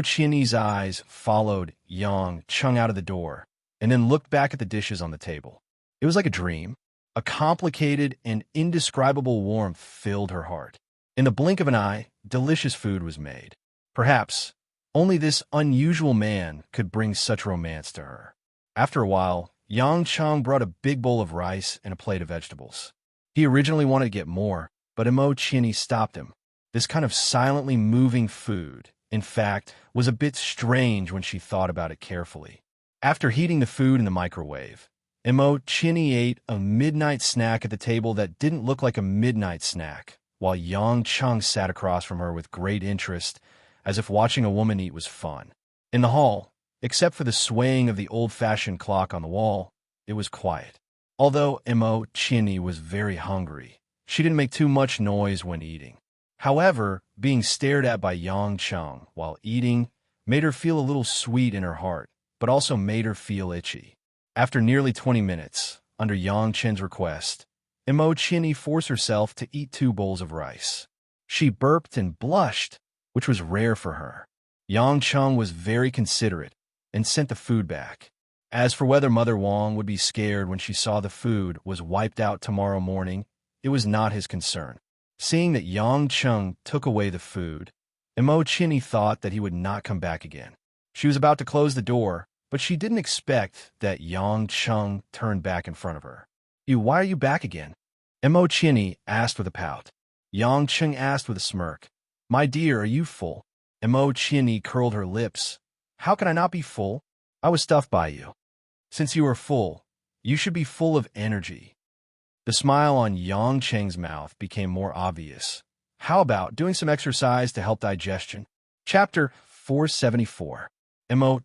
Chinny's eyes followed Yang Cheng out of the door and then looked back at the dishes on the table. It was like a dream. A complicated and indescribable warmth filled her heart. In the blink of an eye, delicious food was made. Perhaps only this unusual man could bring such romance to her. After a while, Yang Cheng brought a big bowl of rice and a plate of vegetables. He originally wanted to get more, but Chinny stopped him. This kind of silently moving food, in fact, was a bit strange when she thought about it carefully. After heating the food in the microwave, Chinny ate a midnight snack at the table that didn't look like a midnight snack, while Yang Cheng sat across from her with great interest, as if watching a woman eat was fun. In the hall, except for the swaying of the old-fashioned clock on the wall, it was quiet. Although Chinny was very hungry, she didn't make too much noise when eating. However, being stared at by Yang Cheng while eating made her feel a little sweet in her heart, but also made her feel itchy. After nearly 20 minutes, under Yang Chen's request, Chinny forced herself to eat 2 bowls of rice. She burped and blushed, which was rare for her. Yang Cheng was very considerate and sent the food back. As for whether Mother Wong would be scared when she saw the food was wiped out tomorrow morning, it was not his concern. Seeing that Yang Cheng took away the food, Chinny thought that he would not come back again. She was about to close the door, but she didn't expect that Yang Cheng turned back in front of her. Why are you back again?" Chinny asked with a pout. Yang Cheng asked with a smirk. "My dear, are you full?" Chinny curled her lips. "How can I not be full? I was stuffed by you. Since you are full, you should be full of energy." The smile on Yang Cheng's mouth became more obvious. "How about doing some exercise to help digestion?" Chapter 474.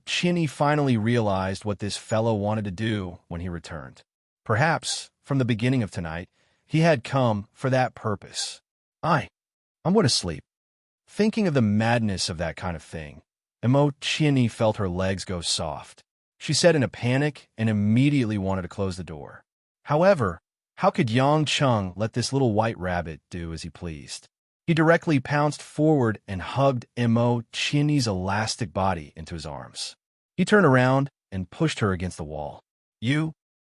Chinny finally realized what this fellow wanted to do when he returned. Perhaps, from the beginning of tonight, he had come for that purpose. I'm going to sleep." Thinking of the madness of that kind of thing, Chinny felt her legs go soft. She said in a panic and immediately wanted to close the door. However, how could Yang Cheng let this little white rabbit do as he pleased? He directly pounced forward and hugged Chinny's elastic body into his arms. He turned around and pushed her against the wall.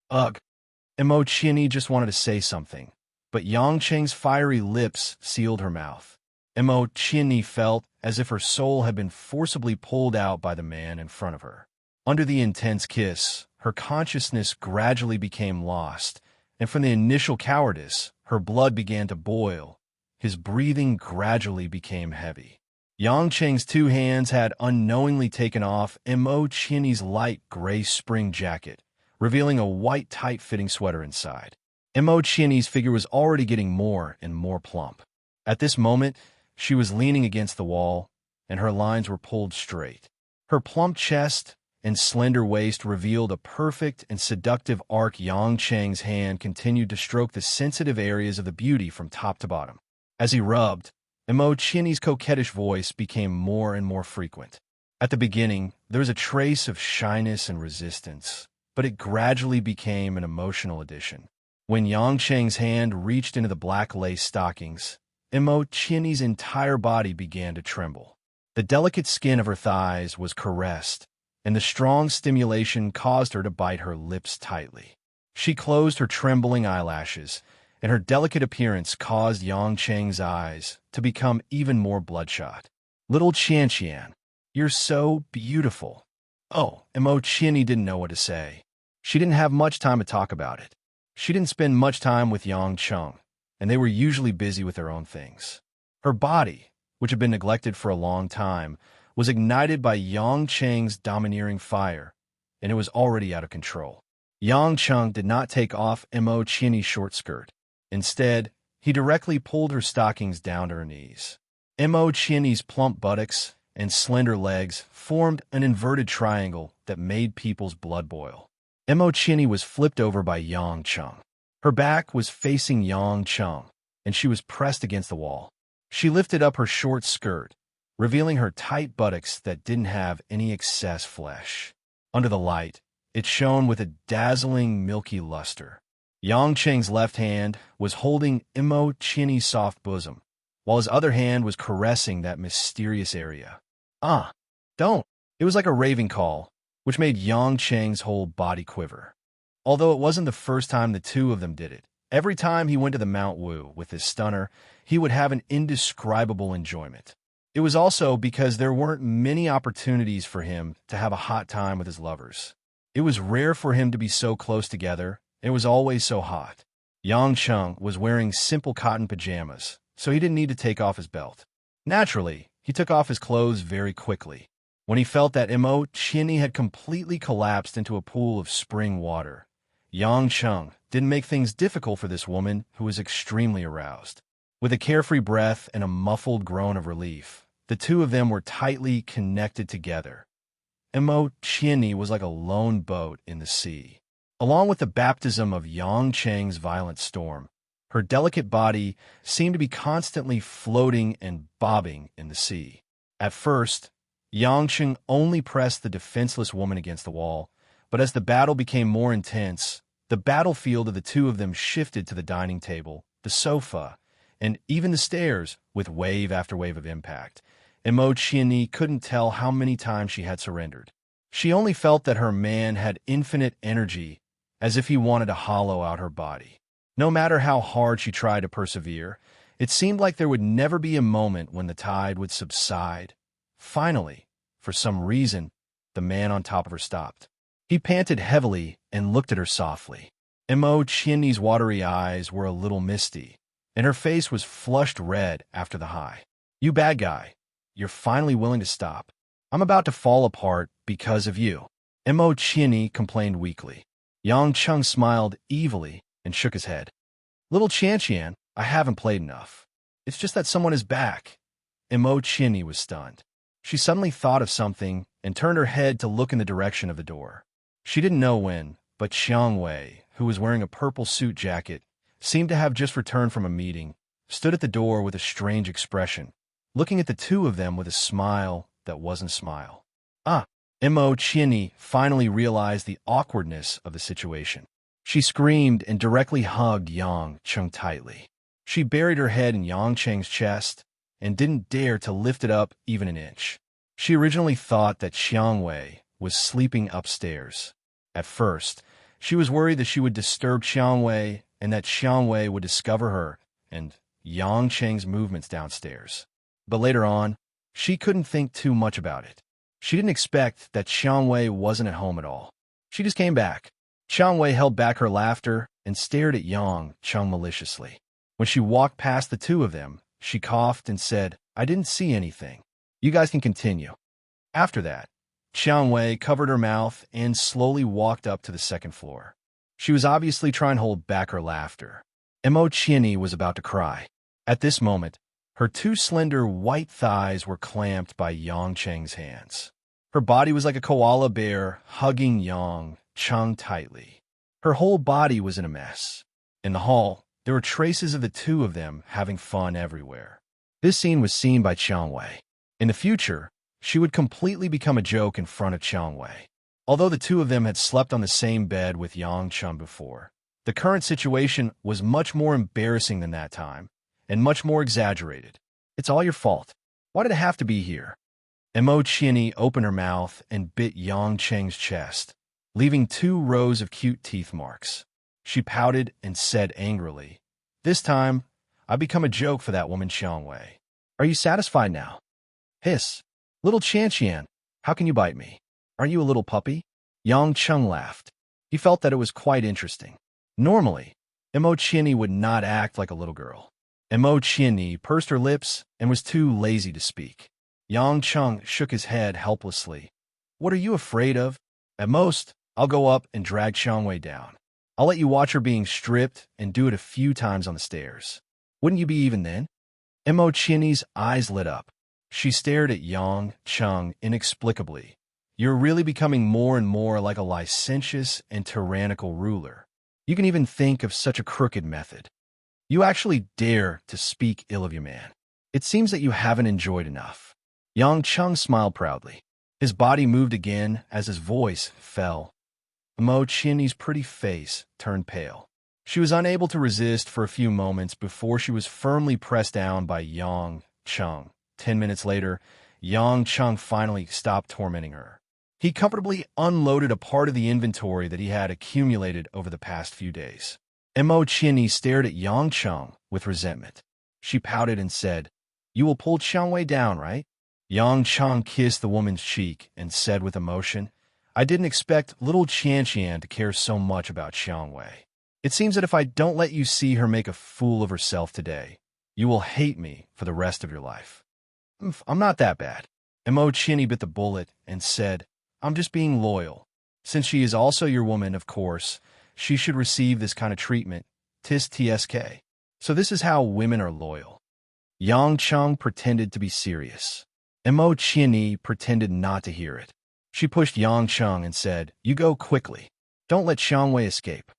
Ugh. Chinny just wanted to say something, but Yang Cheng's fiery lips sealed her mouth. Chinny felt as if her soul had been forcibly pulled out by the man in front of her. Under the intense kiss, her consciousness gradually became lost, and from the initial cowardice, her blood began to boil. His breathing gradually became heavy. Yang Cheng's 2 hands had unknowingly taken off Chinny's light gray spring jacket, revealing a white tight-fitting sweater inside. Chinny's figure was already getting more and more plump. At this moment, she was leaning against the wall, and her lines were pulled straight. Her plump chest and slender waist revealed a perfect and seductive arc. Yang Cheng's hand continued to stroke the sensitive areas of the beauty from top to bottom. As he rubbed, Chinny's coquettish voice became more and more frequent. At the beginning, there was a trace of shyness and resistance, but it gradually became an emotional addition. When Yang Cheng's hand reached into the black lace stockings, Imo Chinny's entire body began to tremble. The delicate skin of her thighs was caressed, and the strong stimulation caused her to bite her lips tightly. She closed her trembling eyelashes, and her delicate appearance caused Yang Cheng's eyes to become even more bloodshot. "Little Qian, you're so beautiful." Oh, Imo Chinny didn't know what to say. She didn't have much time to talk about it. She didn't spend much time with Yang Cheng, and they were usually busy with their own things. Her body, which had been neglected for a long time, was ignited by Yang Cheng's domineering fire, and it was already out of control. Yang Cheng did not take off Imo Chinny's short skirt. Instead, he directly pulled her stockings down to her knees. Imo Chinny's plump buttocks and slender legs formed an inverted triangle that made people's blood boil. Imo Chinny was flipped over by Yang Cheng. Her back was facing Yang Cheng, and she was pressed against the wall. She lifted up her short skirt, revealing her tight buttocks that didn't have any excess flesh. Under the light, it shone with a dazzling milky luster. Yang Cheng's left hand was holding Imo Chinny's soft bosom, while his other hand was caressing that mysterious area. "Ah, don't." It was like a raving call, which made Yang Cheng's whole body quiver. Although it wasn't the first time the two of them did it, every time he went to the Mount Wu with his stunner, he would have an indescribable enjoyment. It was also because there weren't many opportunities for him to have a hot time with his lovers. It was rare for him to be so close together. It was always so hot. Yang Cheng was wearing simple cotton pajamas, so he didn't need to take off his belt. Naturally, he took off his clothes very quickly. When he felt that Imo Chinny had completely collapsed into a pool of spring water, Yang Cheng didn't make things difficult for this woman who was extremely aroused. With a carefree breath and a muffled groan of relief, the two of them were tightly connected together. Imo Chinny was like a lone boat in the sea. Along with the baptism of Yang Cheng's violent storm, her delicate body seemed to be constantly floating and bobbing in the sea. At first, Yang Cheng only pressed the defenseless woman against the wall, but as the battle became more intense, the battlefield of the two of them shifted to the dining table, the sofa, and even the stairs, with wave after wave of impact. Imo Chinny couldn't tell how many times she had surrendered. She only felt that her man had infinite energy, as if he wanted to hollow out her body. No matter how hard she tried to persevere, it seemed like there would never be a moment when the tide would subside. Finally, for some reason, the man on top of her stopped. He panted heavily and looked at her softly. Imo Chinny's watery eyes were a little misty, and her face was flushed red after the high. "You bad guy, you're finally willing to stop. I'm about to fall apart because of you," Imo Chinny complained weakly. Yang Cheng smiled evilly and shook his head. "Little Qian, I haven't played enough. It's just that someone is back." Imo Chinny was stunned. She suddenly thought of something and turned her head to look in the direction of the door. She didn't know when, but Xiang Wei, who was wearing a purple suit jacket, seemed to have just returned from a meeting, stood at the door with a strange expression, looking at the two of them with a smile that wasn't a smile. "Ah!" Imo Chinny finally realized the awkwardness of the situation. She screamed and directly hugged Yang Cheng tightly. She buried her head in Yang Cheng's chest and didn't dare to lift it up even an inch. She originally thought that Xiang Wei was sleeping upstairs. At first, she was worried that she would disturb Xiang Wei and that Xiang Wei would discover her and Yang Cheng's movements downstairs. But later on, she couldn't think too much about it. She didn't expect that Xiang Wei wasn't at home at all. She just came back. Xiang Wei held back her laughter and stared at Yang Cheng maliciously. When she walked past the two of them, she coughed and said, "I didn't see anything. You guys can continue." After that, Xiang Wei covered her mouth and slowly walked up to the second floor. She was obviously trying to hold back her laughter. Imo Chinny was about to cry. At this moment, her two slender white thighs were clamped by Yang Cheng's hands. Her body was like a koala bear hugging Yang Cheng tightly. Her whole body was in a mess. In the hall, there were traces of the two of them having fun everywhere. This scene was seen by Xiang Wei. In the future, she would completely become a joke in front of Xiang Wei. Although the two of them had slept on the same bed with Yang Chun before, the current situation was much more embarrassing than that time, and much more exaggerated. It's all your fault. Why did it have to be here? Mo Chinny opened her mouth and bit Yang Cheng's chest, leaving 2 rows of cute teeth marks. She pouted and said angrily, "This time, I become a joke for that woman Xiang Wei. Are you satisfied now?" Hiss. "Little Qian, how can you bite me? Are you a little puppy?" Yang Cheng laughed. He felt that it was quite interesting. Normally, Mo Chinny would not act like a little girl. Mo Chinny pursed her lips and was too lazy to speak. Yang Cheng shook his head helplessly. "What are you afraid of? At most, I'll go up and drag Xiang Wei down. I'll let you watch her being stripped and do it a few times on the stairs. Wouldn't you be even then?" Mo Chinny's eyes lit up. She stared at Yang Cheng inexplicably. "You're really becoming more and more like a licentious and tyrannical ruler. You can even think of such a crooked method. You actually dare to speak ill of your man. It seems that you haven't enjoyed enough." Yang Cheng smiled proudly. His body moved again as his voice fell. Mo Chinny's pretty face turned pale. She was unable to resist for a few moments before she was firmly pressed down by Yang Cheng. 10 minutes later, Yang Cheng finally stopped tormenting her. He comfortably unloaded a part of the inventory that he had accumulated over the past few days. Mo Chinny stared at Yang Cheng with resentment. She pouted and said, "You will pull Xiang Wei down, right?" Yang Cheng kissed the woman's cheek and said with emotion, "I didn't expect little Qian to care so much about Xiang Wei. It seems that if I don't let you see her make a fool of herself today, you will hate me for the rest of your life." "I'm not that bad." Mo Chinny bit the bullet and said, "I'm just being loyal. Since she is also your woman, of course, she should receive this kind of treatment. Tis TSK. So this is how women are loyal." Yang Cheng pretended to be serious. Mo Chinny pretended not to hear it. She pushed Yang Cheng and said, "You go quickly. Don't let Xiang Wei escape."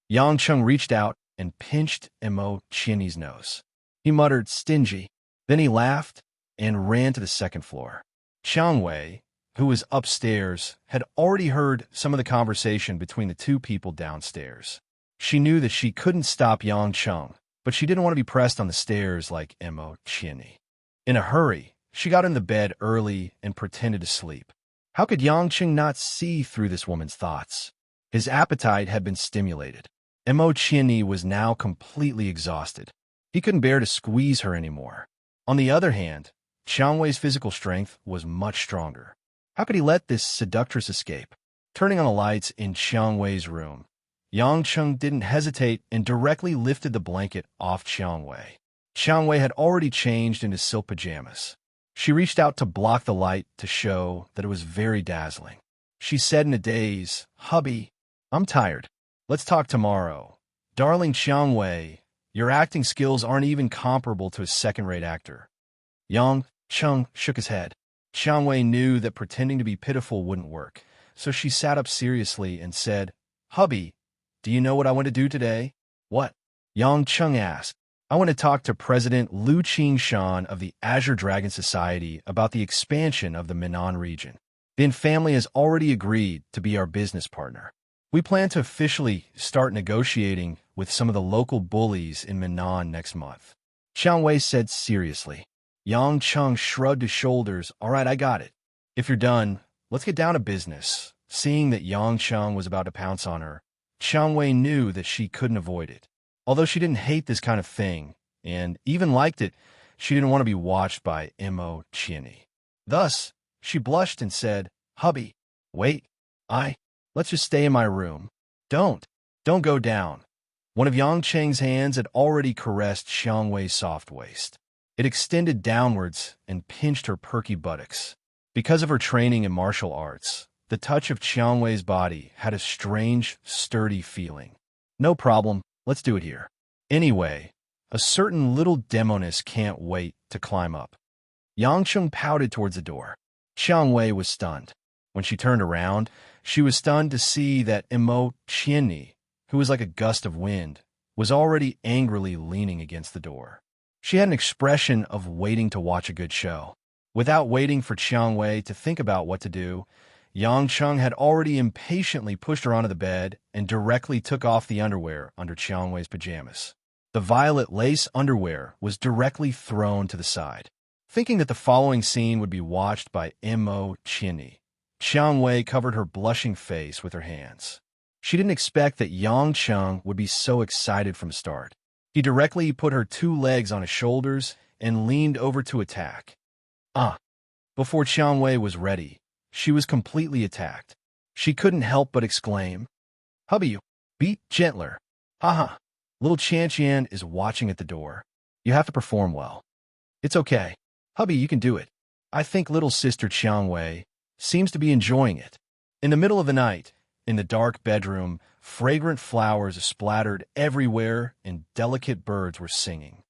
Yang Cheng reached out and pinched Mo Chinny's nose. He muttered, "Stingy." Then he laughed and ran to the second floor. Xiang Wei, who was upstairs, had already heard some of the conversation between the two people downstairs. She knew that she couldn't stop Yang Cheng, but she didn't want to be pressed on the stairs like Mo Chinny. In a hurry, she got in the bed early and pretended to sleep. How could Yang Cheng not see through this woman's thoughts? His appetite had been stimulated. Mo Chinny was now completely exhausted. He couldn't bear to squeeze her anymore. On the other hand, Xiang Wei's physical strength was much stronger. How could he let this seductress escape? Turning on the lights in Xiang Wei's room, Yang Cheng didn't hesitate and directly lifted the blanket off Xiang Wei. Xiang Wei had already changed into silk pajamas. She reached out to block the light to show that it was very dazzling. She said in a daze, "Hubby, I'm tired. Let's talk tomorrow. Darling Xiang Wei, your acting skills aren't even comparable to a second-rate actor." Yang Cheng shook his head. Xiang Wei knew that pretending to be pitiful wouldn't work, so she sat up seriously and said, "Hubby, do you know what I want to do today?" "What?" Yang Cheng asked. "I want to talk to President Lu Qingshan of the Azure Dragon Society about the expansion of the Minnan region. The family has already agreed to be our business partner. We plan to officially start negotiating with some of the local bullies in Minnan next month." Xiang Wei said seriously. Yang Cheng shrugged his shoulders. "All right, I got it. If you're done, let's get down to business." Seeing that Yang Cheng was about to pounce on her, Xiang Wei knew that she couldn't avoid it. Although she didn't hate this kind of thing, and even liked it, she didn't want to be watched by Mo Chinny. Thus, she blushed and said, "Hubby, wait, let's just stay in my room. Don't go down." One of Yang Cheng's hands had already caressed Xiang Wei's soft waist. It extended downwards and pinched her perky buttocks. Because of her training in martial arts, the touch of Xiang Wei's body had a strange, sturdy feeling. "No problem, let's do it here. Anyway, a certain little demoness can't wait to climb up." Yang Cheng pouted towards the door. Xiang Wei was stunned. When she turned around, she was stunned to see that Mo Chinny, who was like a gust of wind, was already angrily leaning against the door. She had an expression of waiting to watch a good show. Without waiting for Xiang Wei to think about what to do, Yang Cheng had already impatiently pushed her onto the bed and directly took off the underwear under Chiang Wei's pajamas. The violet lace underwear was directly thrown to the side. Thinking that the following scene would be watched by Mo Chinny, Chiang Wei covered her blushing face with her hands. She didn't expect that Yang Cheng would be so excited from the start. He directly put her 2 legs on his shoulders and leaned over to attack. Before Chiang Wei was ready, she was completely attacked. She couldn't help but exclaim, "Hubby, you beat gentler. Haha. Little Chan Chan is watching at the door. You have to perform well." "It's okay. Hubby, you can do it." I think little sister Chiang Wei seems to be enjoying it. In the middle of the night, in the dark bedroom, fragrant flowers splattered everywhere and delicate birds were singing.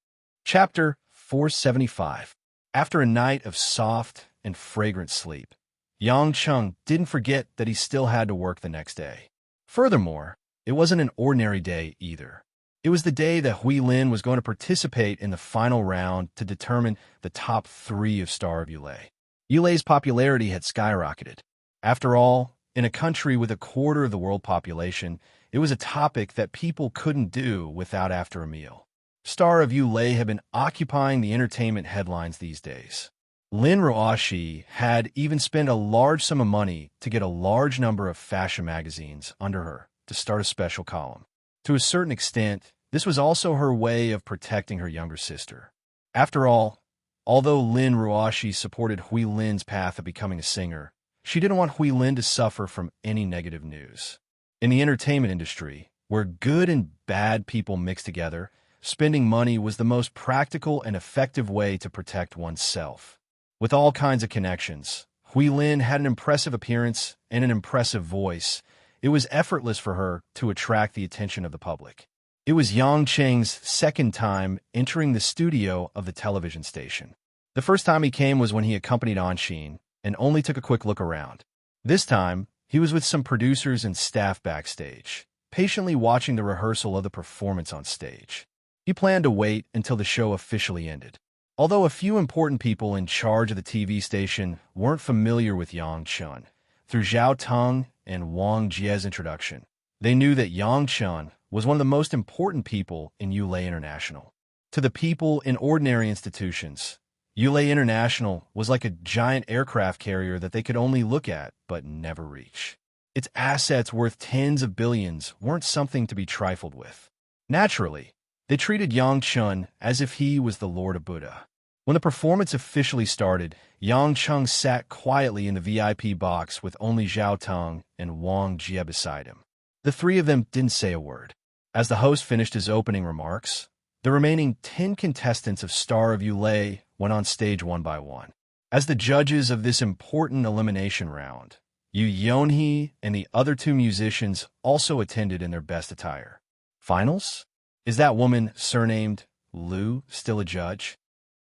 Chapter 475. After a night of soft and fragrant sleep, Yang Cheng didn't forget that he still had to work the next day. Furthermore, it wasn't an ordinary day either. It was the day that Hui Lin was going to participate in the final round to determine the top 3 of Star of Yulei. Yulei's popularity had skyrocketed. After all, in a country with 1/4 of the world population, it was a topic that people couldn't do without after a meal. Star of Yulei had been occupying the entertainment headlines these days. Lin Ruoshi had even spent a large sum of money to get a large number of fashion magazines under her to start a special column. To a certain extent, this was also her way of protecting her younger sister. After all, although Lin Ruoshi supported Hui Lin's path of becoming a singer, she didn't want Hui Lin to suffer from any negative news. In the entertainment industry, where good and bad people mix together, spending money was the most practical and effective way to protect oneself. With all kinds of connections, Hui Lin had an impressive appearance and an impressive voice. It was effortless for her to attract the attention of the public. It was Yang Cheng's second time entering the studio of the television station. The first time he came was when he accompanied Anshin and only took a quick look around. This time, he was with some producers and staff backstage, patiently watching the rehearsal of the performance on stage. He planned to wait until the show officially ended. Although a few important people in charge of the TV station weren't familiar with Yang Chun, through Zhao Teng and Wang Jie's introduction, they knew that Yang Chun was one of the most important people in Yulei International. To the people in ordinary institutions, Yulei International was like a giant aircraft carrier that they could only look at but never reach. Its assets worth tens of billions weren't something to be trifled with. Naturally, they treated Yang Chun as if he was the Lord of Buddha. When the performance officially started, Yang Cheng sat quietly in the VIP box with only Zhao Teng and Wang Jie beside him. The 3 of them didn't say a word. As the host finished his opening remarks, the remaining 10 contestants of Star of Yulei went on stage one by one. As the judges of this important elimination round, Yu Yonhee and the other 2 musicians also attended in their best attire. Finals? Is that woman, surnamed Lu, still a judge?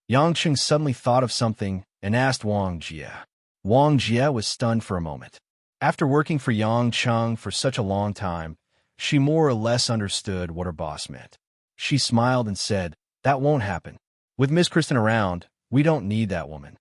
Yang Cheng suddenly thought of something and asked Wang Jie. Wang Jie was stunned for a moment. After working for Yang Cheng for such a long time, she more or less understood what her boss meant. She smiled and said, "That won't happen. With Miss Kristen around, we don't need that woman."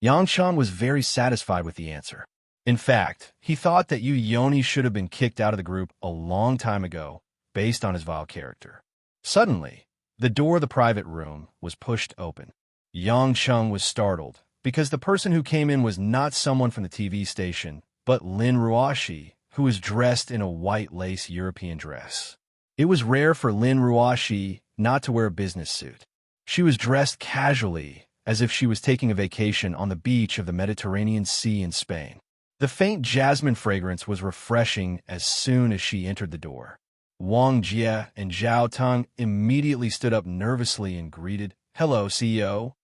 Yang Cheng was very satisfied with the answer. In fact, he thought that Yu Yoni should have been kicked out of the group a long time ago, based on his vile character. Suddenly, the door of the private room was pushed open. Yang Cheng was startled, because the person who came in was not someone from the TV station, but Lin Ruoshi, who was dressed in a white lace European dress. It was rare for Lin Ruoshi not to wear a business suit. She was dressed casually, as if she was taking a vacation on the beach of the Mediterranean Sea in Spain. The faint jasmine fragrance was refreshing as soon as she entered the door. Wang Jie and Zhao Teng immediately stood up nervously and greeted, "Hello, CEO."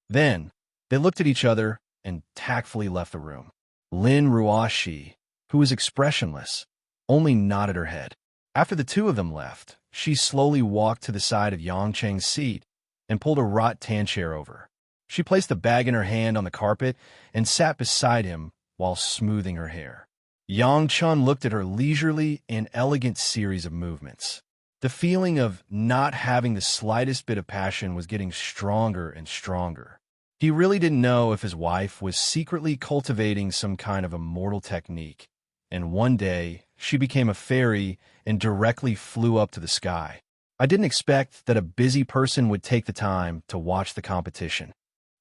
Then, they looked at each other and tactfully left the room. Lin Ruoshi, who was expressionless, only nodded her head. After the 2 of them left, she slowly walked to the side of Yang Cheng's seat and pulled a rattan chair over. She placed the bag in her hand on the carpet and sat beside him while smoothing her hair. Yang Chun looked at her leisurely and elegant series of movements. The feeling of not having the slightest bit of passion was getting stronger and stronger. He really didn't know if his wife was secretly cultivating some kind of immortal technique, and one day she became a fairy and directly flew up to the sky. I didn't expect that a busy person would take the time to watch the competition.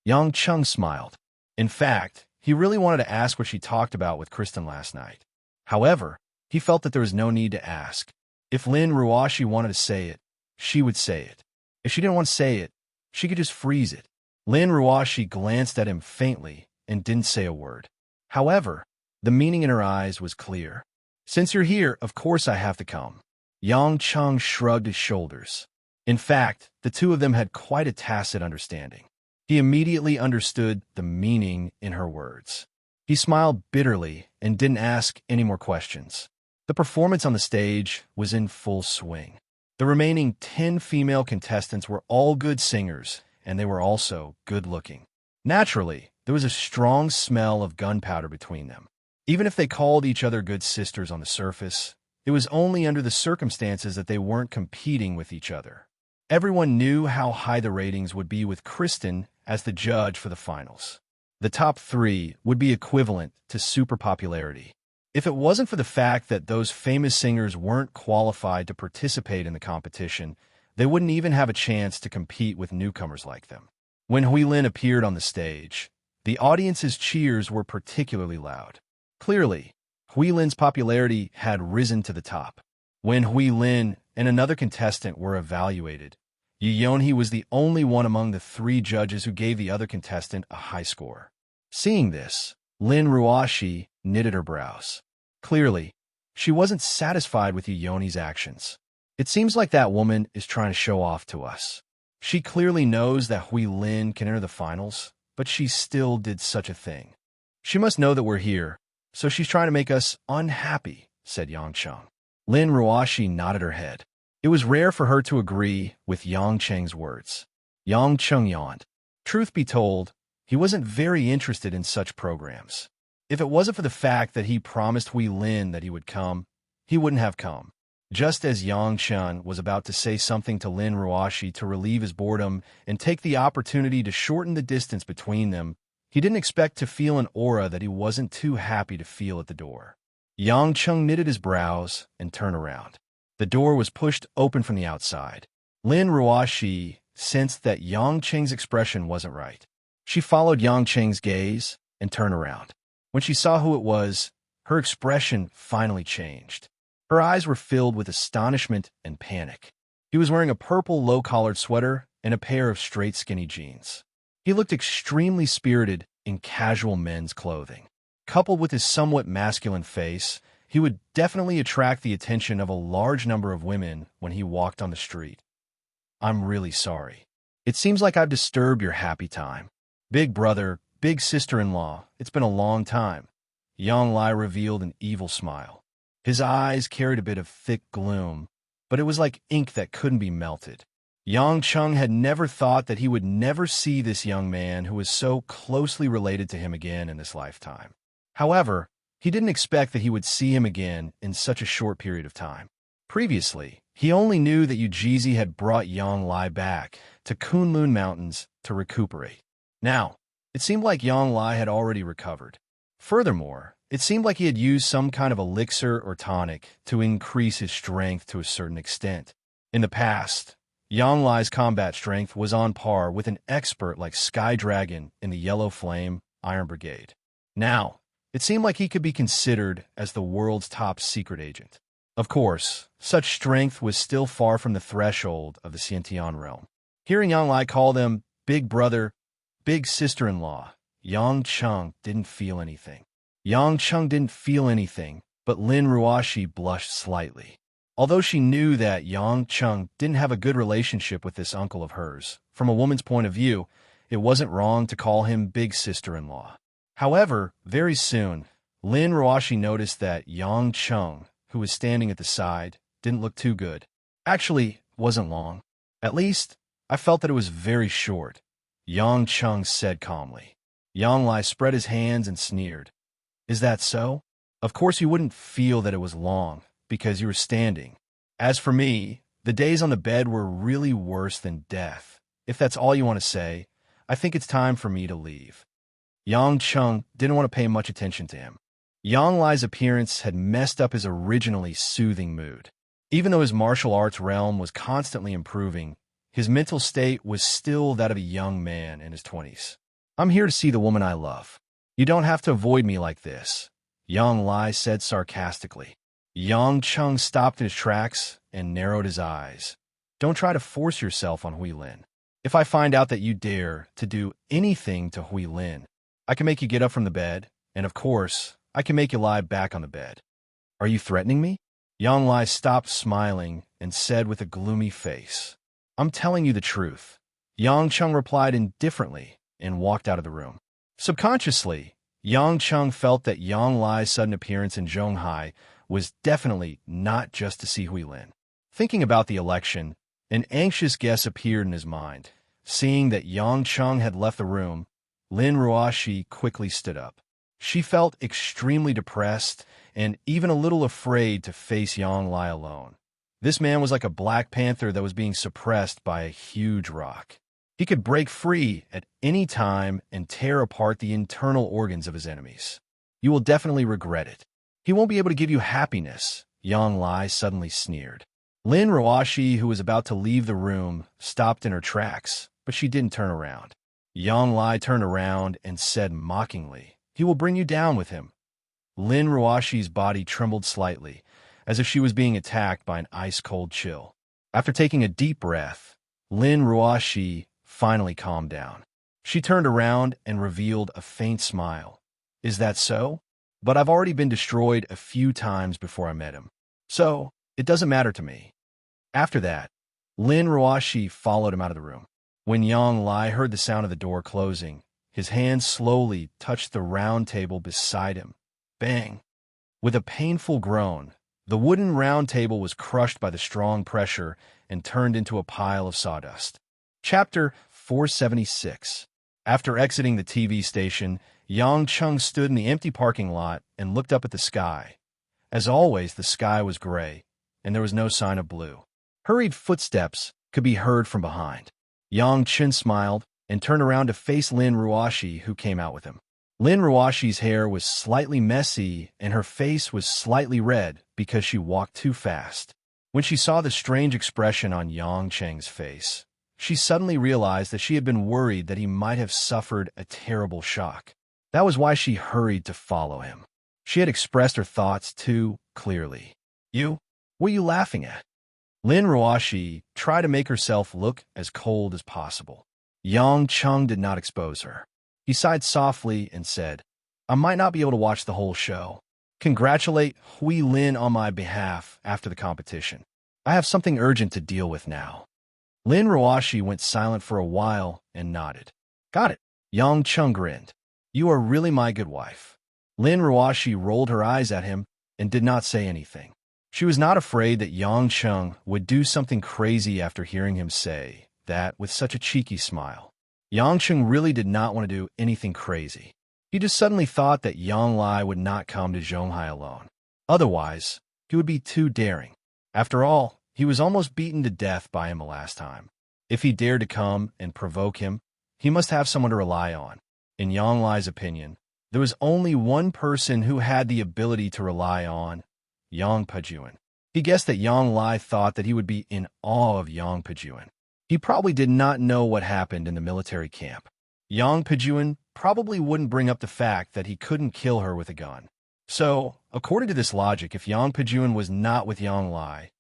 Yang Chung smiled. In fact, he really wanted to ask what she talked about with Kristen last night. However, he felt that there was no need to ask. If Lin Ruashi wanted to say it, she would say it. If she didn't want to say it, she could just freeze it. Lin Ruashi glanced at him faintly and didn't say a word. However, the meaning in her eyes was clear. Since you're here, of course I have to come. Yang Chung shrugged his shoulders. In fact, the two of them had quite a tacit understanding. He immediately understood the meaning in her words. He smiled bitterly and didn't ask any more questions. The performance on the stage was in full swing. The remaining 10 female contestants were all good singers, and they were also good-looking. Naturally, there was a strong smell of gunpowder between them. Even if they called each other good sisters on the surface, it was only under the circumstances that they weren't competing with each other. Everyone knew how high the ratings would be with Kristen as the judge for the finals. The top 3 would be equivalent to super popularity. If it wasn't for the fact that those famous singers weren't qualified to participate in the competition, they wouldn't even have a chance to compete with newcomers like them. When Huilin appeared on the stage, the audience's cheers were particularly loud. Clearly, Huilin's popularity had risen to the top. When Huilin and another contestant were evaluated, Yu Yonhee was the only one among the 3 judges who gave the other contestant a high score. Seeing this, Lin Ruashi knitted her brows. Clearly, she wasn't satisfied with Yu Yonhee's actions. It seems like that woman is trying to show off to us. She clearly knows that Huilin can enter the finals, but she still did such a thing. She must know that we're here, so she's trying to make us unhappy, said Yang Chung. Lin Ruashi nodded her head. It was rare for her to agree with Yang Cheng's words. Yang Chung yawned. Truth be told, he wasn't very interested in such programs. If it wasn't for the fact that he promised Huilin that he would come, he wouldn't have come. Just as Yang Chen was about to say something to Lin Ruashi to relieve his boredom and take the opportunity to shorten the distance between them, he didn't expect to feel an aura that he wasn't too happy to feel at the door. Yang Chung knitted his brows and turned around. The door was pushed open from the outside. Lin Ruashi sensed that Yang Cheng's expression wasn't right. She followed Yang Cheng's gaze and turned around. When she saw who it was, her expression finally changed. Her eyes were filled with astonishment and panic. He was wearing a purple low-collared sweater and a pair of straight skinny jeans. He looked extremely spirited in casual men's clothing. Coupled with his somewhat masculine face, he would definitely attract the attention of a large number of women when he walked on the street. I'm really sorry. It seems like I've disturbed your happy time. Big brother, big sister-in-law, it's been a long time. Yang Lai revealed an evil smile. His eyes carried a bit of thick gloom, but it was like ink that couldn't be melted. Yang Chung had never thought that he would never see this young man who was so closely related to him again in this lifetime. However, he didn't expect that he would see him again in such a short period of time. Previously, he only knew that Ujizi had brought Yang Lai back to Kunlun Mountains to recuperate. Now, it seemed like Yang Lai had already recovered. Furthermore, it seemed like he had used some kind of elixir or tonic to increase his strength to a certain extent. In the past, Yang Lai's combat strength was on par with an expert like Sky Dragon in the Yellow Flame Iron Brigade. Now, it seemed like he could be considered as the world's top secret agent. Of course, such strength was still far from the threshold of the Xiantian realm. Hearing Yang Lai call them big brother, big sister-in-law, Yang Chung didn't feel anything. Yang Chung didn't feel anything, but Lin Ruashi blushed slightly. Although she knew that Yang Chung didn't have a good relationship with this uncle of hers, from a woman's point of view, it wasn't wrong to call him big sister-in-law. However, very soon, Lin Ruashi noticed that Yang Chung, who was standing at the side, didn't look too good. Actually, it wasn't long. At least, I felt that it was very short, Yang Chung said calmly. Yang Lai spread his hands and sneered. Is that so? Of course you wouldn't feel that it was long, because you were standing. As for me, the days on the bed were really worse than death. If that's all you want to say, I think it's time for me to leave. Yang Chung didn't want to pay much attention to him. Yang Lai's appearance had messed up his originally soothing mood. Even though his martial arts realm was constantly improving, his mental state was still that of a young man in his 20s. I'm here to see the woman I love. You don't have to avoid me like this, Yang Lai said sarcastically. Yang Chung stopped in his tracks and narrowed his eyes. Don't try to force yourself on Hui Lin. If I find out that you dare to do anything to Hui Lin, I can make you get up from the bed, and of course, I can make you lie back on the bed. Are you threatening me? Yang Lai stopped smiling and said with a gloomy face, I'm telling you the truth. Yang Chung replied indifferently and walked out of the room. Subconsciously, Yang Chung felt that Yang Lai's sudden appearance in Zhonghai was definitely not just to see Hui Lin. Thinking about the election, an anxious guess appeared in his mind. Seeing that Yang Chung had left the room, Lin Ruoxi quickly stood up. She felt extremely depressed and even a little afraid to face Yang Lai alone. This man was like a black panther that was being suppressed by a huge rock. He could break free at any time and tear apart the internal organs of his enemies. You will definitely regret it. He won't be able to give you happiness, Yang Lai suddenly sneered. Lin Ruoxi, who was about to leave the room, stopped in her tracks, but she didn't turn around. Yang Lai turned around and said mockingly, He will bring you down with him. Lin Ruoxi's body trembled slightly, as if she was being attacked by an ice-cold chill. After taking a deep breath, Lin Ruoxi finally calmed down. She turned around and revealed a faint smile. Is that so? But I've already been destroyed a few times before I met him. So, it doesn't matter to me. After that, Lin Ruoxi followed him out of the room. When Yang Lai heard the sound of the door closing, his hand slowly touched the round table beside him. Bang! With a painful groan, the wooden round table was crushed by the strong pressure and turned into a pile of sawdust. Chapter 476. After exiting the TV station, Yang Chung stood in the empty parking lot and looked up at the sky. As always, the sky was gray, and there was no sign of blue. Hurried footsteps could be heard from behind. Yang Chen smiled and turned around to face Lin Ruoxi, who came out with him. Lin Ruoxi's hair was slightly messy, and her face was slightly red because she walked too fast. When she saw the strange expression on Yang Cheng's face, she suddenly realized that she had been worried that he might have suffered a terrible shock. That was why she hurried to follow him. She had expressed her thoughts too clearly. You? What are you laughing at? Lin Ruoxi tried to make herself look as cold as possible. Yang Chung did not expose her. He sighed softly and said, I might not be able to watch the whole show. Congratulate Hui Lin on my behalf after the competition. I have something urgent to deal with now. Lin Ruoxi went silent for a while and nodded. Got it. Yang Chung grinned. You are really my good wife. Lin Ruoxi rolled her eyes at him and did not say anything. She was not afraid that Yang Chung would do something crazy after hearing him say that with such a cheeky smile. Yang Chung really did not want to do anything crazy. He just suddenly thought that Yang Lai would not come to Zhonghai alone. Otherwise, he would be too daring. After all, he was almost beaten to death by him the last time. If he dared to come and provoke him, he must have someone to rely on. In Yang Lai's opinion, there was only one person who had the ability to rely on, Yang Pejuan. He guessed that Yang Lai thought that he would be in awe of Yang Pejuan. He probably did not know what happened in the military camp. Yang Pejuan probably wouldn't bring up the fact that he couldn't kill her with a gun. So, according to this logic, if Yang Pejuan was not with Yang Lai,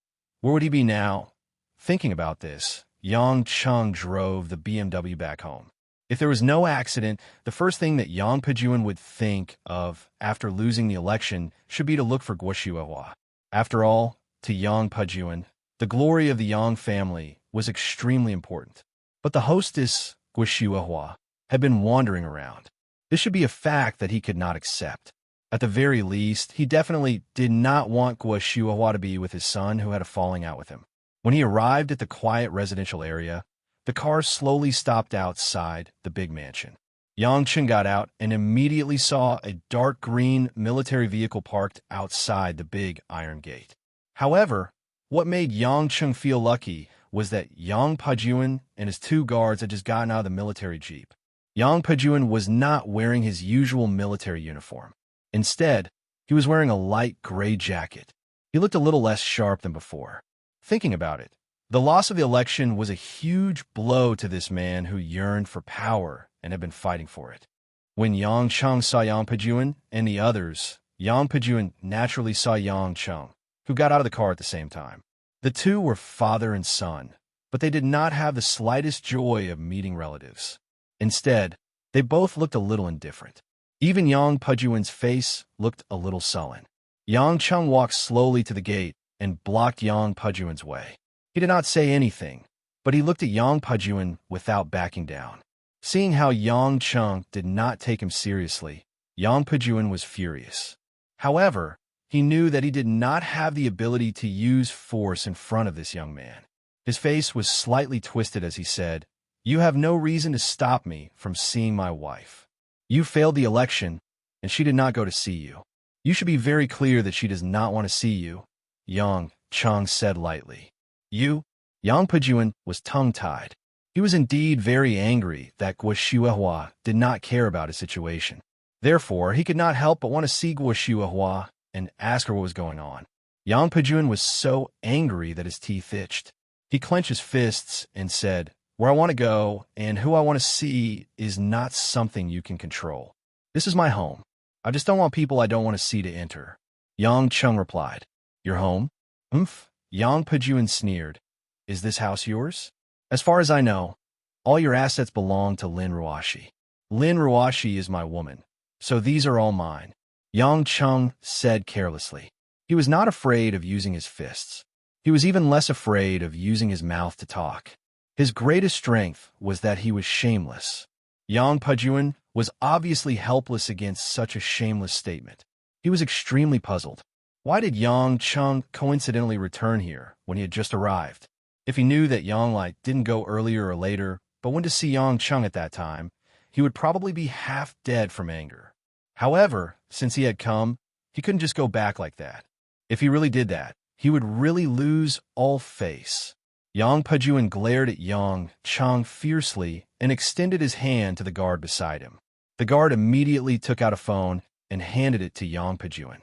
where would he be now? Thinking about this, Yang Chung drove the BMW back home. If there was no accident, the first thing that Yang Pejuan would think of after losing the election should be to look for Guo Shuihua. After all, to Yang Pejuan, the glory of the Yang family was extremely important. But the hostess, Guo Shuihua, had been wandering around. This should be a fact that he could not accept. At the very least, he definitely did not want Guo Shuihua to be with his son who had a falling out with him. When he arrived at the quiet residential area, the car slowly stopped outside the big mansion. Yang Chen got out and immediately saw a dark green military vehicle parked outside the big iron gate. However, what made Yang Chen feel lucky was that Yang Pejuan and his two guards had just gotten out of the military jeep. Yang Pejuan was not wearing his usual military uniform. Instead, he was wearing a light gray jacket. He looked a little less sharp than before. Thinking about it, the loss of the election was a huge blow to this man who yearned for power and had been fighting for it. When Yang Cheng saw Yang Pejuan and the others, Yang Pejuan naturally saw Yang Cheng, who got out of the car at the same time. The two were father and son, but they did not have the slightest joy of meeting relatives. Instead, they both looked a little indifferent. Even Yang Pejuan's face looked a little sullen. Yang Cheng walked slowly to the gate and blocked Yang Pejuan's way. He did not say anything, but he looked at Yang Pejuan without backing down. Seeing how Yang Cheng did not take him seriously, Yang Pejuan was furious. However, he knew that he did not have the ability to use force in front of this young man. His face was slightly twisted as he said, "You have no reason to stop me from seeing my wife. You failed the election, and she did not go to see you. You should be very clear that she does not want to see you," Yang Cheng said lightly. Yang Pejuan was tongue-tied. He was indeed very angry that Guo Shuihua did not care about his situation. Therefore, he could not help but want to see Guo Shuihua and ask her what was going on. Yang Pejuan was so angry that his teeth itched. He clenched his fists and said, "Where I want to go and who I want to see is not something you can control. This is my home. I just don't want people I don't want to see to enter." Yang Cheng replied, "Your home?" "Umph." Yang Pejuan sneered. "Is this house yours?" "As far as I know, all your assets belong to Lin Ruoshi. Lin Ruoshi is my woman, so these are all mine," Yang Cheng said carelessly. He was not afraid of using his fists. He was even less afraid of using his mouth to talk. His greatest strength was that he was shameless. Yang Pejuan was obviously helpless against such a shameless statement. He was extremely puzzled. Why did Yang Cheng coincidentally return here when he had just arrived? If he knew that Yang Lai didn't go earlier or later, but went to see Yang Cheng at that time, he would probably be half dead from anger. However, since he had come, he couldn't just go back like that. If he really did that, he would really lose all face. Yang Pejuan glared at Yang Cheng fiercely and extended his hand to the guard beside him. The guard immediately took out a phone and handed it to Yang Pejuan.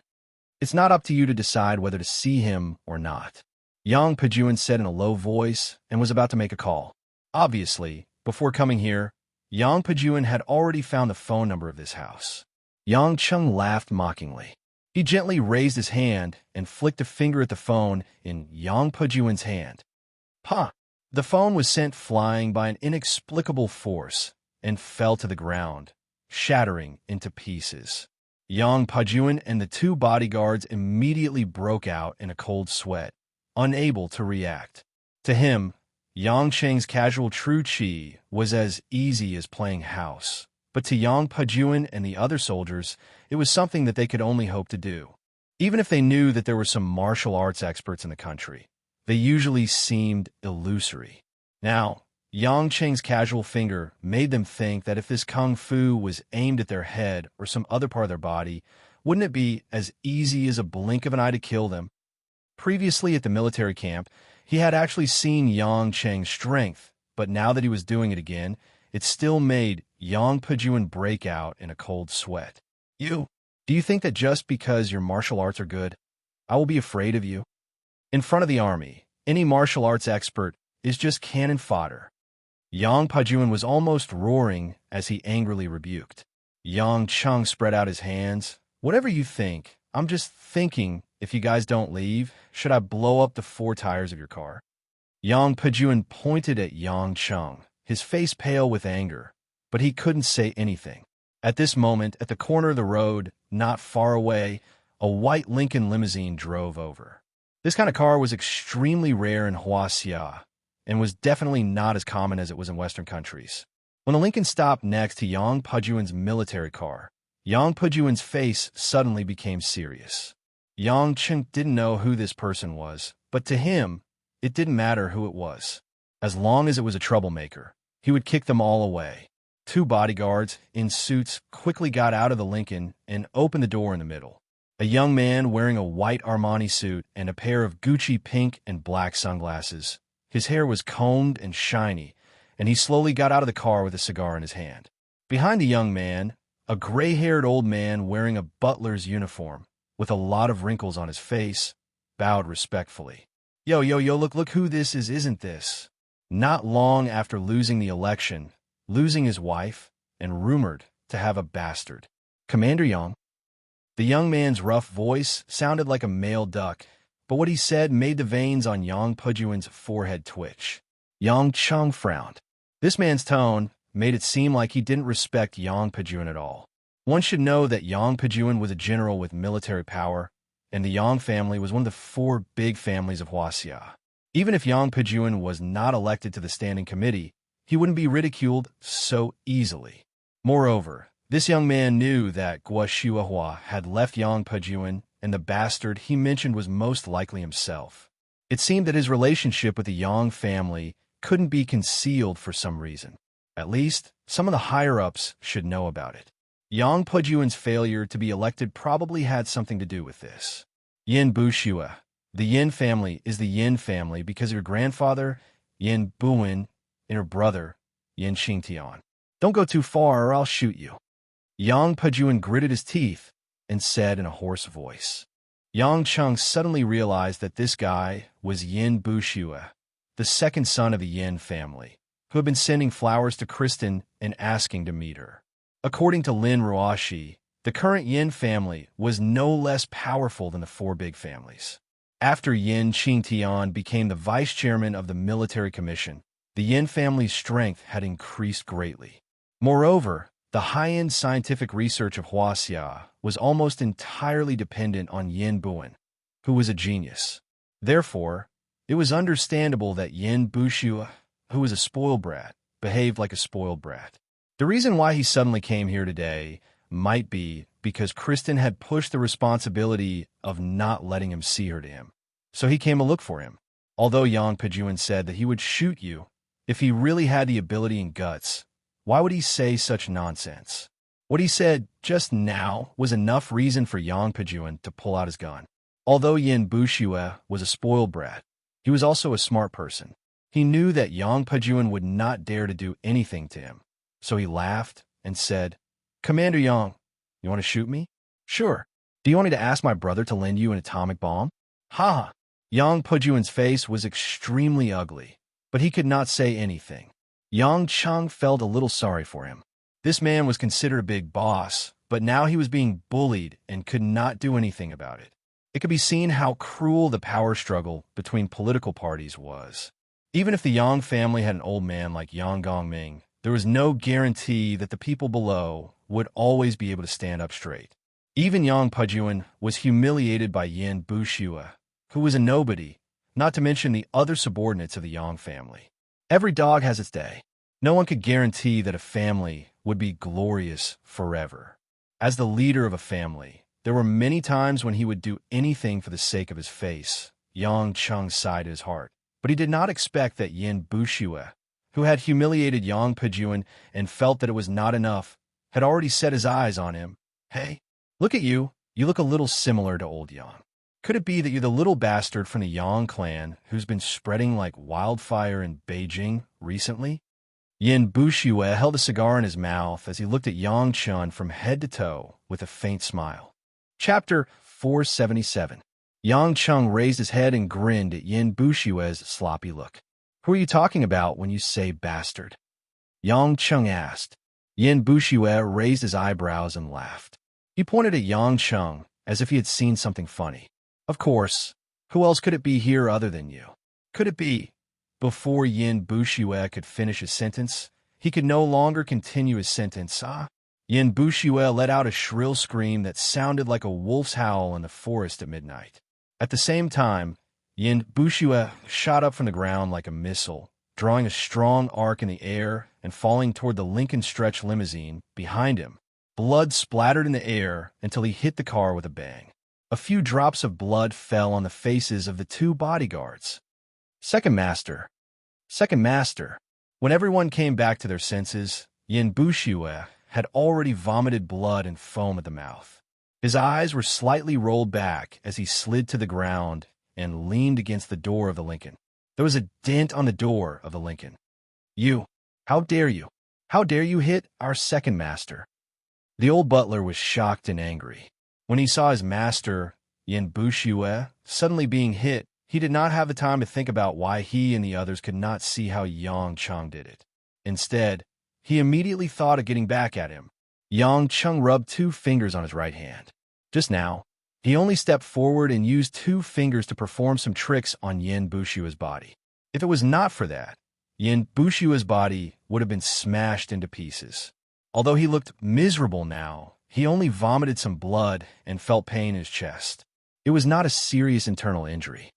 "It's not up to you to decide whether to see him or not," Yang Pejuan said in a low voice and was about to make a call. Obviously, before coming here, Yang Pejuan had already found the phone number of this house. Yang Cheng laughed mockingly. He gently raised his hand and flicked a finger at the phone in Yang Pejuan's hand. "Huh!" The phone was sent flying by an inexplicable force and fell to the ground, shattering into pieces. Yang Pejuan and the two bodyguards immediately broke out in a cold sweat, unable to react. To him, Yang Cheng's casual true chi was as easy as playing house, but to Yang Pejuan and the other soldiers, it was something that they could only hope to do. Even if they knew that there were some martial arts experts in the country, they usually seemed illusory. Now, Yang Cheng's casual finger made them think that if this kung fu was aimed at their head or some other part of their body, wouldn't it be as easy as a blink of an eye to kill them? Previously at the military camp, he had actually seen Yang Cheng's strength, but now that he was doing it again, it still made Yang Pejuan break out in a cold sweat. Do you think that just because your martial arts are good, I will be afraid of you?" In front of the army, any martial arts expert is just cannon fodder. Yang Pejuan was almost roaring as he angrily rebuked. Yang Cheng spread out his hands. "Whatever you think, I'm just thinking, if you guys don't leave, should I blow up the 4 tires of your car?" Yang Pejuan pointed at Yang Cheng, his face pale with anger, but he couldn't say anything. At this moment, at the corner of the road, not far away, a white Lincoln limousine drove over. This kind of car was extremely rare in Huaxia, and was definitely not as common as it was in Western countries. When the Lincoln stopped next to Yang Pejuan's military car, Yang Pejuan's face suddenly became serious. Yang Cheng didn't know who this person was, but to him, it didn't matter who it was. As long as it was a troublemaker, he would kick them all away. 2 bodyguards in suits quickly got out of the Lincoln and opened the door in the middle. A young man wearing a white Armani suit and a pair of Gucci pink and black sunglasses. His hair was combed and shiny, and he slowly got out of the car with a cigar in his hand. Behind the young man, a gray-haired old man wearing a butler's uniform, with a lot of wrinkles on his face, bowed respectfully. Yo, yo, yo, look who this is, isn't this? Not long after losing the election, losing his wife, and rumored to have a bastard. Commander Yang. The young man's rough voice sounded like a male duck, but what he said made the veins on Yang Pujuan's forehead twitch. Yang Cheng frowned. This man's tone made it seem like he didn't respect Yang Pujuan at all. One should know that Yang Pujuan was a general with military power, and the Yang family was one of the 4 big families of Huaxia. Even if Yang Pujuan was not elected to the standing committee, he wouldn't be ridiculed so easily. Moreover, this young man knew that Guo Shuahua had left Yang Pujuan, and the bastard he mentioned was most likely himself. It seemed that his relationship with the Yang family couldn't be concealed for some reason. At least, some of the higher-ups should know about it. Yang Pujuan's failure to be elected probably had something to do with this. Yin Bushua. The Yin family is the Yin family because of your grandfather, Yin Buin, and her brother, Yin Xingtian. Don't go too far or I'll shoot you. Yang Pujuan gritted his teeth and said in a hoarse voice. Yang Cheng suddenly realized that this guy was Yin Bushua, the second son of the Yin family, who had been sending flowers to Kristen and asking to meet her. According to Lin Ruoshi, the current Yin family was no less powerful than the 4 big families. After Yin Qingtian became the vice chairman of the military commission, the Yin family's strength had increased greatly. Moreover, the high-end scientific research of Huaxia was almost entirely dependent on Yin Buin, who was a genius. Therefore, it was understandable that Yin Bushua, who was a spoiled brat, behaved like a spoiled brat. The reason why he suddenly came here today might be because Kristen had pushed the responsibility of not letting him see her to him. So he came to look for him. Although Yang Pujuan said that he would shoot you if he really had the ability and guts, why would he say such nonsense? What he said just now was enough reason for Yang Pujuan to pull out his gun. Although Yin Bushua was a spoiled brat, he was also a smart person. He knew that Yang Pujuan would not dare to do anything to him. So he laughed and said, Commander Yang, you want to shoot me? Sure. Do you want me to ask my brother to lend you an atomic bomb? Ha ha. Yang Pujuan's face was extremely ugly, but he could not say anything. Yang Cheng felt a little sorry for him. This man was considered a big boss, but now he was being bullied and could not do anything about it. It could be seen how cruel the power struggle between political parties was. Even if the Yang family had an old man like Yang Gongming, there was no guarantee that the people below would always be able to stand up straight. Even Yang Pujuan was humiliated by Yin Bushua, who was a nobody, not to mention the other subordinates of the Yang family. Every dog has its day. No one could guarantee that a family would be glorious forever. As the leader of a family, there were many times when he would do anything for the sake of his face. Yang Cheng sighed in his heart, but he did not expect that Yin Bushua, who had humiliated Yang Pujuan and felt that it was not enough, had already set his eyes on him. Hey, look at you. You look a little similar to old Yang. Could it be that you're the little bastard from the Yang clan who's been spreading like wildfire in Beijing recently? Yin Bushua held a cigar in his mouth as he looked at Yang Chun from head to toe with a faint smile. Chapter 477. Yang Chun raised his head and grinned at Yin Bushua's sloppy look. Who are you talking about when you say bastard? Yang Chun asked. Yin Bushua raised his eyebrows and laughed. He pointed at Yang Chun as if he had seen something funny. Of course, who else could it be here other than you? Could it be? Before Yin Bushua could finish his sentence, he could no longer continue his sentence. Yin Bushua let out a shrill scream that sounded like a wolf's howl in the forest at midnight. At the same time, Yin Bushua shot up from the ground like a missile, drawing a strong arc in the air and falling toward the Lincoln Stretch limousine behind him. Blood splattered in the air until he hit the car with a bang. A few drops of blood fell on the faces of the 2 bodyguards. Second Master. When everyone came back to their senses, Yin Bushua had already vomited blood and foam at the mouth. His eyes were slightly rolled back as he slid to the ground and leaned against the door of the Lincoln. There was a dent on the door of the Lincoln. You! How dare you! How dare you hit our second master? The old butler was shocked and angry. When he saw his master, Yin Bushue, suddenly being hit, he did not have the time to think about why he and the others could not see how Yang Cheng did it. Instead, he immediately thought of getting back at him. Yang Cheng rubbed 2 fingers on his right hand. Just now, he only stepped forward and used 2 fingers to perform some tricks on Yin Bushue's body. If it was not for that, Yin Bushue's body would have been smashed into pieces. Although he looked miserable now, he only vomited some blood and felt pain in his chest. It was not a serious internal injury.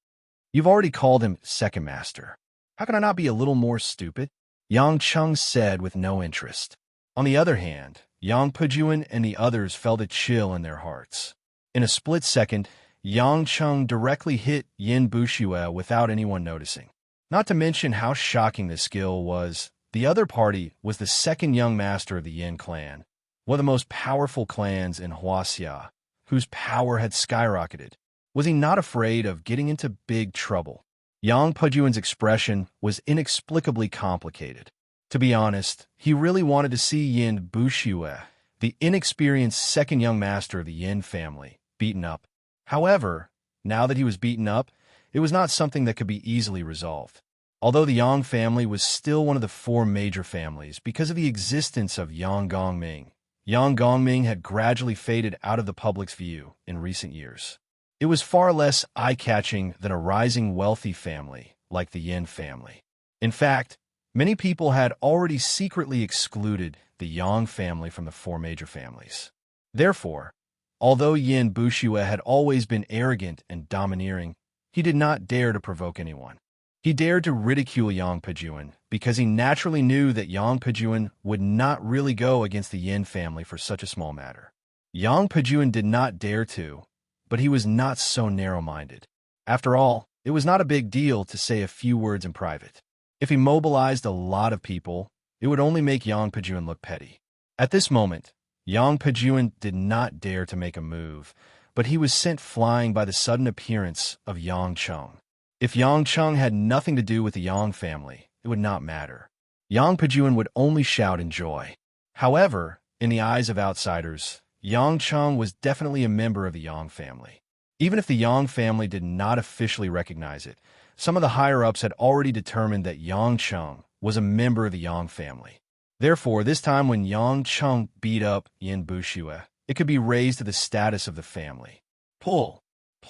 You've already called him second master. How can I not be a little more stupid? Yang Cheng said with no interest. On the other hand, Yang Pejuan and the others felt a chill in their hearts. In a split second, Yang Cheng directly hit Yin Bushue without anyone noticing. Not to mention how shocking this skill was, the other party was the second young master of the Yin clan, one of the most powerful clans in Huaxia, whose power had skyrocketed. Was he not afraid of getting into big trouble? Yang Pejuan's expression was inexplicably complicated. To be honest, he really wanted to see Yin Bushue, the inexperienced second young master of the Yin family, beaten up. However, now that he was beaten up, it was not something that could be easily resolved. Although the Yang family was still one of the 4 major families because of the existence of Yang Gongming had gradually faded out of the public's view in recent years. It was far less eye-catching than a rising wealthy family like the Yin family. In fact, many people had already secretly excluded the Yang family from the 4 major families. Therefore, although Yin Bushue had always been arrogant and domineering, he did not dare to provoke anyone. He dared to ridicule Yang Pejuan because he naturally knew that Yang Pejuan would not really go against the Yin family for such a small matter. Yang Pejuan did not dare to, but he was not so narrow-minded. After all, it was not a big deal to say a few words in private. If he mobilized a lot of people, it would only make Yang Pejuan look petty. At this moment, Yang Pejuan did not dare to make a move, but he was sent flying by the sudden appearance of Yang Cheng. If Yang Cheng had nothing to do with the Yang family, it would not matter. Yang Pejuan would only shout in joy. However, in the eyes of outsiders, Yang Cheng was definitely a member of the Yang family. Even if the Yang family did not officially recognize it, some of the higher-ups had already determined that Yang Cheng was a member of the Yang family. Therefore, this time when Yang Cheng beat up Yin Bushue, it could be raised to the status of the family. Pull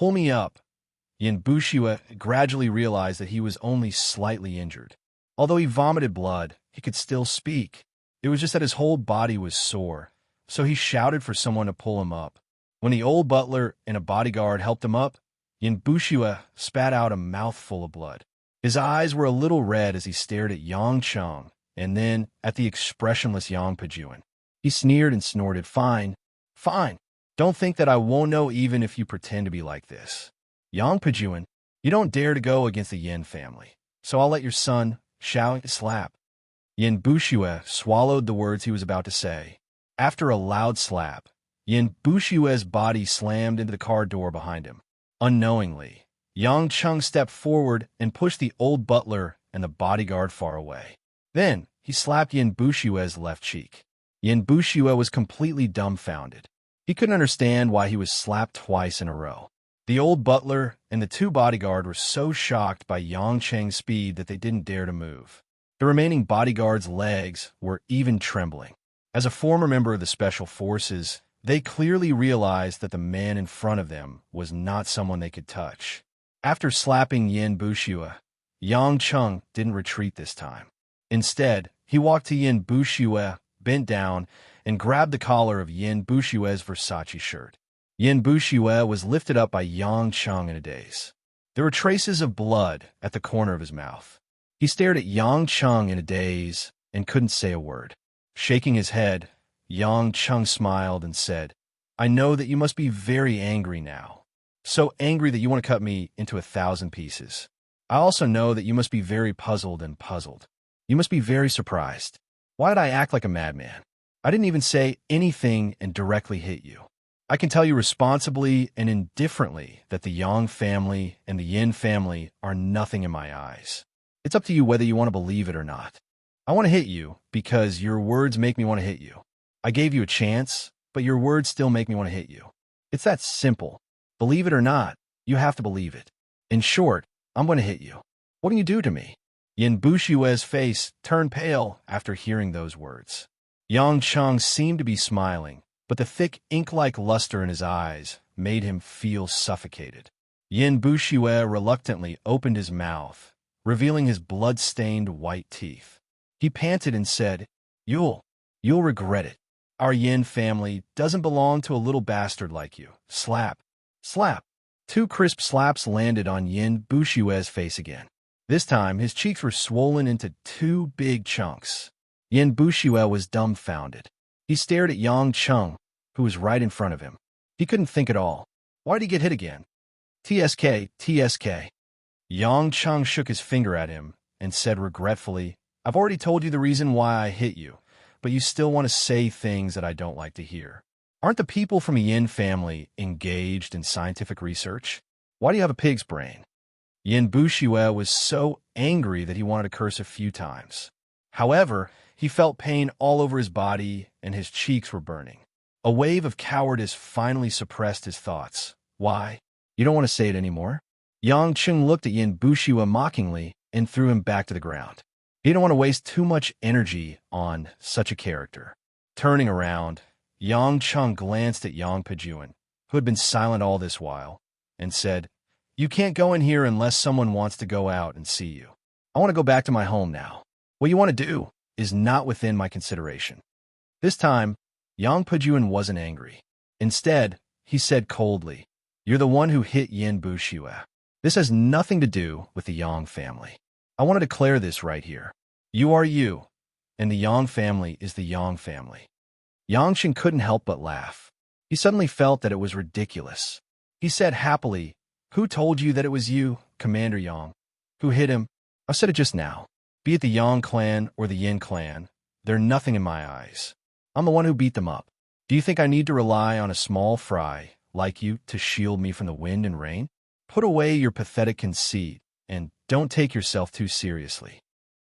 me up. Yin Bushue gradually realized that he was only slightly injured. Although he vomited blood, he could still speak. It was just that his whole body was sore, so he shouted for someone to pull him up. When the old butler and a bodyguard helped him up, Yin Bushue spat out a mouthful of blood. His eyes were a little red as he stared at Yang Cheng and then at the expressionless Yang Pejuan. He sneered and snorted, Fine. Don't think that I won't know even if you pretend to be like this. Yang Pejuan, you don't dare to go against the Yin family, so I'll let your son shout and slap. Yin Bushue swallowed the words he was about to say. After a loud slap, Yin Bushue's body slammed into the car door behind him. Unknowingly, Yang Cheng stepped forward and pushed the old butler and the bodyguard far away. Then, he slapped Yin Bushue's left cheek. Yin Bushue was completely dumbfounded. He couldn't understand why he was slapped twice in a row. The old butler and the 2 bodyguards were so shocked by Yang Cheng's speed that they didn't dare to move. The remaining bodyguards' legs were even trembling. As a former member of the Special Forces, they clearly realized that the man in front of them was not someone they could touch. After slapping Yin Bushue, Yang Cheng didn't retreat this time. Instead, he walked to Yin Bushue, bent down, and grabbed the collar of Yin Bushue's Versace shirt. Yin Bushue was lifted up by Yang Cheng in a daze. There were traces of blood at the corner of his mouth. He stared at Yang Cheng in a daze and couldn't say a word. Shaking his head, Yang Cheng smiled and said, I know that you must be very angry now. So angry that you want to cut me into 1,000 pieces. I also know that you must be very puzzled. You must be very surprised. Why did I act like a madman? I didn't even say anything and directly hit you. I can tell you responsibly and indifferently that the Yang family and the Yin family are nothing in my eyes. It's up to you whether you want to believe it or not. I want to hit you because your words make me want to hit you. I gave you a chance, but your words still make me want to hit you. It's that simple. Believe it or not, you have to believe it. In short, I'm going to hit you. What can you do to me? Yin Bushue's face turned pale after hearing those words. Yang Cheng seemed to be smiling, but the thick ink-like luster in his eyes made him feel suffocated. Yin Bushue reluctantly opened his mouth, revealing his blood-stained white teeth. He panted and said, You'll regret it. Our Yin family doesn't belong to a little bastard like you. Slap. Slap. 2 crisp slaps landed on Yin Bushue's face again. This time, his cheeks were swollen into 2 big chunks. Yin Bushue was dumbfounded. He stared at Yang Cheng, who was right in front of him. He couldn't think at all. Why did he get hit again? TSK, TSK. Yang Cheng shook his finger at him and said regretfully, I've already told you the reason why I hit you, but you still want to say things that I don't like to hear. Aren't the people from the Yin family engaged in scientific research? Why do you have a pig's brain? Yin Bushue was so angry that he wanted to curse a few times. However, he felt pain all over his body and his cheeks were burning. A wave of cowardice finally suppressed his thoughts. Why? You don't want to say it anymore? Yang Cheng looked at Yin Bushue mockingly and threw him back to the ground. He didn't want to waste too much energy on such a character. Turning around, Yang Cheng glanced at Yang Pejuan, who had been silent all this while, and said, You can't go in here unless someone wants to go out and see you. I want to go back to my home now. What you want to do is not within my consideration. This time, Yang Pejuan wasn't angry. Instead, he said coldly, You're the one who hit Yin Bushue. This has nothing to do with the Yang family. I want to declare this right here. You are you, and the Yang family is the Yang family. Yang Cheng couldn't help but laugh. He suddenly felt that it was ridiculous. He said happily, Who told you that it was you, Commander Yang? Who hit him? I said it just now. Be it the Yang clan or the Yin clan, they're nothing in my eyes. I'm the one who beat them up. Do you think I need to rely on a small fry like you to shield me from the wind and rain? Put away your pathetic conceit and don't take yourself too seriously.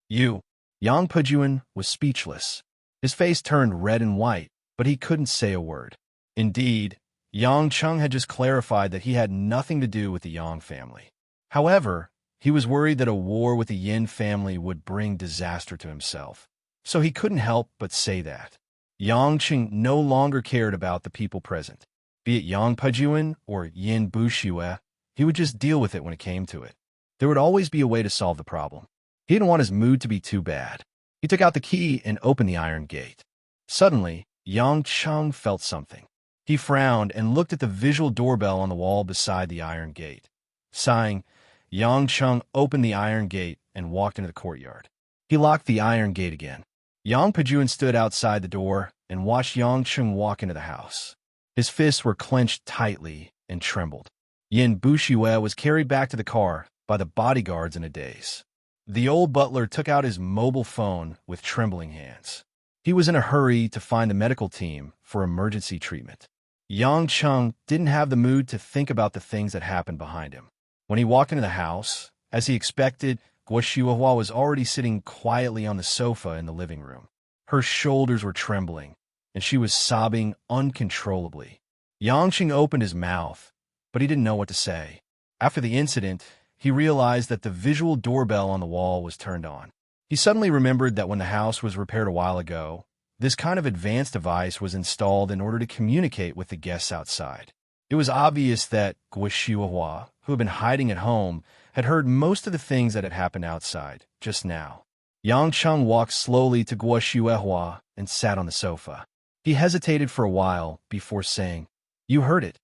Yang Pejuan was speechless. His face turned red and white, but he couldn't say a word. Indeed, Yang Cheng had just clarified that he had nothing to do with the Yang family. However, he was worried that a war with the Yin family would bring disaster to himself, so he couldn't help but say that. Yang Cheng no longer cared about the people present. Be it Yang Pejuan or Yin Bushue, he would just deal with it when it came to it. There would always be a way to solve the problem. He didn't want his mood to be too bad. He took out the key and opened the iron gate. Suddenly, Yang Cheng felt something. He frowned and looked at the visual doorbell on the wall beside the iron gate. Sighing, Yang Cheng opened the iron gate and walked into the courtyard. He locked the iron gate again. Yang Pejuan stood outside the door and watched Yang Cheng walk into the house. His fists were clenched tightly and trembled. Yin Bushue was carried back to the car by the bodyguards in a daze. The old butler took out his mobile phone with trembling hands. He was in a hurry to find the medical team for emergency treatment. Yang Cheng didn't have the mood to think about the things that happened behind him. When he walked into the house, as he expected, Guo Shuihua was already sitting quietly on the sofa in the living room. Her shoulders were trembling, and she was sobbing uncontrollably. Yang Cheng opened his mouth, but he didn't know what to say. After the incident, he realized that the visual doorbell on the wall was turned on. He suddenly remembered that when the house was repaired a while ago, this kind of advanced device was installed in order to communicate with the guests outside. It was obvious that Guo Shuihua, who had been hiding at home, had heard most of the things that had happened outside just now. Yang Cheng walked slowly to Guo Shuihua and sat on the sofa. He hesitated for a while before saying, You heard it,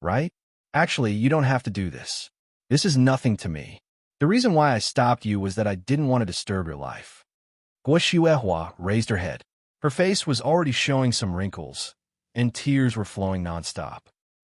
right? Actually, you don't have to do this. This is nothing to me. The reason why I stopped you was that I didn't want to disturb your life. Guo Shuihua raised her head. Her face was already showing some wrinkles, and tears were flowing nonstop.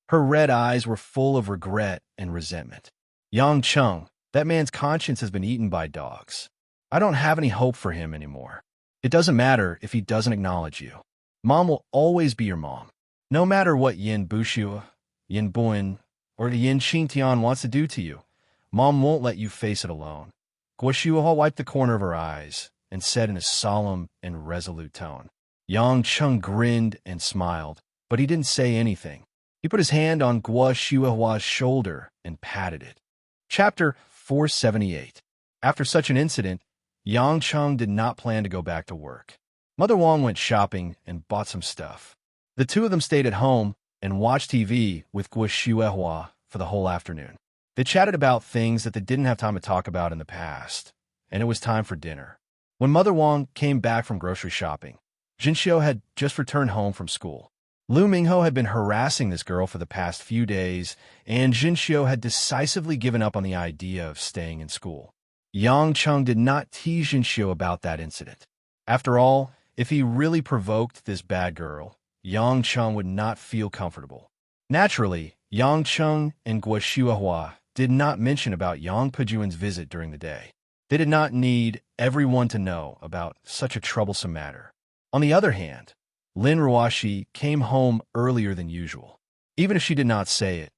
Her red eyes were full of regret and resentment. Yang Cheng, that man's conscience has been eaten by dogs. I don't have any hope for him anymore. It doesn't matter if he doesn't acknowledge you. Mom will always be your mom. No matter what Yin Bushue, Yin Buin, or Yin Xintian wants to do to you, Mom won't let you face it alone. Guo Shuihua wiped the corner of her eyes and said in a solemn and resolute tone. Yang Cheng grinned and smiled, but he didn't say anything. He put his hand on Guo Shuihua's shoulder and patted it. Chapter 478. After such an incident, Yang Cheng did not plan to go back to work. Mother Wang went shopping and bought some stuff. The two of them stayed at home and watched TV with Guo Shuihua for the whole afternoon. They chatted about things that they didn't have time to talk about in the past, and it was time for dinner. When Mother Wang came back from grocery shopping, Jinxiu had just returned home from school. Lu Mingho had been harassing this girl for the past few days, and Jinxiu had decisively given up on the idea of staying in school. Yang Cheng did not tease Jinxiu about that incident. After all, if he really provoked this bad girl, Yang Cheng would not feel comfortable. Naturally, Yang Cheng and Guo Shuihua did not mention about Yang Pejuan's visit during the day. They did not need everyone to know about such a troublesome matter. On the other hand, Lin Ruoshi came home earlier than usual. Even if she did not say it,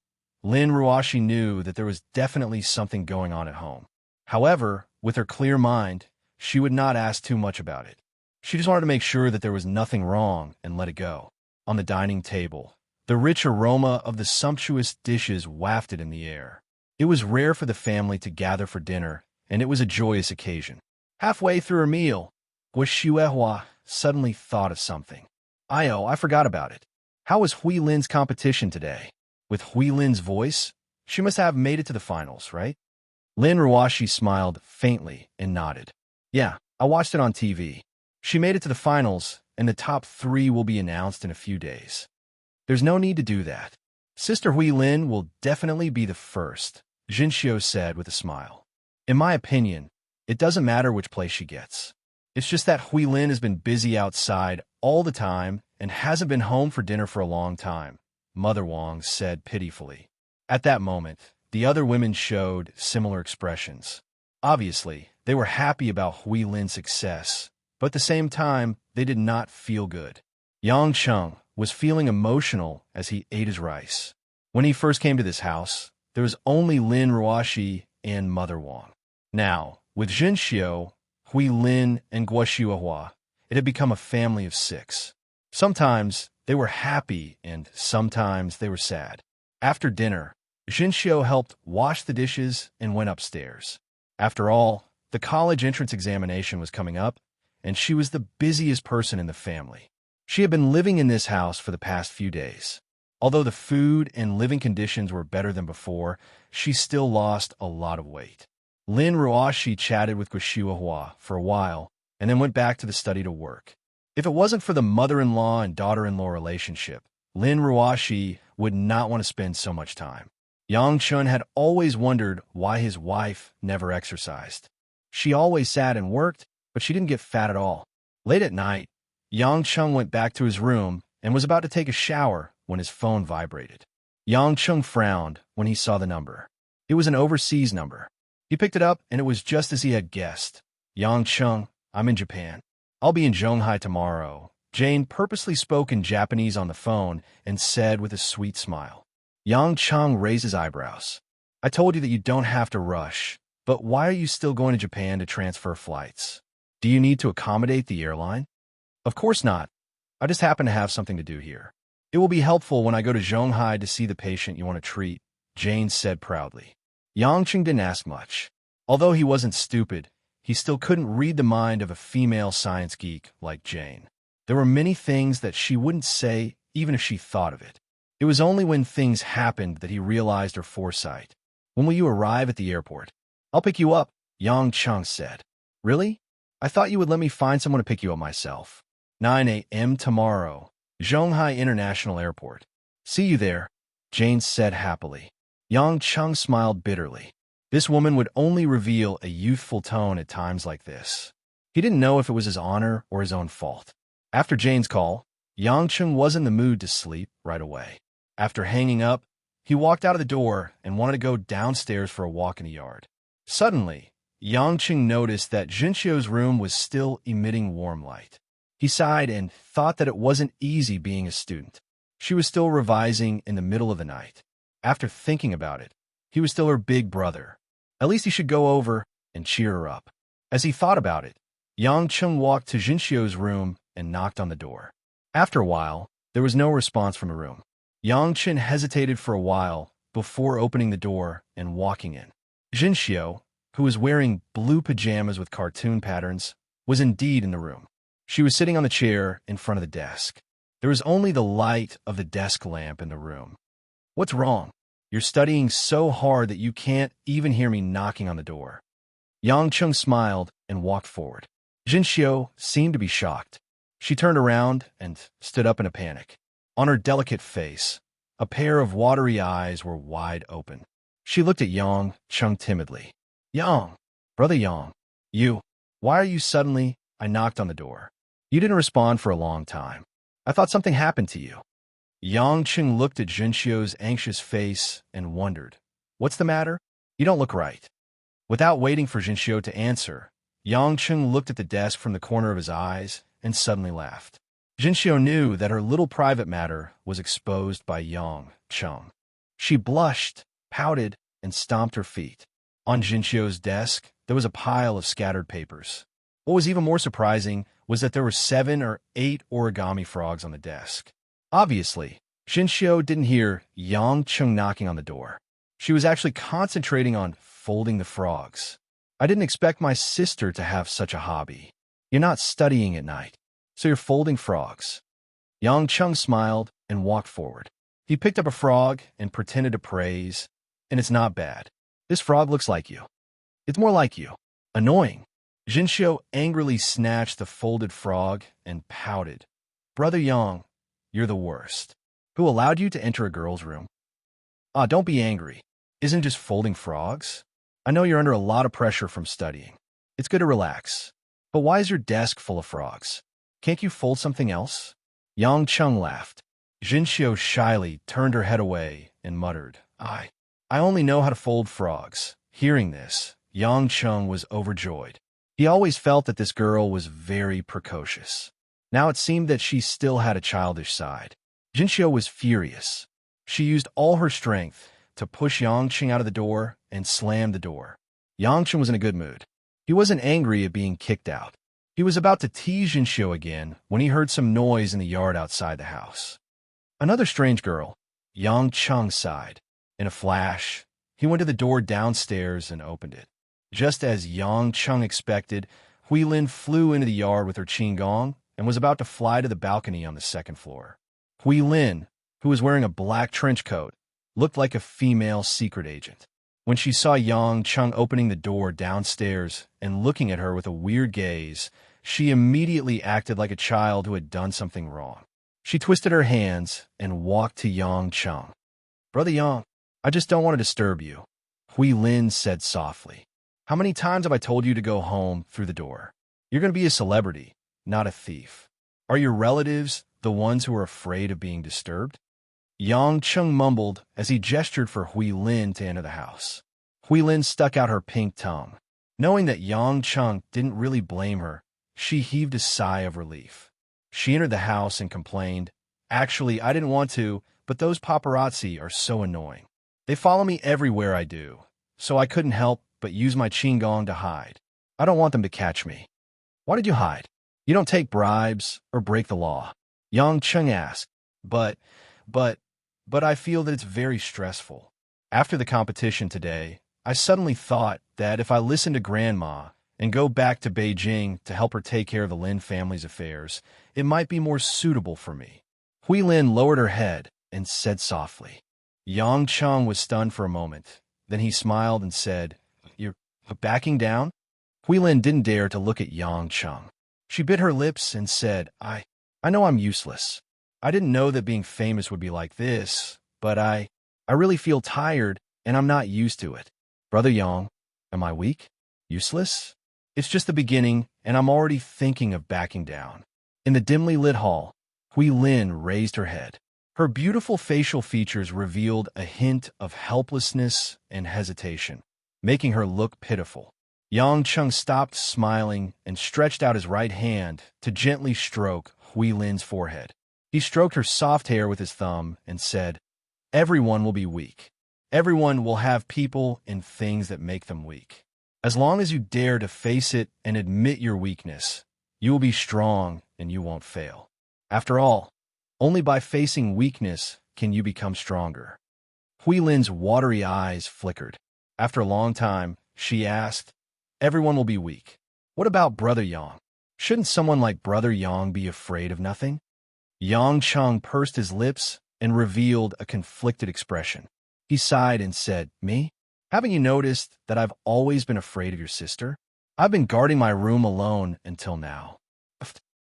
Lin Ruoshi knew that there was definitely something going on at home. However, with her clear mind, she would not ask too much about it. She just wanted to make sure that there was nothing wrong and let it go. On the dining table, the rich aroma of the sumptuous dishes wafted in the air. It was rare for the family to gather for dinner, and it was a joyous occasion. Halfway through her meal, Guo Shuihua suddenly thought of something. I forgot about it. How was Hui Lin's competition today? With Hui Lin's voice, she must have made it to the finals, right? Lin Ruoshi smiled faintly and nodded. Yeah, I watched it on TV. She made it to the finals, and the top 3 will be announced in a few days. There's no need to do that. Sister Hui Lin will definitely be the first, Jinxiu said with a smile. In my opinion, it doesn't matter which place she gets. It's just that Hui Lin has been busy outside all the time and hasn't been home for dinner for a long time, Mother Wang said pitifully. At that moment, the other women showed similar expressions. Obviously, they were happy about Hui Lin's success, but at the same time, they did not feel good. Yang Cheng was feeling emotional as he ate his rice. When he first came to this house, there was only Lin Ruoshi and Mother Wang. Now, with Jinxiu, Hui Lin, and Guo Shuihua, it had become a family of 6. Sometimes they were happy and sometimes they were sad. After dinner, Jinxiu helped wash the dishes and went upstairs. After all, the college entrance examination was coming up, and she was the busiest person in the family. She had been living in this house for the past few days. Although the food and living conditions were better than before, she still lost a lot of weight. Lin Ruoshi chatted with Guo Shuihua for a while and then went back to the study to work. If it wasn't for the mother-in-law and daughter-in-law relationship, Lin Ruoshi would not want to spend so much time. Yang Chun had always wondered why his wife never exercised. She always sat and worked, but she didn't get fat at all. Late at night, Yang Chung went back to his room and was about to take a shower when his phone vibrated. Yang Chung frowned when he saw the number. It was an overseas number. He picked it up, and it was just as he had guessed. Yang Chung, I'm in Japan. I'll be in Zhonghai tomorrow. Jane purposely spoke in Japanese on the phone and said with a sweet smile. Yang Chung raised his eyebrows. I told you that you don't have to rush, but why are you still going to Japan to transfer flights? Do you need to accommodate the airline? Of course not. I just happen to have something to do here. It will be helpful when I go to Zhonghai to see the patient you want to treat, Jane said proudly. Yang Chung didn't ask much. Although he wasn't stupid, he still couldn't read the mind of a female science geek like Jane. There were many things that she wouldn't say even if she thought of it. It was only when things happened that he realized her foresight. When will you arrive at the airport? I'll pick you up, Yang Chung said. Really? I thought you would let me find someone to pick you up myself. 9 a.m. tomorrow, Zhonghai International Airport. See you there, Jane said happily. Yang Chung smiled bitterly. This woman would only reveal a youthful tone at times like this. He didn't know if it was his honor or his own fault. After Jane's call, Yang Chung was in the mood to sleep right away. After hanging up, he walked out of the door and wanted to go downstairs for a walk in the yard. Suddenly, Yang Chung noticed that Jinxiu's room was still emitting warm light. He sighed and thought that it wasn't easy being a student. She was still revising in the middle of the night. After thinking about it, he was still her big brother. At least he should go over and cheer her up. As he thought about it, Yang Chung walked to Jinxiu's room and knocked on the door. After a while, there was no response from the room. Yang Chen hesitated for a while before opening the door and walking in. Jinxiu, who was wearing blue pajamas with cartoon patterns, was indeed in the room. She was sitting on the chair in front of the desk. There was only the light of the desk lamp in the room. "What's wrong? You're studying so hard that you can't even hear me knocking on the door." Yang Chung smiled and walked forward. Jinxiu seemed to be shocked. She turned around and stood up in a panic. On her delicate face, a pair of watery eyes were wide open. She looked at Yang Chung timidly. "Yang, brother Yang, why are you suddenly?" I knocked on the door. "You didn't respond for a long time. I thought something happened to you." Yang Chung looked at Jinxiu's anxious face and wondered, "What's the matter? You don't look right." Without waiting for Jinxiu to answer, Yang Chung looked at the desk from the corner of his eyes and suddenly laughed. Jinxiu knew that her little private matter was exposed by Yang Chung. She blushed, pouted, and stomped her feet. On Jinxiu's desk, there was a pile of scattered papers. What was even more surprising was that there were 7 or 8 origami frogs on the desk. Obviously, Jinxiu didn't hear Yang Chung knocking on the door. She was actually concentrating on folding the frogs. "I didn't expect my sister to have such a hobby. You're not studying at night, so you're folding frogs." Yang Chung smiled and walked forward. He picked up a frog and pretended to praise, "And it's not bad. This frog looks like you. It's more like you." Annoying. Jinxiu angrily snatched the folded frog and pouted. "Brother Yang, you're the worst. Who allowed you to enter a girl's room?" "Ah, don't be angry. Isn't it just folding frogs? I know you're under a lot of pressure from studying. It's good to relax. But why is your desk full of frogs? Can't you fold something else?" Yang Chung laughed. Jinxiu shyly turned her head away and muttered, I only know how to fold frogs." Hearing this, Yang Chung was overjoyed. He always felt that this girl was very precocious. Now it seemed that she still had a childish side. Jinxiu was furious. She used all her strength to push Yang Chung out of the door and slammed the door. Yang Chung was in a good mood. He wasn't angry at being kicked out. He was about to tease Jinxiu again when he heard some noise in the yard outside the house. "Another strange girl," Yang Chung sighed. In a flash, he went to the door downstairs and opened it. Just as Yang Chung expected, Huilin flew into the yard with her qigong and was about to fly to the balcony on the second floor. Huilin, who was wearing a black trench coat, looked like a female secret agent. When she saw Yang Chung opening the door downstairs and looking at her with a weird gaze, she immediately acted like a child who had done something wrong. She twisted her hands and walked to Yang Chung. "Brother Yang, I just don't want to disturb you," Huilin said softly. "How many times have I told you to go home through the door? You're going to be a celebrity, not a thief. Are your relatives the ones who are afraid of being disturbed?" Yang Chung mumbled as he gestured for Huilin to enter the house. Huilin stuck out her pink tongue. Knowing that Yang Chung didn't really blame her, she heaved a sigh of relief. She entered the house and complained, "Actually, I didn't want to, but those paparazzi are so annoying. They follow me everywhere I do, so I couldn't help but use my qigong to hide. I don't want them to catch me." "Why did you hide? You don't take bribes or break the law?" Yang Chung asked. But I feel that it's very stressful. After the competition today, I suddenly thought that if I listen to Grandma and go back to Beijing to help her take care of the Lin family's affairs, it might be more suitable for me." Huilin lowered her head and said softly. Yang Chung was stunned for a moment. Then he smiled and said, You're backing down?" Huilin didn't dare to look at Yang Chung. She bit her lips and said, I know I'm useless. I didn't know that being famous would be like this, but I really feel tired and I'm not used to it. Brother Yang, am I weak? Useless? It's just the beginning and I'm already thinking of backing down. In the dimly lit hall, Huilin raised her head. Her beautiful facial features revealed a hint of helplessness and hesitation, making her look pitiful. Yang Chung stopped smiling and stretched out his right hand to gently stroke Huilin's forehead. He stroked her soft hair with his thumb and said, Everyone will be weak. Everyone will have people and things that make them weak. As long as you dare to face it and admit your weakness, you will be strong and you won't fail. After all, only by facing weakness can you become stronger. Hui Lin's watery eyes flickered. After a long time, she asked, "Everyone will be weak. What about Brother Yang? Shouldn't someone like Brother Yang be afraid of nothing?" Yang Cheng pursed his lips and revealed a conflicted expression. He sighed and said, "Me? Haven't you noticed that I've always been afraid of your sister? I've been guarding my room alone until now."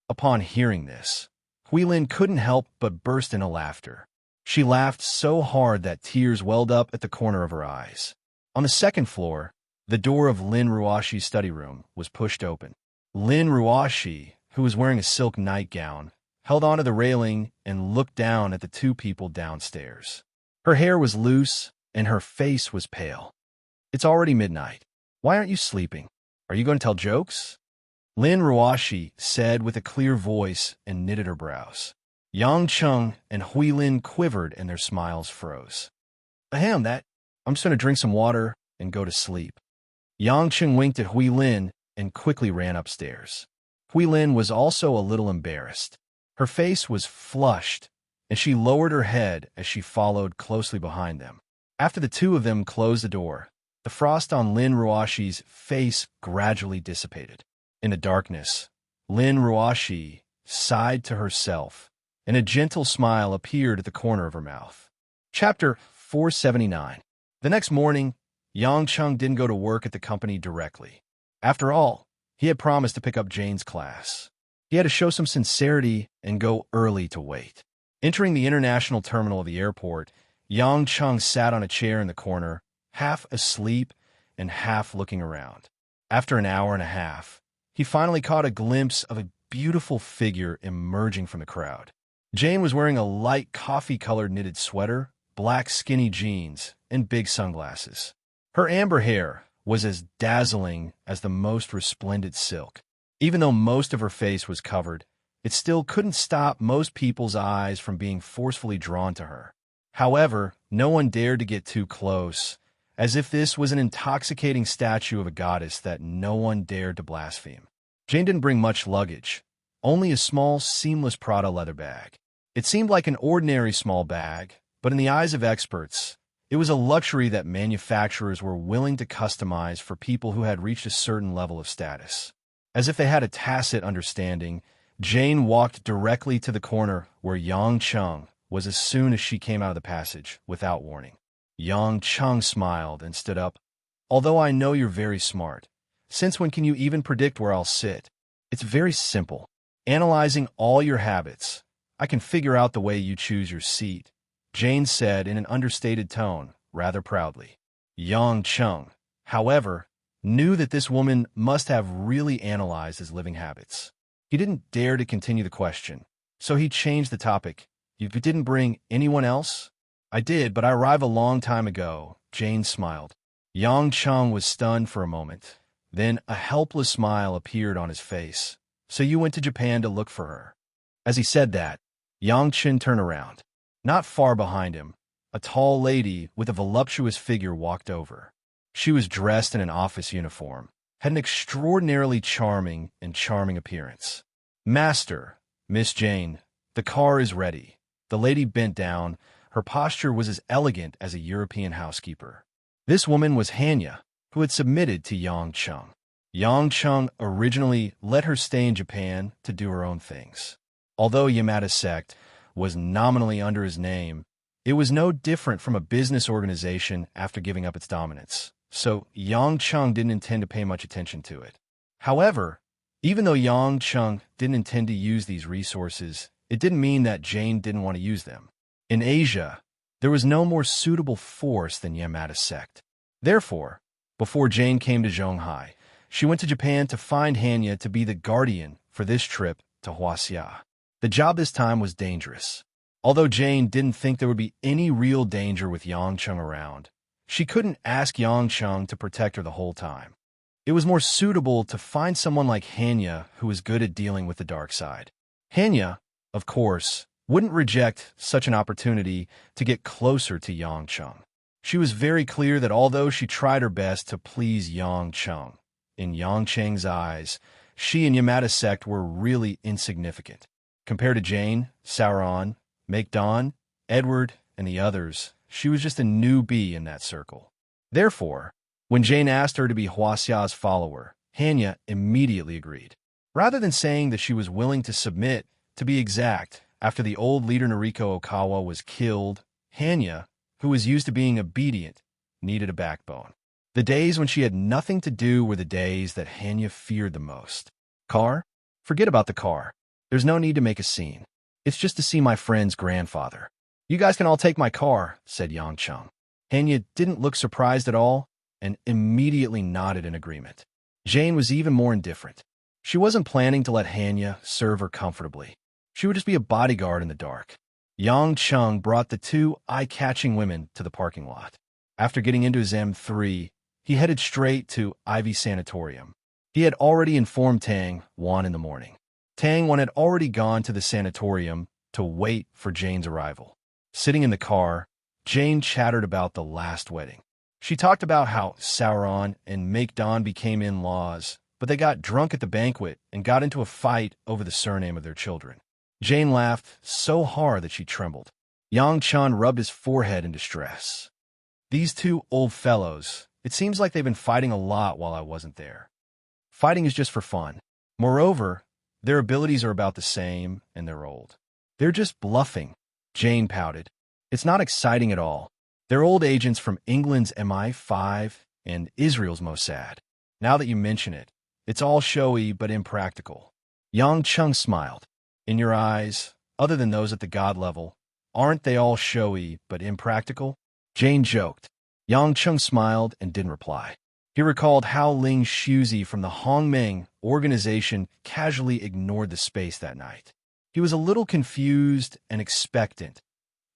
Upon hearing this, Hui Lin couldn't help but burst into laughter. She laughed so hard that tears welled up at the corner of her eyes. On the second floor, the door of Lin Ruoshi's study room was pushed open. Lin Ruoshi, who was wearing a silk nightgown, held onto the railing and looked down at the two people downstairs. Her hair was loose and her face was pale. "It's already midnight. Why aren't you sleeping? Are you going to tell jokes?" Lin Ruoshi said with a clear voice and knitted her brows. Yang Cheng and Hui Lin quivered and their smiles froze. "Ahem, I'm just going to drink some water and go to sleep." Yang Cheng winked at Hui Lin and quickly ran upstairs. Hui Lin was also a little embarrassed. Her face was flushed, and she lowered her head as she followed closely behind them. After the two of them closed the door, the frost on Lin Ruoshi's face gradually dissipated. In the darkness, Lin Ruoshi sighed to herself, and a gentle smile appeared at the corner of her mouth. Chapter 479. The next morning, Yang Cheng didn't go to work at the company directly. After all, he had promised to pick up Jane's class. He had to show some sincerity and go early to wait. Entering the international terminal of the airport, Yang Cheng sat on a chair in the corner, half asleep and half looking around. After an hour and a half, he finally caught a glimpse of a beautiful figure emerging from the crowd. Jane was wearing a light coffee-colored knitted sweater, black skinny jeans, and big sunglasses. Her amber hair was as dazzling as the most resplendent silk. Even though most of her face was covered, it still couldn't stop most people's eyes from being forcefully drawn to her. However, no one dared to get too close, as if this was an intoxicating statue of a goddess that no one dared to blaspheme. Jane didn't bring much luggage, only a small, seamless Prada leather bag. It seemed like an ordinary small bag, but in the eyes of experts, it was a luxury that manufacturers were willing to customize for people who had reached a certain level of status. As if they had a tacit understanding, Jane walked directly to the corner where Yang Cheng was as soon as she came out of the passage, without warning. Yang Cheng smiled and stood up. "Although I know you're very smart, since when can you even predict where I'll sit? It's very simple. Analyzing all your habits, I can figure out the way you choose your seat," Jane said in an understated tone, rather proudly. Yang Cheng, however, knew that this woman must have really analyzed his living habits. He didn't dare to continue the question, so he changed the topic. "You didn't bring anyone else?" "I did, but I arrived a long time ago," Jane smiled. Yang Cheng was stunned for a moment. Then a helpless smile appeared on his face. "So you went to Japan to look for her?" As he said that, Yang Chen turned around. Not far behind him, a tall lady with a voluptuous figure walked over. She was dressed in an office uniform, had an extraordinarily charming appearance. "Master, Miss Jane, the car is ready." The lady bent down. Her posture was as elegant as a European housekeeper. This woman was Hanya, who had submitted to Yang Cheng. Yang Cheng originally let her stay in Japan to do her own things. Although Yamada Sect was nominally under his name, it was no different from a business organization after giving up its dominance, so Yang Cheng didn't intend to pay much attention to it. However, even though Yang Cheng didn't intend to use these resources, it didn't mean that Jane didn't want to use them. In Asia, there was no more suitable force than Yamada Sect. Therefore, before Jane came to Zhonghai, she went to Japan to find Hanya to be the guardian for this trip to Huaxia. The job this time was dangerous. Although Jane didn't think there would be any real danger with Yang Cheng around, she couldn't ask Yang Cheng to protect her the whole time. It was more suitable to find someone like Hanya who was good at dealing with the dark side. Hanya, of course, wouldn't reject such an opportunity to get closer to Yang Cheng. She was very clear that although she tried her best to please Yang Cheng, in Yang Cheng's eyes, she and Yamada sect were really insignificant. Compared to Jane, Sauron, Maekdan, Edward, and the others, she was just a newbie in that circle. Therefore, when Jane asked her to be Huaxia's follower, Hanya immediately agreed. Rather than saying that she was willing to submit, to be exact, after the old leader Noriko Okawa was killed, Hanya, who was used to being obedient, needed a backbone. The days when she had nothing to do were the days that Hanya feared the most. Car? Forget about the car. There's no need to make a scene. It's just to see my friend's grandfather. You guys can all take my car, said Yang Cheng. Hanya didn't look surprised at all and immediately nodded in agreement. Jane was even more indifferent. She wasn't planning to let Hanya serve her comfortably. She would just be a bodyguard in the dark. Yang Cheng brought the two eye-catching women to the parking lot. After getting into his M3, he headed straight to Ivy Sanatorium. He had already informed Tang Wan in the morning. Tang Wan had already gone to the sanatorium to wait for Jane's arrival. Sitting in the car, Jane chattered about the last wedding. She talked about how Sauron and Maekdan became in-laws, but they got drunk at the banquet and got into a fight over the surname of their children. Jane laughed so hard that she trembled. Yang Cheng rubbed his forehead in distress. These two old fellows, it seems like they've been fighting a lot while I wasn't there. Fighting is just for fun. Moreover, their abilities are about the same, and they're old. They're just bluffing, Jane pouted. It's not exciting at all. They're old agents from England's MI5 and Israel's Mossad. Now that you mention it, it's all showy but impractical. Yang Cheng smiled. In your eyes, other than those at the god level, aren't they all showy but impractical? Jane joked. Yang Cheng smiled and didn't reply. He recalled how Ling Shuzi from the Hongmeng organization casually ignored the space that night. He was a little confused and expectant,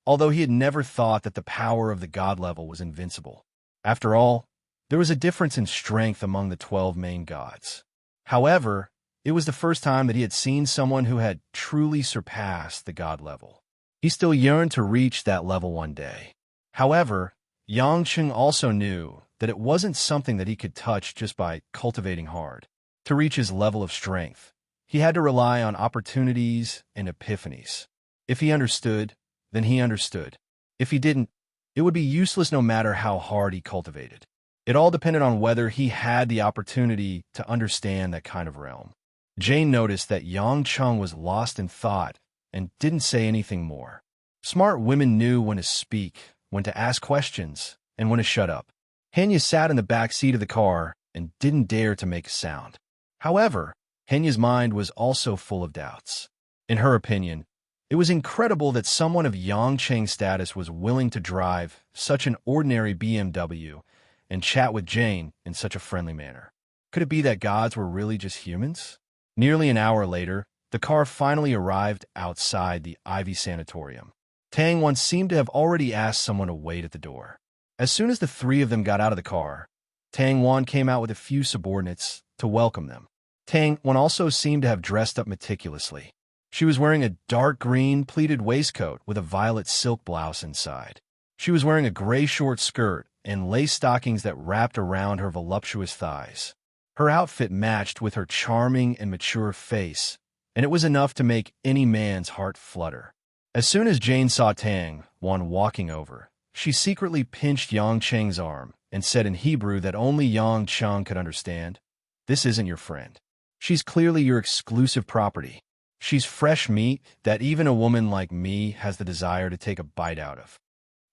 although he had never thought that the power of the god level was invincible. After all, there was a difference in strength among the 12 main gods. However, it was the first time that he had seen someone who had truly surpassed the god level. He still yearned to reach that level one day. However, Yang Cheng also knew that it wasn't something that he could touch just by cultivating hard. To reach his level of strength, he had to rely on opportunities and epiphanies. If he understood, then he understood. If he didn't, it would be useless no matter how hard he cultivated. It all depended on whether he had the opportunity to understand that kind of realm. Jane noticed that Yang Cheng was lost in thought and didn't say anything more. Smart women knew when to speak, when to ask questions, and when to shut up. Hanya sat in the back seat of the car and didn't dare to make a sound. However, Hanya's mind was also full of doubts. In her opinion, it was incredible that someone of Yang Cheng's status was willing to drive such an ordinary BMW and chat with Jane in such a friendly manner. Could it be that gods were really just humans? Nearly an hour later, the car finally arrived outside the Ivy Sanatorium. Tang Wan seemed to have already asked someone to wait at the door. As soon as the three of them got out of the car, Tang Wan came out with a few subordinates to welcome them. Tang Wan also seemed to have dressed up meticulously. She was wearing a dark green pleated waistcoat with a violet silk blouse inside. She was wearing a gray short skirt and lace stockings that wrapped around her voluptuous thighs. Her outfit matched with her charming and mature face, and it was enough to make any man's heart flutter. As soon as Jane saw Tang Wan walking over, she secretly pinched Yang Cheng's arm and said in Hebrew that only Yang Cheng could understand, "This isn't your friend. She's clearly your exclusive property. She's fresh meat that even a woman like me has the desire to take a bite out of."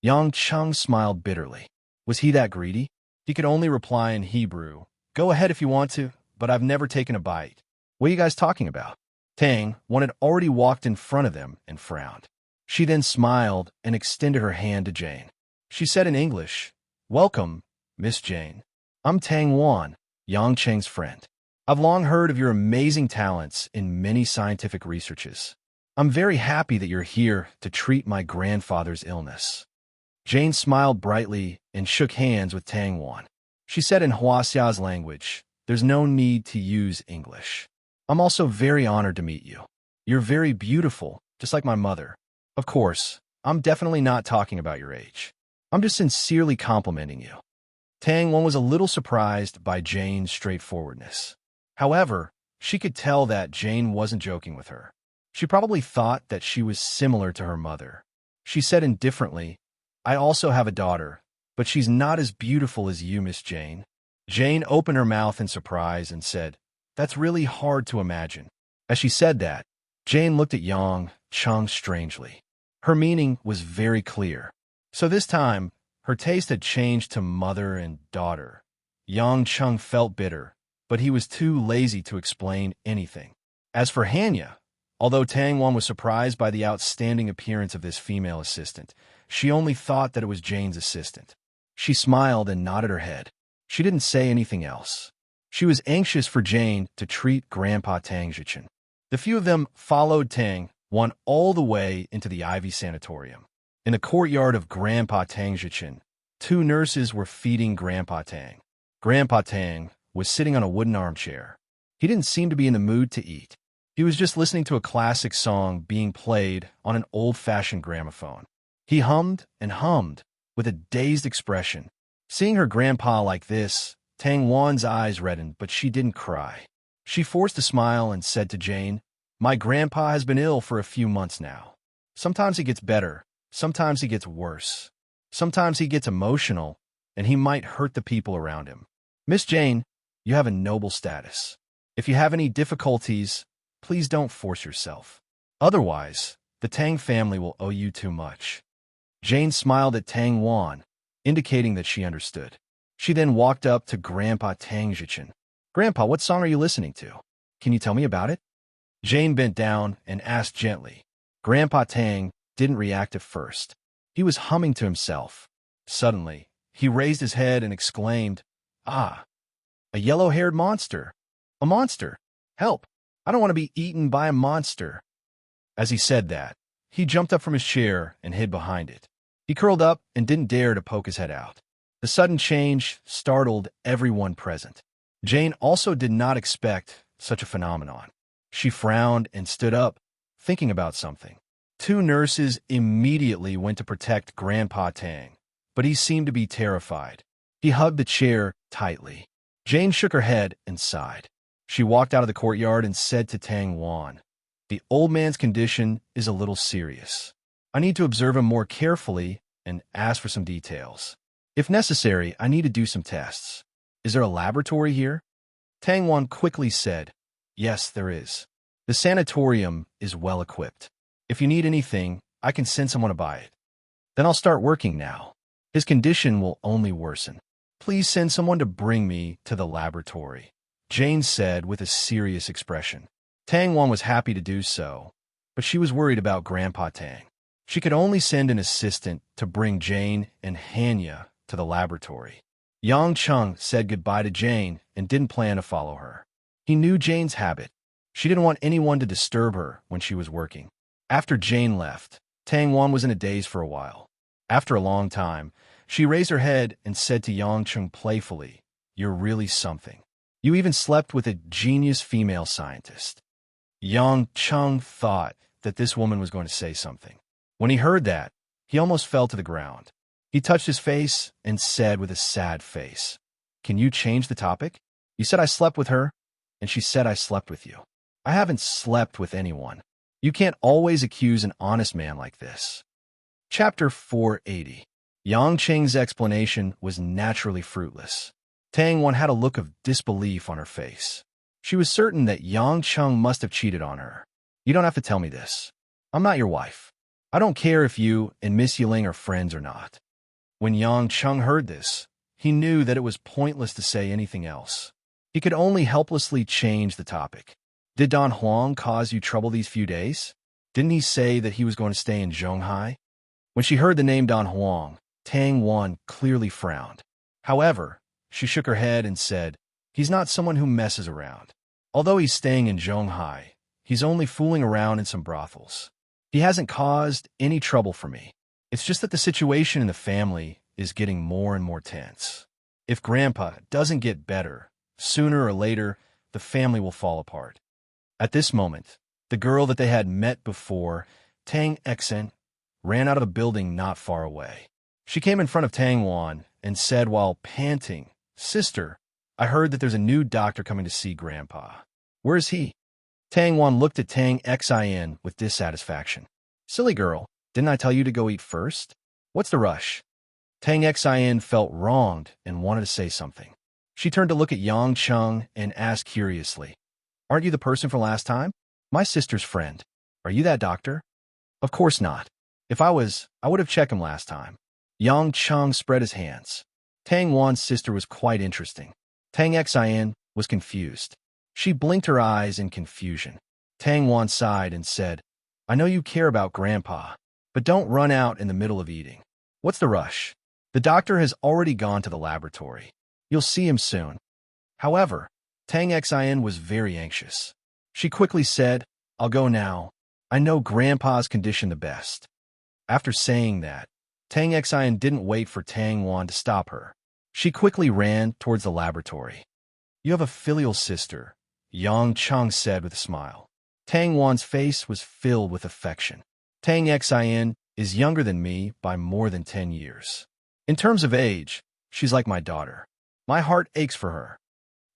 Yang Cheng smiled bitterly. Was he that greedy? He could only reply in Hebrew, "Go ahead if you want to, but I've never taken a bite. What are you guys talking about?" Tang Wan had already walked in front of them and frowned. She then smiled and extended her hand to Jane. She said in English, "Welcome, Miss Jane. I'm Tang Wan, Yang Cheng's friend. I've long heard of your amazing talents in many scientific researches. I'm very happy that you're here to treat my grandfather's illness." Jane smiled brightly and shook hands with Tang Wan. She said in Huaxia's language, "There's no need to use English. I'm also very honored to meet you. You're very beautiful, just like my mother. Of course, I'm definitely not talking about your age." I'm just sincerely complimenting you. Tang Wan was a little surprised by Jane's straightforwardness. However, she could tell that Jane wasn't joking with her. She probably thought that she was similar to her mother. She said indifferently, I also have a daughter, but she's not as beautiful as you, Miss Jane. Jane opened her mouth in surprise and said, That's really hard to imagine. As she said that, Jane looked at Yang Chung strangely. Her meaning was very clear. So this time, her taste had changed to mother and daughter. Yang Chung felt bitter, but he was too lazy to explain anything. As for Hanya, although Tang Wan was surprised by the outstanding appearance of this female assistant, she only thought that it was Jane's assistant. She smiled and nodded her head. She didn't say anything else. She was anxious for Jane to treat Grandpa Tang Zhichen. The few of them followed Tang Wan all the way into the Ivy Sanatorium. In the courtyard of Grandpa Tang Zhichen, 2 nurses were feeding Grandpa Tang. Grandpa Tang was sitting on a wooden armchair. He didn't seem to be in the mood to eat. He was just listening to a classic song being played on an old-fashioned gramophone. He hummed and hummed with a dazed expression. Seeing her grandpa like this, Tang Wan's eyes reddened, but she didn't cry. She forced a smile and said to Jane, My grandpa has been ill for a few months now. Sometimes he gets better, sometimes he gets worse. Sometimes he gets emotional, and he might hurt the people around him. Miss Jane, you have a noble status. If you have any difficulties, please don't force yourself. Otherwise, the Tang family will owe you too much. Jane smiled at Tang Wan, indicating that she understood. She then walked up to Grandpa Tang Zhichen. Grandpa, what song are you listening to? Can you tell me about it? Jane bent down and asked gently. Grandpa Tang didn't react at first. He was humming to himself. Suddenly, he raised his head and exclaimed, Ah, a yellow-haired monster. A monster. Help. I don't want to be eaten by a monster. As he said that, he jumped up from his chair and hid behind it. He curled up and didn't dare to poke his head out. The sudden change startled everyone present. Jane also did not expect such a phenomenon. She frowned and stood up, thinking about something. 2 nurses immediately went to protect Grandpa Tang, but he seemed to be terrified. He hugged the chair tightly. Jane shook her head and sighed. She walked out of the courtyard and said to Tang Wan, The old man's condition is a little serious. I need to observe him more carefully and ask for some details. If necessary, I need to do some tests. Is there a laboratory here? Tang Wan quickly said, Yes, there is. The sanatorium is well equipped. If you need anything, I can send someone to buy it. Then I'll start working now. His condition will only worsen. Please send someone to bring me to the laboratory, Jane said with a serious expression. Tang Wan was happy to do so, but she was worried about Grandpa Tang. She could only send an assistant to bring Jane and Hanya to the laboratory. Yang Chung said goodbye to Jane and didn't plan to follow her. He knew Jane's habit. She didn't want anyone to disturb her when she was working. After Jane left, Tang Wan was in a daze for a while. After a long time, she raised her head and said to Yang Chung playfully, You're really something. You even slept with a genius female scientist. Yang Chung thought that this woman was going to say something. When he heard that, he almost fell to the ground. He touched his face and said with a sad face, Can you change the topic? You said I slept with her, and she said I slept with you. I haven't slept with anyone. You can't always accuse an honest man like this. Chapter 480. Yang Cheng's explanation was naturally fruitless. Tang Wan had a look of disbelief on her face. She was certain that Yang Chung must have cheated on her. You don't have to tell me this. I'm not your wife. I don't care if you and Miss Yiling are friends or not. When Yang Chung heard this, he knew that it was pointless to say anything else. He could only helplessly change the topic. Did Don Huang cause you trouble these few days? Didn't he say that he was going to stay in Zhonghai? When she heard the name Don Huang, Tang Wan clearly frowned. However, she shook her head and said, He's not someone who messes around. Although he's staying in Zhonghai, he's only fooling around in some brothels. He hasn't caused any trouble for me. It's just that the situation in the family is getting more and more tense. If Grandpa doesn't get better, sooner or later, the family will fall apart. At this moment, the girl that they had met before, Tang Exen, ran out of a building not far away. She came in front of Tang Wan and said while panting, "Sister, I heard that there's a new doctor coming to see Grandpa. Where is he?" Tang Wan looked at Tang Xin with dissatisfaction. "Silly girl, didn't I tell you to go eat first? What's the rush?" Tang Xin felt wronged and wanted to say something. She turned to look at Yang Cheng and asked curiously, "Aren't you the person from last time? My sister's friend. Are you that doctor?" "Of course not. If I was, I would have checked him last time." Yang Cheng spread his hands. Tang Wan's sister was quite interesting. Tang Xin was confused. She blinked her eyes in confusion. Tang Wan sighed and said, "I know you care about Grandpa, but don't run out in the middle of eating. What's the rush? The doctor has already gone to the laboratory. You'll see him soon." However, Tang Xin was very anxious. She quickly said, "I'll go now. I know Grandpa's condition the best." After saying that, Tang Xin didn't wait for Tang Wan to stop her. She quickly ran towards the laboratory. "You have a filial sister," Yang Cheng said with a smile. Tang Wan's face was filled with affection. Tang Xin is younger than me by more than 10 years. In terms of age, she's like my daughter. My heart aches for her.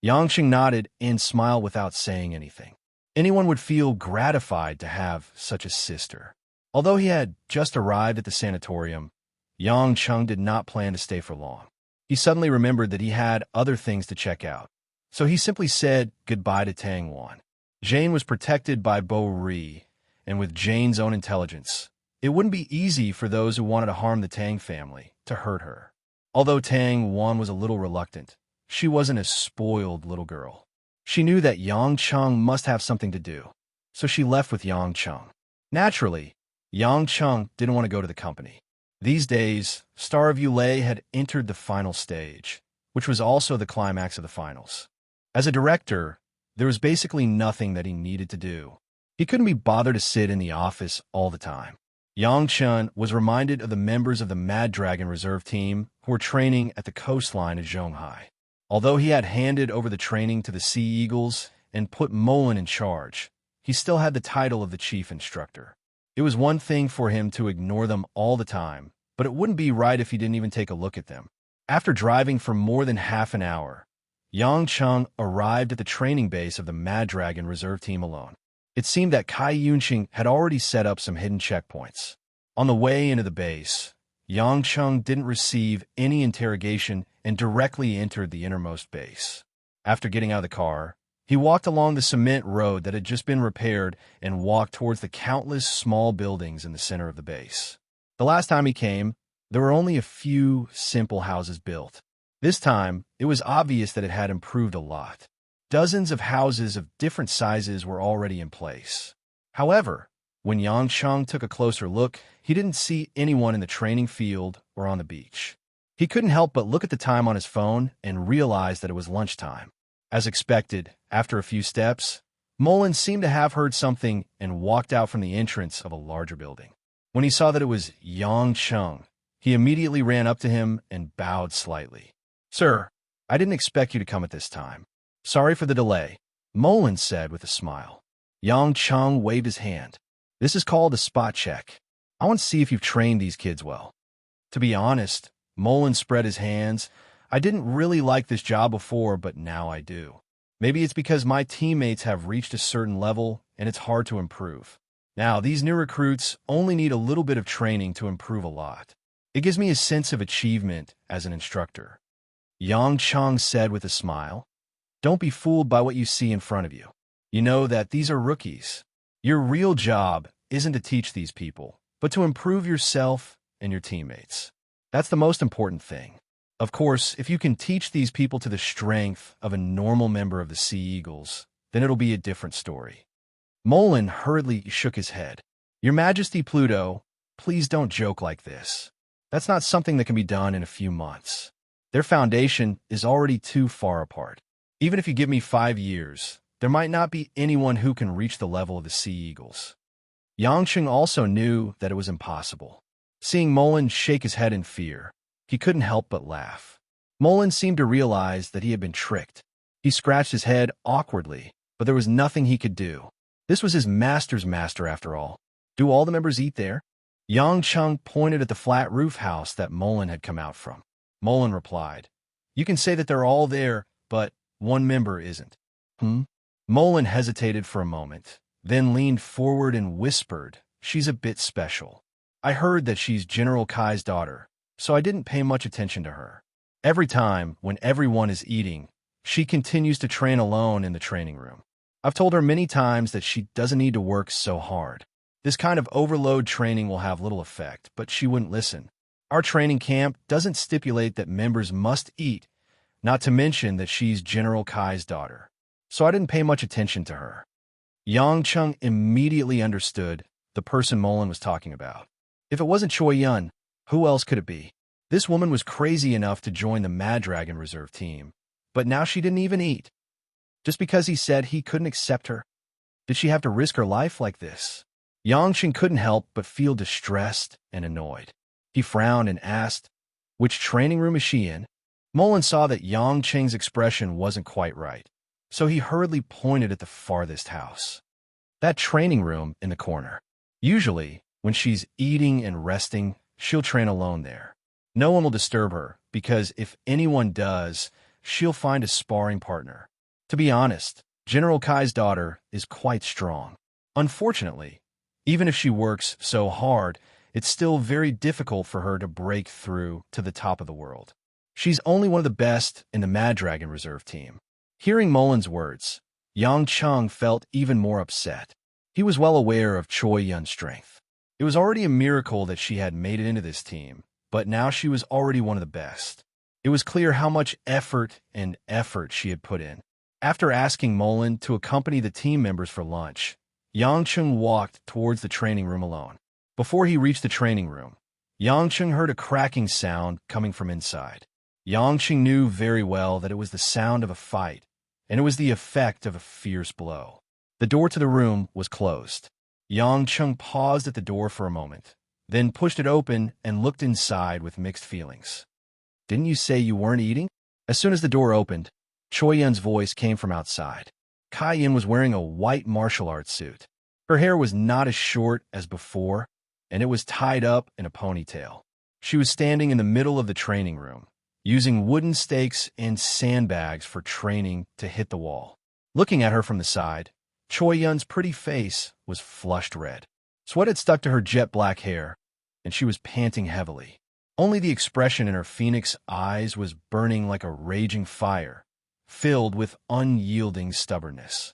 Yang Cheng nodded and smiled without saying anything. Anyone would feel gratified to have such a sister. Although he had just arrived at the sanatorium, Yang Cheng did not plan to stay for long. He suddenly remembered that he had other things to check out, so he simply said goodbye to Tang Wan. Jane was protected by Bo Ri, and with Jane's own intelligence, it wouldn't be easy for those who wanted to harm the Tang family to hurt her. Although Tang Wan was a little reluctant, she wasn't a spoiled little girl. She knew that Yang Cheng must have something to do, so she left with Yang Cheng. Naturally, Yang Cheng didn't want to go to the company. These days, Star of Yulei had entered the final stage, which was also the climax of the finals. As a director, there was basically nothing that he needed to do. He couldn't be bothered to sit in the office all the time. Yang Cheng was reminded of the members of the Mad Dragon reserve team who were training at the coastline of Zhonghai. Although he had handed over the training to the Sea Eagles and put Mullen in charge, he still had the title of the chief instructor. It was one thing for him to ignore them all the time, but it wouldn't be right if he didn't even take a look at them. After driving for more than half an hour, Yang Cheng arrived at the training base of the Mad Dragon reserve team alone. It seemed that Kai Yunqing had already set up some hidden checkpoints. On the way into the base, Yang Cheng didn't receive any interrogation and directly entered the innermost base. After getting out of the car, he walked along the cement road that had just been repaired and walked towards the countless small buildings in the center of the base. The last time he came, there were only a few simple houses built. This time, it was obvious that it had improved a lot. Dozens of houses of different sizes were already in place. However, when Yang Cheng took a closer look, he didn't see anyone in the training field or on the beach. He couldn't help but look at the time on his phone and realize that it was lunchtime. As expected, after a few steps, Mullen seemed to have heard something and walked out from the entrance of a larger building. When he saw that it was Yang Cheng, he immediately ran up to him and bowed slightly. "Sir, I didn't expect you to come at this time. Sorry for the delay," Mullen said with a smile. Yang Cheng waved his hand. "This is called a spot check. I want to see if you've trained these kids well." To be honest, Mullen spread his hands. "I didn't really like this job before, but now I do. Maybe it's because my teammates have reached a certain level and it's hard to improve. Now, these new recruits only need a little bit of training to improve a lot. It gives me a sense of achievement as an instructor." Yang Cheng said with a smile, "Don't be fooled by what you see in front of you. You know that these are rookies. Your real job isn't to teach these people, but to improve yourself and your teammates. That's the most important thing. Of course, if you can teach these people to the strength of a normal member of the Sea Eagles, then it'll be a different story." Mullen hurriedly shook his head. "Your Majesty Pluto, please don't joke like this. That's not something that can be done in a few months. Their foundation is already too far apart. Even if you give me 5 years, there might not be anyone who can reach the level of the Sea Eagles." Yang Cheng also knew that it was impossible. Seeing Mullen shake his head in fear, he couldn't help but laugh. Mullen seemed to realize that he had been tricked. He scratched his head awkwardly, but there was nothing he could do. This was his master's master after all. Do all the members eat there? Yang Chung pointed at the flat roof house that Mullen had come out from. Mullen replied, "You can say that they're all there, but one member isn't." Hmm? Mullen hesitated for a moment, then leaned forward and whispered, "She's a bit special. I heard that she's General Kai's daughter, so I didn't pay much attention to her. Every time, when everyone is eating, she continues to train alone in the training room. I've told her many times that she doesn't need to work so hard. This kind of overload training will have little effect, but she wouldn't listen. Our training camp doesn't stipulate that members must eat, not to mention that she's General Kai's daughter. So I didn't pay much attention to her." Yang Chung immediately understood the person Mullen was talking about. If it wasn't Choi Yun, who else could it be? This woman was crazy enough to join the Mad Dragon Reserve team, but now she didn't even eat. Just because he said he couldn't accept her? Did she have to risk her life like this? Yang Chung couldn't help but feel distressed and annoyed. He frowned and asked, "Which training room is she in?" Mullen saw that Yang Cheng's expression wasn't quite right, so he hurriedly pointed at the farthest house. "That training room in the corner. Usually, when she's eating and resting, she'll train alone there. No one will disturb her, because if anyone does, she'll find a sparring partner. To be honest, General Kai's daughter is quite strong. Unfortunately, even if she works so hard, it's still very difficult for her to break through to the top of the world. She's only one of the best in the Mad Dragon Reserve team." Hearing Mullen's words, Yang Chung felt even more upset. He was well aware of Choi Yun's strength. It was already a miracle that she had made it into this team, but now she was already one of the best. It was clear how much effort she had put in. After asking Mullen to accompany the team members for lunch, Yang Chung walked towards the training room alone. Before he reached the training room, Yang Chung heard a cracking sound coming from inside. Yang Chung knew very well that it was the sound of a fight, and it was the effect of a fierce blow. The door to the room was closed. Yang Chung paused at the door for a moment, then pushed it open and looked inside with mixed feelings. "Didn't you say you weren't eating?" As soon as the door opened, Choi Yun's voice came from outside. Kai Yin was wearing a white martial arts suit. Her hair was not as short as before, and it was tied up in a ponytail. She was standing in the middle of the training room, using wooden stakes and sandbags for training to hit the wall. Looking at her from the side, Choi Yun's pretty face was flushed red. Sweat had stuck to her jet black hair, and she was panting heavily. Only the expression in her phoenix eyes was burning like a raging fire, filled with unyielding stubbornness.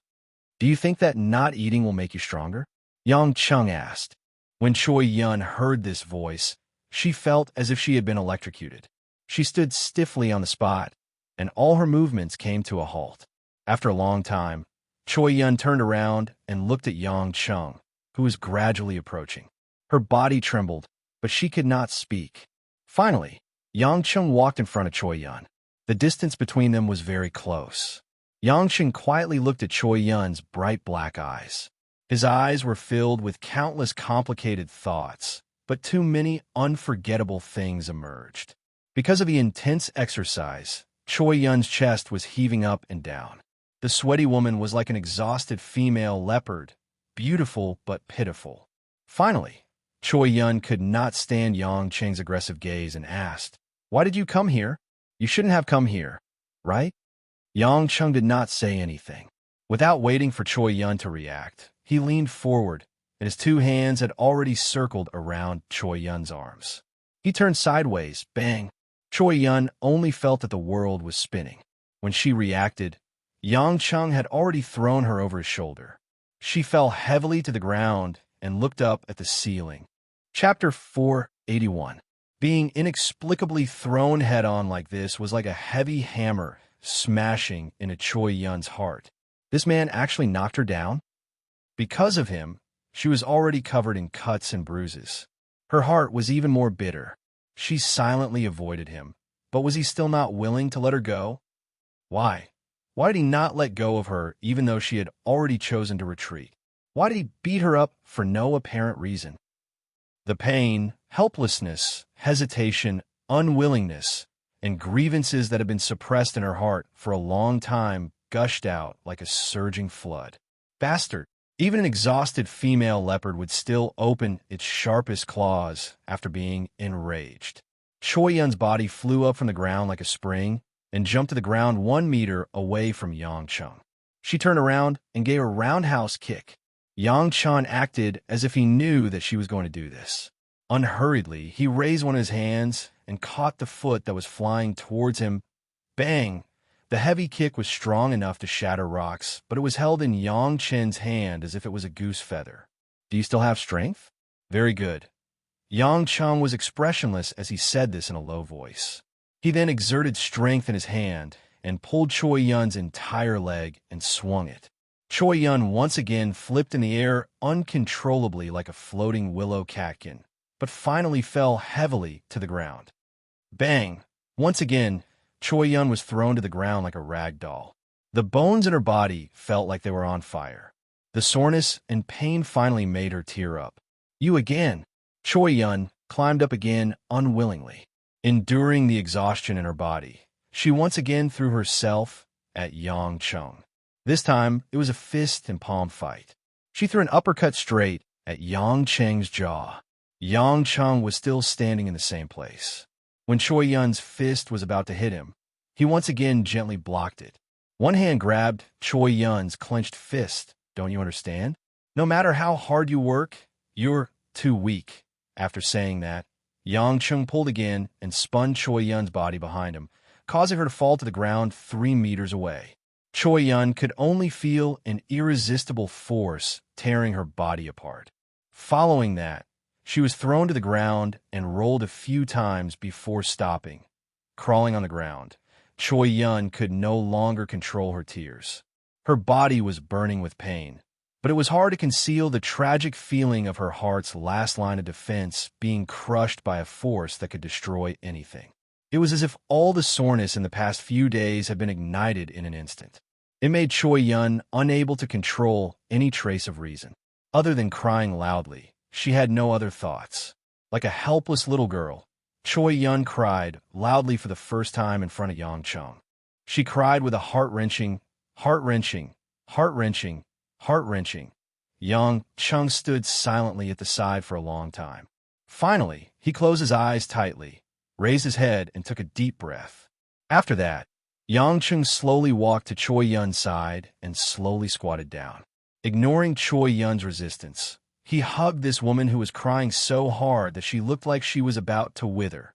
"Do you think that not eating will make you stronger?" Yang Chung asked. When Choi Yun heard this voice, she felt as if she had been electrocuted. She stood stiffly on the spot, and all her movements came to a halt. After a long time, Choi Yun turned around and looked at Yang Chung, who was gradually approaching. Her body trembled, but she could not speak. Finally, Yang Chung walked in front of Choi Yun. The distance between them was very close. Yang Chung quietly looked at Choi Yun's bright black eyes. His eyes were filled with countless complicated thoughts, but too many unforgettable things emerged. Because of the intense exercise, Choi Yun's chest was heaving up and down. The sweaty woman was like an exhausted female leopard, beautiful but pitiful. Finally, Choi Yun could not stand Yang Cheng's aggressive gaze and asked, "Why did you come here? You shouldn't have come here, right?" Yang Chung did not say anything. Without waiting for Choi Yun to react, he leaned forward, and his two hands had already circled around Choi Yun's arms. He turned sideways, bang. Choi Yun only felt that the world was spinning. When she reacted, Yang Chung had already thrown her over his shoulder. She fell heavily to the ground and looked up at the ceiling. Chapter 481. Being inexplicably thrown head-on like this was like a heavy hammer smashing into Choi Yun's heart. This man actually knocked her down? Because of him, she was already covered in cuts and bruises. Her heart was even more bitter. She silently avoided him, but was he still not willing to let her go? Why? Why did he not let go of her even though she had already chosen to retreat? Why did he beat her up for no apparent reason? The pain, helplessness, hesitation, unwillingness, and grievances that had been suppressed in her heart for a long time gushed out like a surging flood. "Bastard, Even an exhausted female leopard would still open its sharpest claws after being enraged. Choi Yun's body flew up from the ground like a spring and jumped to the ground 1 meter away from Yang Chung. She turned around and gave a roundhouse kick. Yang Chun acted as if he knew that she was going to do this. Unhurriedly, he raised one of his hands and caught the foot that was flying towards him. Bang! The heavy kick was strong enough to shatter rocks, but it was held in Yang Chen's hand as if it was a goose feather. Do you still have strength? Very good. Yang Chung was expressionless as he said this in a low voice. He then exerted strength in his hand and pulled Choi Yun's entire leg and swung it. Choi Yun once again flipped in the air uncontrollably like a floating willow catkin, but finally fell heavily to the ground. Bang! Once again, Choi Yun was thrown to the ground like a rag doll. The bones in her body felt like they were on fire. The soreness and pain finally made her tear up. You again! Choi Yun climbed up again unwillingly. Enduring the exhaustion in her body, she once again threw herself at Yang Chung. This time, it was a fist and palm fight. She threw an uppercut straight at Yang Cheng's jaw. Yang Chung was still standing in the same place. When Choi Yun's fist was about to hit him, he once again gently blocked it. One hand grabbed Choi Yun's clenched fist. Don't you understand? No matter how hard you work, you're too weak. After saying that, Yang Chung pulled again and spun Choi Yun's body behind him, causing her to fall to the ground 3 meters away. Choi Yun could only feel an irresistible force tearing her body apart. Following that, she was thrown to the ground and rolled a few times before stopping. Crawling on the ground, Choi Yun could no longer control her tears. Her body was burning with pain, but it was hard to conceal the tragic feeling of her heart's last line of defense being crushed by a force that could destroy anything. It was as if all the soreness in the past few days had been ignited in an instant. It made Choi Yun unable to control any trace of reason. Other than crying loudly, she had no other thoughts. Like a helpless little girl, Choi Yun cried loudly for the first time in front of Yang Chung. She cried with a heart-wrenching, heart-wrenching, heart-wrenching, heart-wrenching. Yang Chung stood silently at the side for a long time. Finally, he closed his eyes tightly, raised his head, and took a deep breath. After that, Yang Chung slowly walked to Choi Yun's side and slowly squatted down. Ignoring Choi Yun's resistance, he hugged this woman who was crying so hard that she looked like she was about to wither.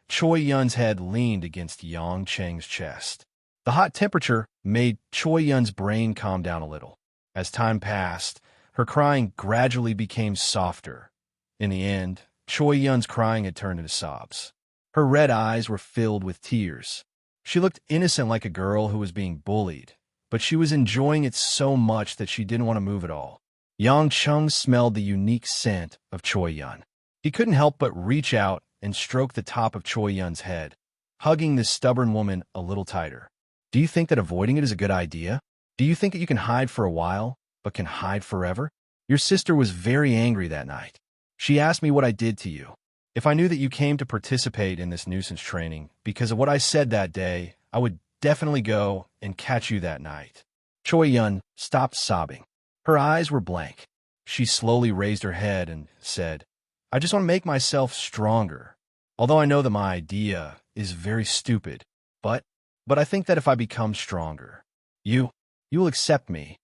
Choi Yun's head leaned against Yang Cheng's chest. The hot temperature made Choi Yun's brain calm down a little. As time passed, her crying gradually became softer. In the end, Choi Yun's crying had turned into sobs. Her red eyes were filled with tears. She looked innocent like a girl who was being bullied, but she was enjoying it so much that she didn't want to move at all. Yang Chung smelled the unique scent of Choi Yun. He couldn't help but reach out and stroke the top of Choi Yun's head, hugging this stubborn woman a little tighter. Do you think that avoiding it is a good idea? Do you think that you can hide for a while, but can hide forever? Your sister was very angry that night. She asked me what I did to you. If I knew that you came to participate in this nuisance training because of what I said that day, I would definitely go and catch you that night. Choi Yun stopped sobbing. Her eyes were blank. She slowly raised her head and said, I just want to make myself stronger. Although I know that my idea is very stupid, but I think that if I become stronger, you will accept me.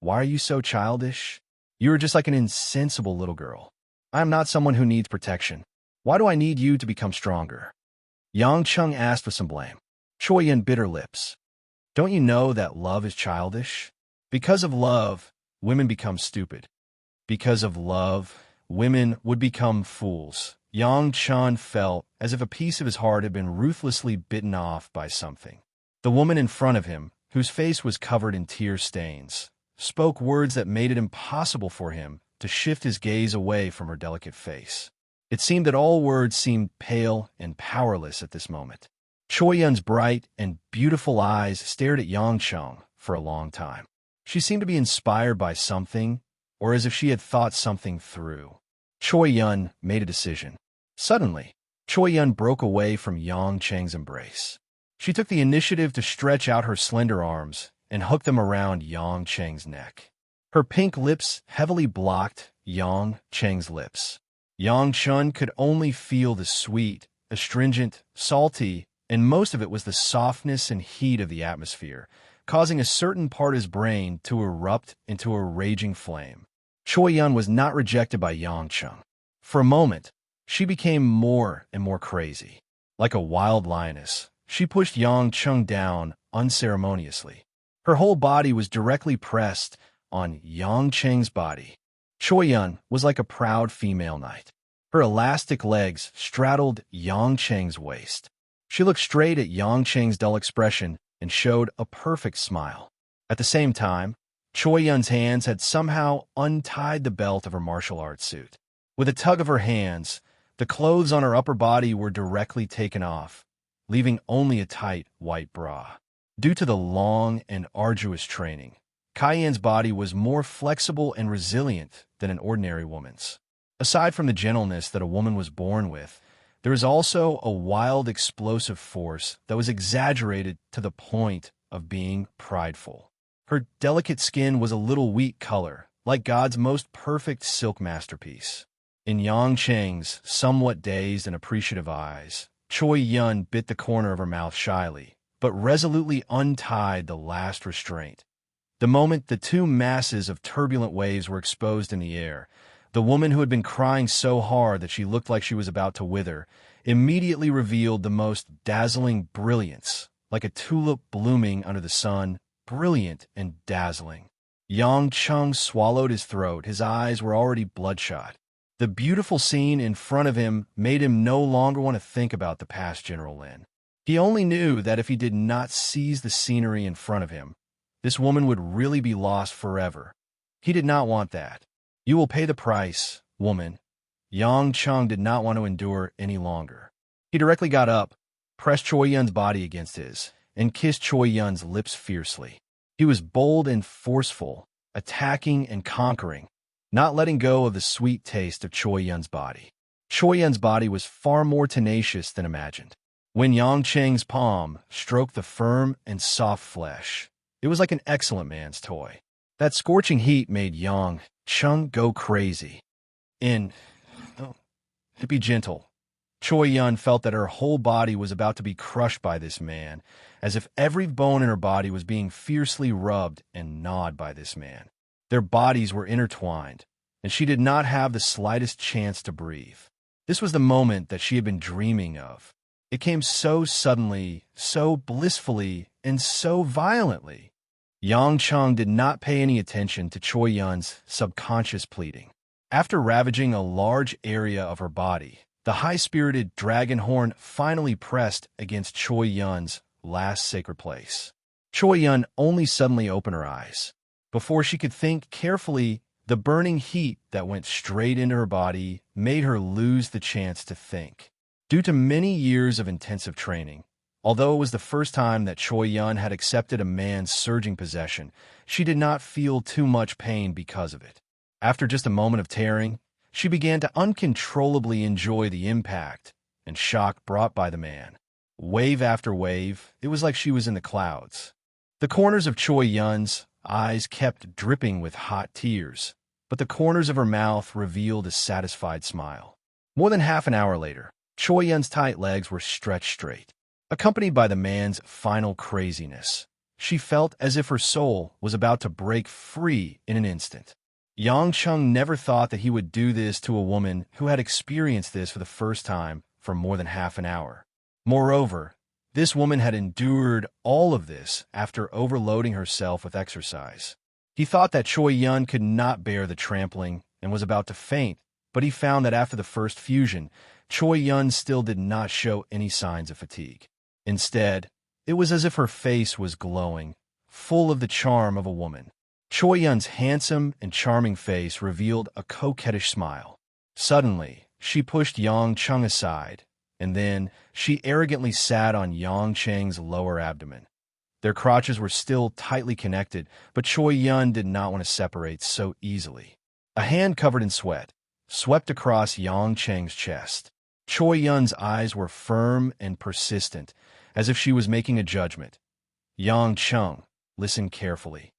Why are you so childish? You are just like an insensible little girl. I am not someone who needs protection. Why do I need you to become stronger? Yang Chung asked with some blame. Choi Yun bit her lips. Don't you know that love is childish? Because of love, women become stupid. Because of love, women would become fools. Yang Chun felt as if a piece of his heart had been ruthlessly bitten off by something. The woman in front of him, whose face was covered in tear stains, spoke words that made it impossible for him to shift his gaze away from her delicate face. It seemed that all words seemed pale and powerless at this moment. Choi Yun's bright and beautiful eyes stared at Yang Chung for a long time. She seemed to be inspired by something, or as if she had thought something through. Choi Yun made a decision. Suddenly, Choi Yun broke away from Yang Cheng's embrace. She took the initiative to stretch out her slender arms and hook them around Yang Cheng's neck. Her pink lips heavily blocked Yang Cheng's lips. Yang Chun could only feel the sweet, astringent, salty, and most of it was the softness and heat of the atmosphere, causing a certain part of his brain to erupt into a raging flame. Choi Yun was not rejected by Yang Chung. For a moment, she became more and more crazy. Like a wild lioness, she pushed Yang Chung down unceremoniously. Her whole body was directly pressed on Yang Cheng's body. Choi Yun was like a proud female knight. Her elastic legs straddled Yang Cheng's waist. She looked straight at Yang Cheng's dull expression and showed a perfect smile. At the same time, Choi Yun's hands had somehow untied the belt of her martial arts suit. With a tug of her hands, the clothes on her upper body were directly taken off, leaving only a tight white bra. Due to the long and arduous training, Cayenne's body was more flexible and resilient than an ordinary woman's. Aside from the gentleness that a woman was born with, there is also a wild, explosive force that was exaggerated to the point of being prideful. Her delicate skin was a little wheat color, like God's most perfect silk masterpiece. In Yang Cheng's somewhat dazed and appreciative eyes, Choi Yun bit the corner of her mouth shyly, but resolutely untied the last restraint. The moment the two masses of turbulent waves were exposed in the air, the woman who had been crying so hard that she looked like she was about to wither immediately revealed the most dazzling brilliance, like a tulip blooming under the sun, brilliant and dazzling. Yang Chung swallowed his throat. His eyes were already bloodshot. The beautiful scene in front of him made him no longer want to think about the past General Lin. He only knew that if he did not seize the scenery in front of him, this woman would really be lost forever. He did not want that. You will pay the price, woman. Yang Chung did not want to endure any longer. He directly got up, pressed Choi Yun's body against his, and kissed Choi Yun's lips fiercely. He was bold and forceful, attacking and conquering, not letting go of the sweet taste of Choi Yun's body. Choi Yun's body was far more tenacious than imagined. When Yang Cheng's palm stroked the firm and soft flesh, it was like an excellent man's toy. That scorching heat made Yang Chung go crazy. Be gentle. Choi Yun felt that her whole body was about to be crushed by this man, as if every bone in her body was being fiercely rubbed and gnawed by this man. Their bodies were intertwined, and she did not have the slightest chance to breathe. This was the moment that she had been dreaming of. It came so suddenly, so blissfully, and so violently. Yang Chung did not pay any attention to Choi Yun's subconscious pleading. After ravaging a large area of her body, the high-spirited dragon horn finally pressed against Choi Yun's last sacred place. Choi Yun only suddenly opened her eyes. Before she could think carefully, the burning heat that went straight into her body made her lose the chance to think. Due to many years of intensive training, although it was the first time that Choi Yun had accepted a man's surging possession, she did not feel too much pain because of it. After just a moment of tearing, she began to uncontrollably enjoy the impact and shock brought by the man. Wave after wave, it was like she was in the clouds. The corners of Choi Yun's eyes kept dripping with hot tears, but the corners of her mouth revealed a satisfied smile. More than half an hour later, Choi Yun's tight legs were stretched straight. Accompanied by the man's final craziness, she felt as if her soul was about to break free in an instant. Yang Chung never thought that he would do this to a woman who had experienced this for the first time for more than half an hour. Moreover, this woman had endured all of this after overloading herself with exercise. He thought that Choi Yun could not bear the trampling and was about to faint, but he found that after the first fusion, Choi Yun still did not show any signs of fatigue. Instead, it was as if her face was glowing, full of the charm of a woman. Choi Yun's handsome and charming face revealed a coquettish smile. Suddenly, she pushed Yang Chung aside, and then she arrogantly sat on Yang Cheng's lower abdomen. Their crotches were still tightly connected, but Choi Yun did not want to separate so easily. A hand covered in sweat swept across Yang Cheng's chest. Choi Yun's eyes were firm and persistent, as if she was making a judgment. Yang Chung listened carefully.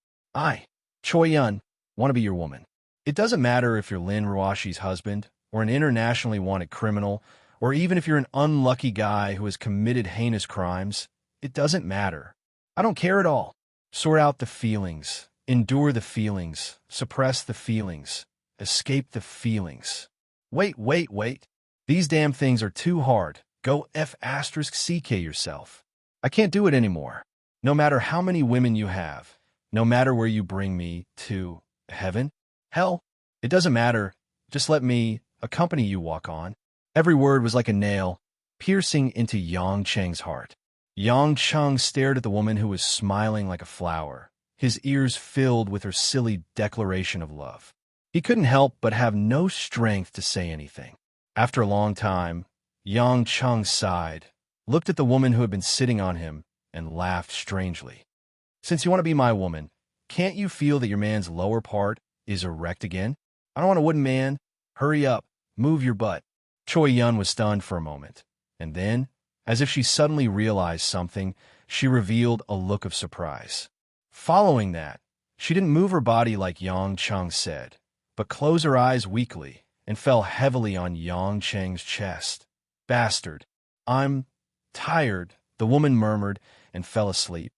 Choi Yun, want to be your woman. It doesn't matter if you're Lin Ruashi's husband, or an internationally wanted criminal, or even if you're an unlucky guy who has committed heinous crimes. It doesn't matter. I don't care at all. Sort out the feelings, endure the feelings, suppress the feelings, escape the feelings. Wait. These damn things are too hard. Go F***CK yourself. I can't do it anymore. No matter how many women you have, no matter where you bring me to, heaven, hell, it doesn't matter. Just let me accompany you walk on. Every word was like a nail, piercing into Yang Cheng's heart. Yang Cheng stared at the woman who was smiling like a flower, his ears filled with her silly declaration of love. He couldn't help but have no strength to say anything. After a long time, Yang Cheng sighed, looked at the woman who had been sitting on him, and laughed strangely. Since you want to be my woman, can't you feel that your man's lower part is erect again? I don't want a wooden man. Hurry up, move your butt. Choi Yun was stunned for a moment, and then, as if she suddenly realized something, she revealed a look of surprise. Following that, she didn't move her body like Yang Cheng said, but closed her eyes weakly and fell heavily on Yang Cheng's chest. Bastard. I'm tired, the woman murmured and fell asleep.